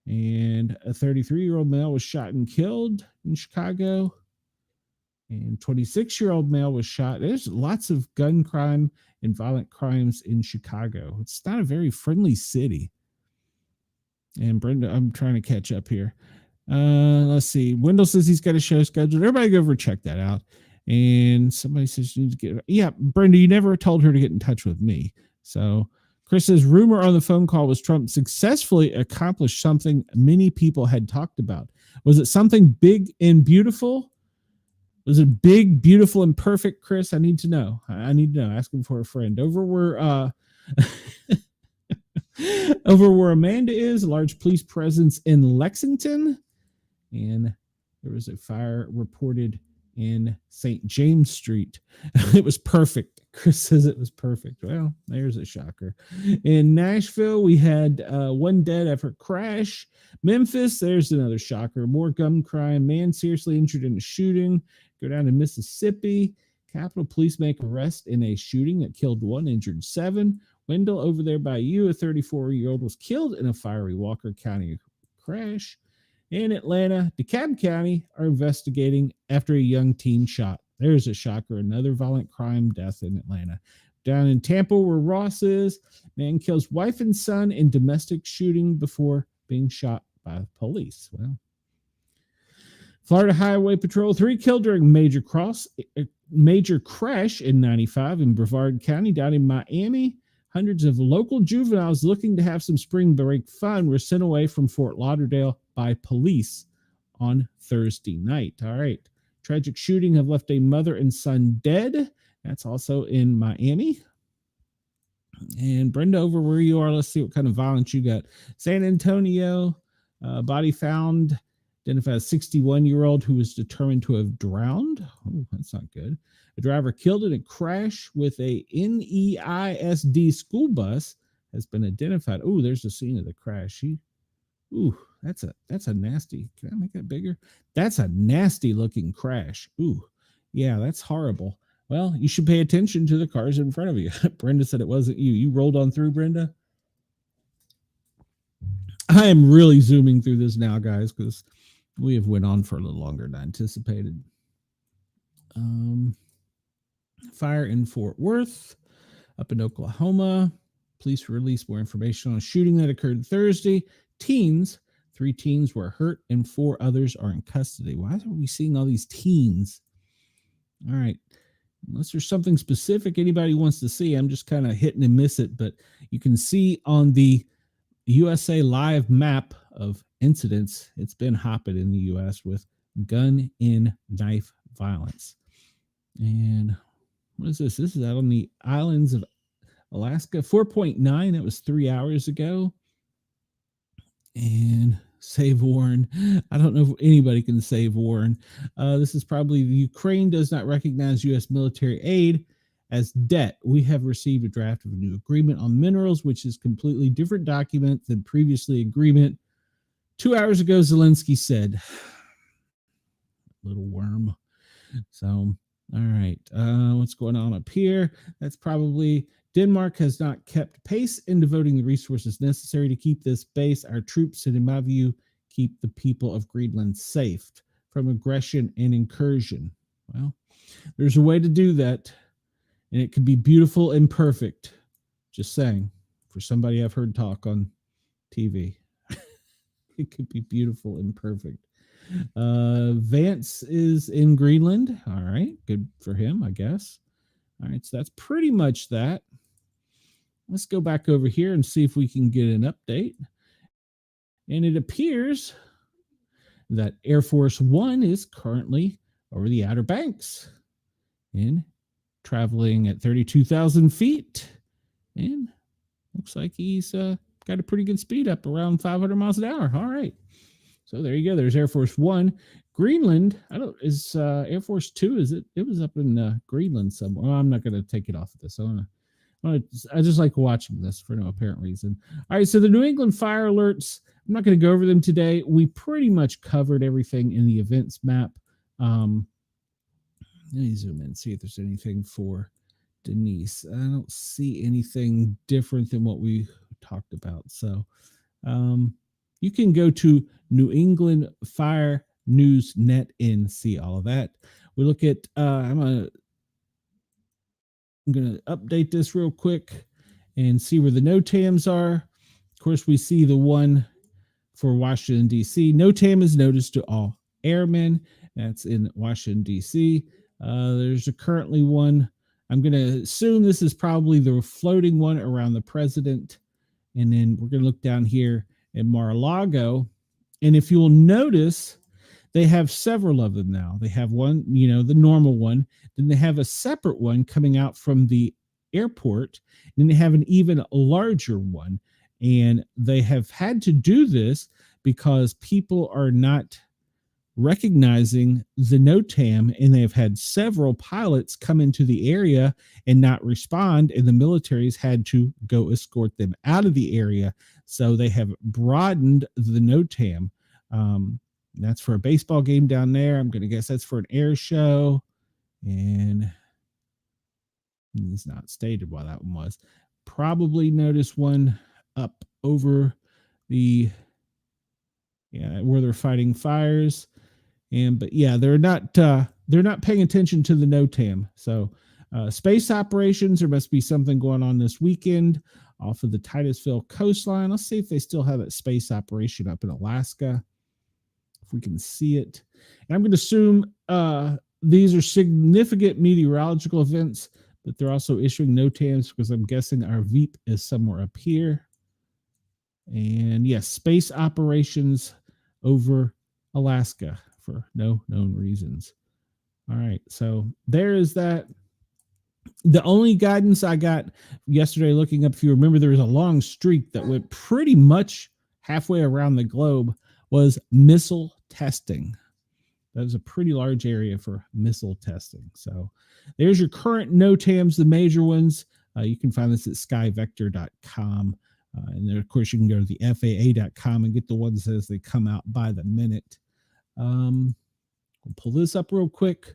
And a 33-year-old male was shot and killed in Chicago. And 26-year-old male was shot. There's lots of gun crime and violent crimes in Chicago. It's not a very friendly city. And Brenda, I'm trying to catch up here. Let's see. Wendell says he's got a show scheduled. Everybody go over check that out. And somebody says you need to get. Yeah, Brenda, you never told her to get in touch with me. So Chris says rumor on the phone call was Trump successfully accomplished something many people had talked about. Was it something big and beautiful? Was it big, beautiful, and perfect, Chris? I need to know. I need to know. Asking for a friend. Over where over where Amanda is, a large police presence in Lexington. And there was a fire reported in St. James Street. It was perfect. Chris says it was perfect. Well, there's a shocker. In Nashville, we had one dead after a crash. Memphis, there's another shocker. More gun crime. Man seriously injured in a shooting. Go down to Mississippi. Capitol Police make arrest in a shooting that killed 1, injured 7. Wendell, over there by you, a 34-year-old was killed in a fiery Walker County crash. In Atlanta, DeKalb County are investigating after a young teen shot. There's a shocker, another violent crime death in Atlanta. Down in Tampa, where Ross is, man kills wife and son in domestic shooting before being shot by police. Well, Florida Highway Patrol, 3 killed during major crash in 95 in Brevard County. Down in Miami, hundreds of local juveniles looking to have some spring break fun were sent away from Fort Lauderdale by police on Thursday night. All right. Tragic shooting have left a mother and son dead. That's also in Miami. And Brenda, over where you are, let's see what kind of violence you got. San Antonio, body found, identified a 61-year-old who was determined to have drowned. Oh, that's not good. A driver killed in a crash with a NEISD school bus has been identified. Oh, there's the scene of the crash. That's a nasty. Can I make that bigger? That's a nasty looking crash. Ooh, yeah, that's horrible. Well, you should pay attention to the cars in front of you. Brenda said it wasn't you. You rolled on through, Brenda? I am really zooming through this now, guys, because we have went on for a little longer than I anticipated. Fire in Fort Worth, up in Oklahoma. Police released more information on a shooting that occurred Thursday. 3 teens were hurt and 4 others are in custody. Why are we seeing all these teens? All right. Unless there's something specific anybody wants to see, I'm just kind of hit and miss it. But you can see on the USA Live map of incidents, it's been hopping in the U.S. with gun and knife violence. And what is this? This is out on the islands of Alaska. 4.9. That was 3 hours ago. And save Warren. I don't know if anybody can save Warren. This is probably the Ukraine does not recognize U.S. military aid as debt. We have received a draft of a new agreement on minerals, which is completely different document than previously agreement. 2 hours ago, Zelensky said, little worm. So, all right. What's going on up here? That's probably Denmark has not kept pace in devoting the resources necessary to keep this base. Our troops, and in my view, keep the people of Greenland safe from aggression and incursion. Well, there's a way to do that, and it can be beautiful and perfect. Just saying, for somebody I've heard talk on TV, it could be beautiful and perfect. Vance is in Greenland. All right, good for him, I guess. All right, so that's pretty much that. Let's go back over here and see if we can get an update. And it appears that Air Force One is currently over the Outer Banks and traveling at 32,000 feet. And looks like he's got a pretty good speed up around 500 miles an hour. All right. So there you go. There's Air Force One. Greenland, is Air Force Two, is it? It was up in Greenland somewhere. Well, I'm not going to take it off of this. I just like watching this for no apparent reason. All right, so the New England fire alerts, I'm not going to go over them today. We pretty much covered everything in the events map. Let me zoom in and see if there's anything for Denise. I don't see anything different than what we talked about. So, you can go to New England Fire News Net and see all of that. We look at, I'm going to update this real quick and see where the NOTAMs are. Of course, we see the one for Washington, D.C. NOTAM is notice to all airmen. That's in Washington, D.C. There's currently one. I'm going to assume this is probably the floating one around the president. And then we're going to look down here in Mar-a-Lago. And if you'll notice, they have several of them now. They have one, the normal one. Then they have a separate one coming out from the airport. And then they have an even larger one. And they have had to do this because people are not recognizing the NOTAM, and they've had several pilots come into the area and not respond, and the military's had to go escort them out of the area. So they have broadened the NOTAM. That's for a baseball game down there. I'm going to guess that's for an air show, and it's not stated why that one was. Probably notice one up over the where they're fighting fires. But they're not paying attention to the NOTAM. So space operations, there must be something going on this weekend off of the Titusville coastline. Let's see if they still have that space operation up in Alaska, if we can see it. And I'm going to assume these are significant meteorological events, but they're also issuing NOTAMs because I'm guessing our VEEP is somewhere up here. And yes, space operations over Alaska for no known reasons. All right, so there is that. The only guidance I got yesterday looking up, if you remember, there was a long streak that went pretty much halfway around the globe, was missile testing. That was a pretty large area for missile testing. So there's your current NOTAMs, the major ones. You can find this at skyvector.com. And then, of course, you can go to the FAA.com and get the ones as they come out by the minute. We'll pull this up real quick.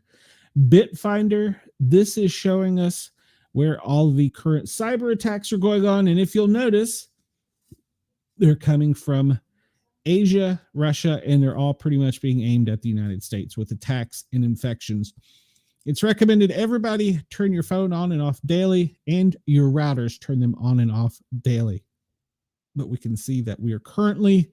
Bitfinder, this is showing us where all the current cyber attacks are going on. And if you'll notice, they're coming from Asia, Russia, and they're all pretty much being aimed at the United States with attacks and infections. It's recommended everybody turn your phone on and off daily, and your routers turn them on and off daily. But we can see that we are currently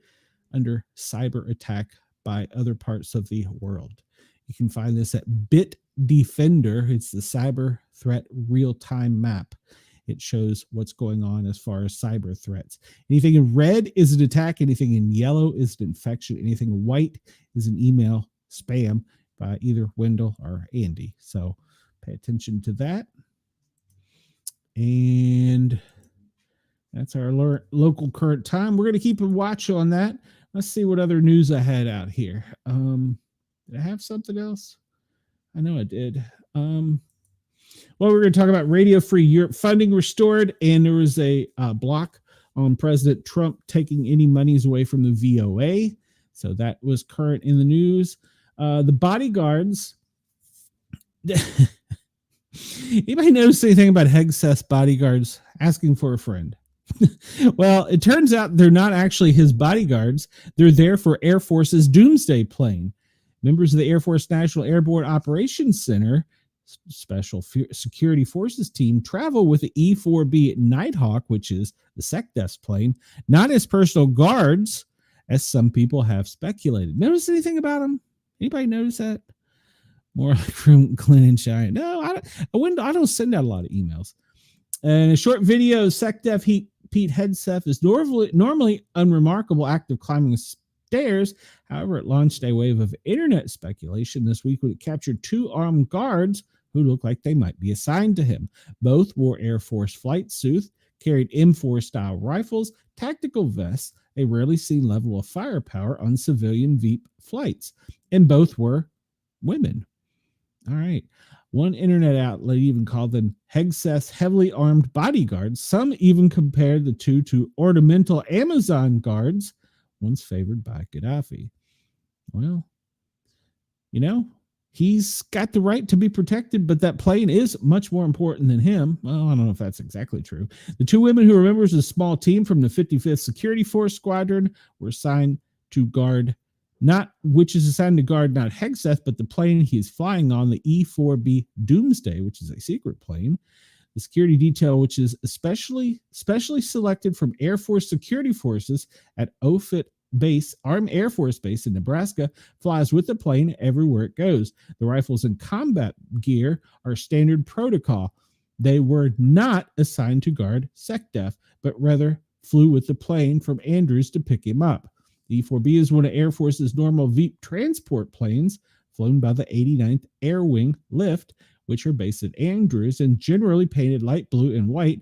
under cyber attack by other parts of the world. You can find this at Bitdefender. It's the cyber threat real-time map. It shows what's going on as far as cyber threats. Anything in red is an attack. Anything in yellow is an infection. Anything white is an email spam by either Wendell or Andy. So pay attention to that. And that's our local current time. We're going to keep a watch on that. Let's see what other news I had out here. Did I have something else? I know I did. Well, we're going to talk about Radio Free Europe funding restored, and there was a block on President Trump taking any monies away from the VOA. So that was current in the news. The bodyguards. Anybody notice anything about Hegseth's bodyguards asking for a friend? Well, it turns out they're not actually his bodyguards. They're there for Air Force's Doomsday plane. Members of the Air Force National Airborne Operations Center Special Security Forces team travel with the E-4B Nighthawk, which is the SecDef plane, not as personal guards, as some people have speculated. Notice anything about them? Anybody notice that? More like from Glenn and Shine. No, I don't send out a lot of emails. And a short video, SecDef Pete Hegseth is normally unremarkable act of climbing stairs. However, it launched a wave of internet speculation this week when it captured two armed guards who looked like they might be assigned to him. Both wore Air Force flight suits, carried M4-style rifles, tactical vests, a rarely seen level of firepower on civilian Veep flights, and both were women. All right. One internet outlet even called them Hegseth's heavily armed bodyguards. Some even compared the two to ornamental Amazon guards, once favored by Gaddafi. Well, he's got the right to be protected, but that plane is much more important than him. Well, I don't know if that's exactly true. The two women who are members of a small team from the 55th Security Force Squadron were assigned to guard, not Hegseth, but the plane he's flying on, the E-4B Doomsday, which is a secret plane. The security detail, which is specially selected from Air Force security forces at Offutt Base, Army Air Force Base in Nebraska, flies with the plane everywhere it goes. The rifles and combat gear are standard protocol. They were not assigned to guard SecDef, but rather flew with the plane from Andrews to pick him up. The E-4B is one of Air Force's normal Veep transport planes, flown by the 89th Air Wing Lift, which are based at Andrews and generally painted light blue and white.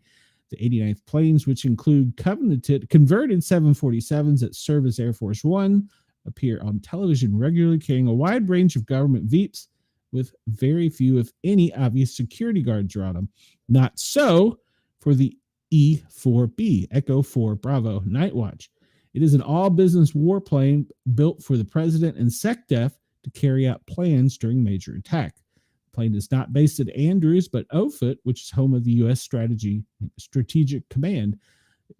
The 89th planes, which include converted 747s that serve as Air Force One, appear on television regularly, carrying a wide range of government Veeps with very few, if any, obvious security guards around them. Not so for the E-4B, Echo 4 Bravo Night Watch. It is an all-business warplane built for the president and SecDef to carry out plans during major attack. The plane is not based at Andrews, but Offutt, which is home of the U.S. Strategic Command,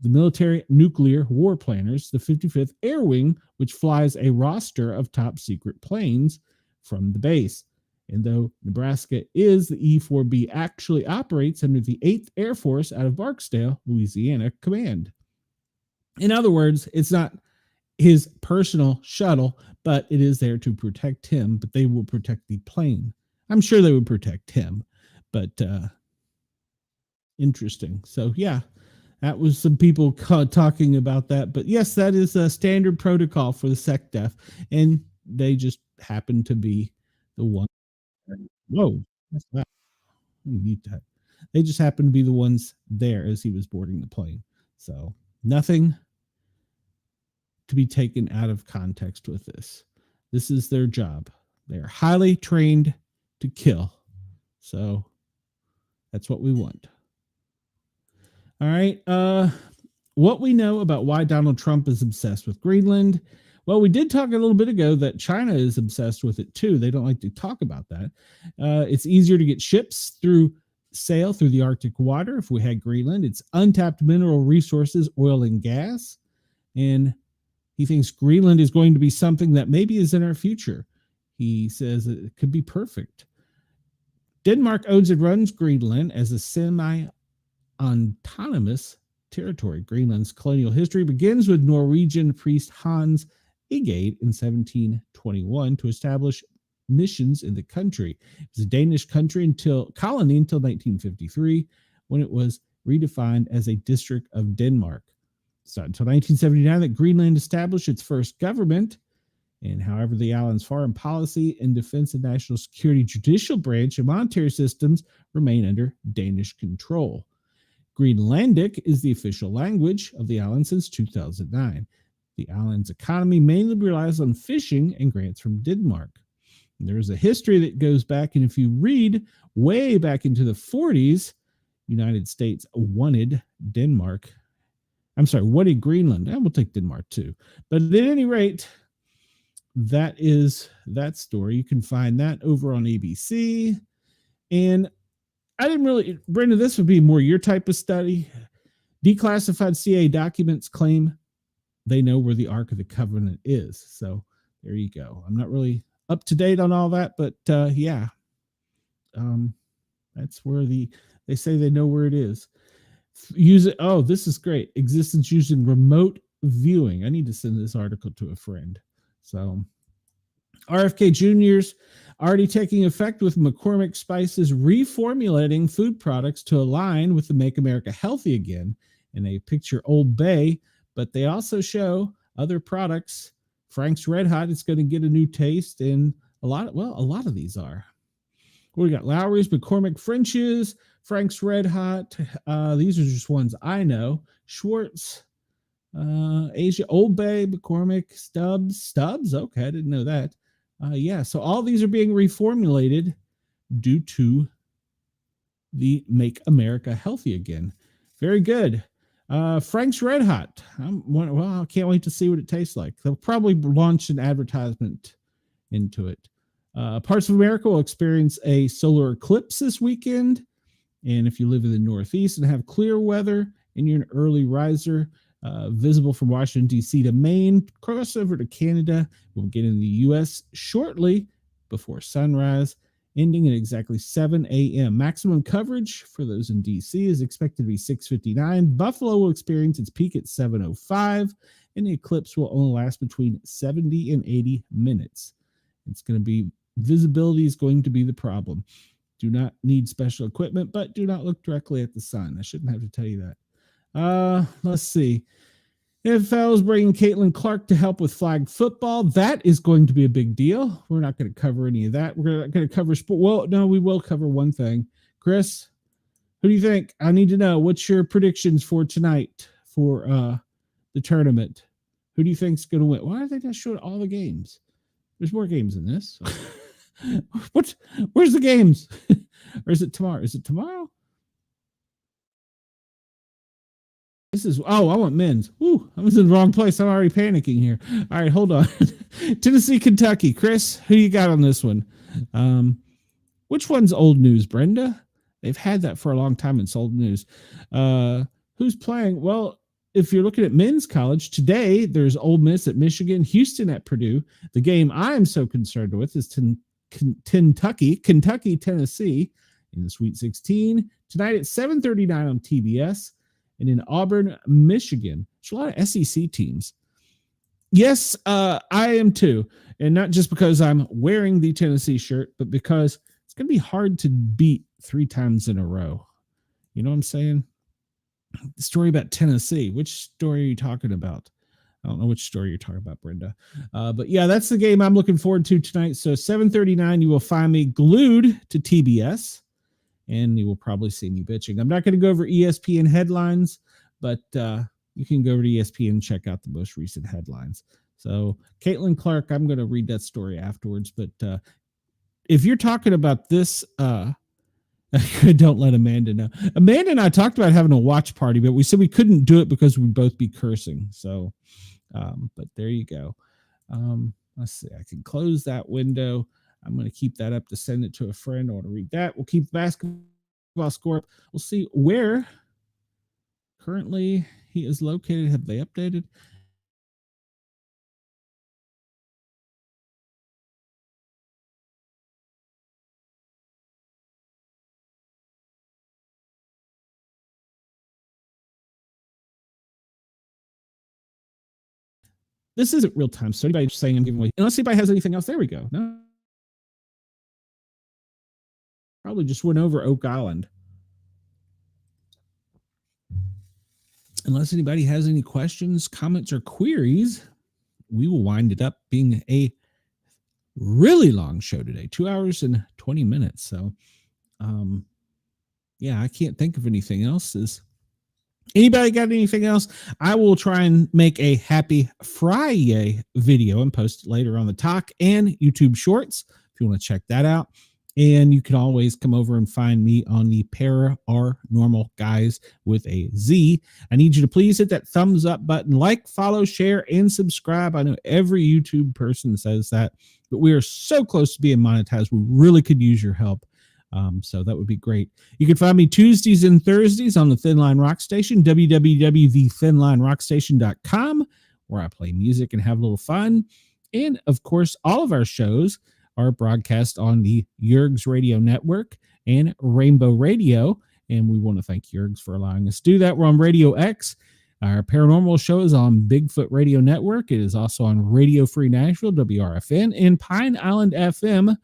the military nuclear war planners, the 55th Air Wing, which flies a roster of top secret planes from the base. And though Nebraska is, the E-4B actually operates under the 8th Air Force out of Barksdale, Louisiana Command. In other words, it's not his personal shuttle, but it is there to protect him, but they will protect the plane. I'm sure they would protect him, but interesting. So, yeah, that was some people talking about that. But yes, that is a standard protocol for the SecDef, and they just happen to be the one. Whoa, that's loud. Mute that. They just happen to be the ones there as he was boarding the plane. So nothing to be taken out of context with this. This is their job. They're highly trained to kill. So that's what we want. All right. What we know about why Donald Trump is obsessed with Greenland. Well, we did talk a little bit ago that China is obsessed with it too. They don't like to talk about that. It's easier to get ships sail through the Arctic water if we had Greenland. It's untapped mineral resources, oil and gas. And he thinks Greenland is going to be something that maybe is in our future. He says it could be perfect. Denmark owns and runs Greenland as a semi-autonomous territory. Greenland's colonial history begins with Norwegian priest Hans Egede in 1721 to establish missions in the country. It was a Danish colony until 1953, when it was redefined as a district of Denmark. It's not until 1979 that Greenland established its first government. And however, the island's foreign policy and defense and national security, judicial branch, and monetary systems remain under Danish control. Greenlandic is the official language of the island since 2009. The island's economy mainly relies on fishing and grants from Denmark. And there's a history that goes back, and if you read way back into the 40s, United States wanted Greenland. And we'll take Denmark too. But at any rate, that is that story. You can find that over on ABC. And I didn't really, Brenda, this would be more your type of study. Declassified CIA documents claim they know where the Ark of the Covenant is. So there you go. I'm not really up to date on all that, but yeah. That's where they say they know where it is. Use it. Oh, this is great. Existence using remote viewing. I need to send this article to a friend. So RFK Jr.'s already taking effect, with McCormick Spices reformulating food products to align with the Make America Healthy Again. And they picture Old Bay, but they also show other products. Frank's Red Hot is going to get a new taste, and a lot of these are. We got Lowry's, McCormick French's, Frank's Red Hot. These are just ones I know. Schwartz, Asia, Old Bay, McCormick, Stubbs. Okay, I didn't know that. Yeah, so all these are being reformulated due to the Make America Healthy Again. Very good. Frank's Red Hot. I can't wait to see what it tastes like. They'll probably launch an advertisement into it. Parts of America will experience a solar eclipse this weekend. And if you live in the Northeast and have clear weather and you're an early riser, visible from Washington, D.C. to Maine, cross over to Canada. We'll get in the U.S. shortly before sunrise, ending at exactly 7 a.m. Maximum coverage for those in D.C. is expected to be 6:59. Buffalo will experience its peak at 7:05, and the eclipse will only last between 70 and 80 minutes. It's going to be visibility is going to be the problem. Do not need special equipment, but do not look directly at the sun. I shouldn't have to tell you that. Let's see. NFL is bringing Caitlin Clark to help with flag football. That is going to be a big deal. We're not going to cover any of that. We're not going to cover sport. Well, no, we will cover one thing. Chris, who do you think? I need to know. What's your predictions for tonight for the tournament? Who do you think's going to win? Why are they not showing all the games? There's more games than this. Where's the games? Or is it tomorrow? Is it tomorrow? I want men's. Ooh, I was in the wrong place. I'm already panicking here. All right, hold on. Tennessee, Kentucky. Chris, who you got on this one? Which one's old news, Brenda? They've had that for a long time. It's old news. Who's playing? Well, if you're looking at men's college, today there's Ole Miss at Michigan, Houston at Purdue. The game I'm so concerned with is Kentucky, Tennessee in the Sweet 16. Tonight at 7:39 on TBS. And in Auburn, Michigan. There's a lot of SEC teams. Yes, I am too. And not just because I'm wearing the Tennessee shirt, but because it's going to be hard to beat 3 times in a row. You know what I'm saying? The story about Tennessee. Which story are you talking about? I don't know which story you're talking about, Brenda. But yeah, that's the game I'm looking forward to tonight. So 7:39, you will find me glued to TBS. And you will probably see me bitching. I'm not going to go over ESPN headlines, but you can go over to ESPN and check out the most recent headlines. So Caitlin Clark, I'm going to read that story afterwards. But if you're talking about this, don't let Amanda know. Amanda and I talked about having a watch party, but we said we couldn't do it because we'd both be cursing. So, but there you go. Let's see. I can close that window. I'm going to keep that up to send it to a friend. I want to read that. We'll keep basketball score up. We'll see where currently he is located. Have they updated? This isn't real time. So anybody saying I'm giving away, unless anybody has anything else, there we go. No. Probably just went over Oak Island. Unless anybody has any questions, comments, or queries, we will wind it up being a really long show today, 2 hours and 20 minutes. So, yeah, I can't think of anything else. Is anybody got anything else? I will try and make a happy Friday video and post it later on the Talk and YouTube Shorts if you want to check that out. And you can always come over and find me on the Paranormal Guys with a Z. I need you to please hit that thumbs up button, like, follow, share, and subscribe. I know every YouTube person says that, but we are so close to being monetized. We really could use your help. So that would be great. You can find me Tuesdays and Thursdays on the Thin Line Rock Station, www.thethinlinerockstation.com, where I play music and have a little fun. And, of course, all of our shows are broadcast on the Yergs Radio Network and Rainbow Radio. And we want to thank Yergs for allowing us to do that. We're on Radio X. Our paranormal show is on Bigfoot Radio Network. It is also on Radio Free Nashville, WRFN, and Pine Island FM,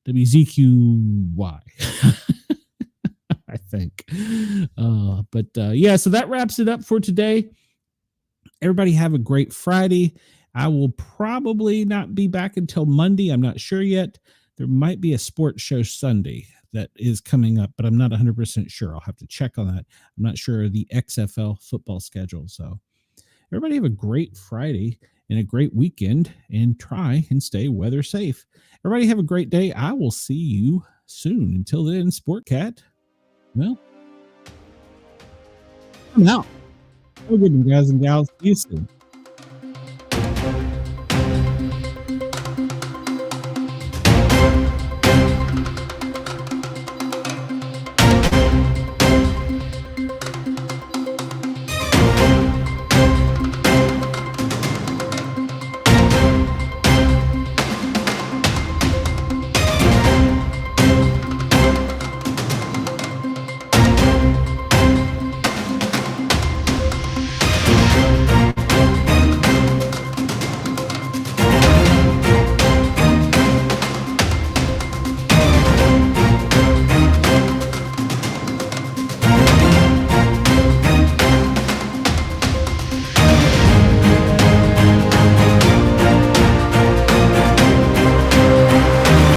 WZQY. I think. Yeah, so that wraps it up for today. Everybody have a great Friday. I will probably not be back until Monday. I'm not sure yet. There might be a sports show Sunday that is coming up, but I'm not 100% sure. I'll have to check on that. I'm not sure of the XFL football schedule. So everybody have a great Friday and a great weekend, and try and stay weather safe. Everybody have a great day. I will see you soon. Until then, Sportcat, well, I'm out. Have a good one, guys and gals. See you soon.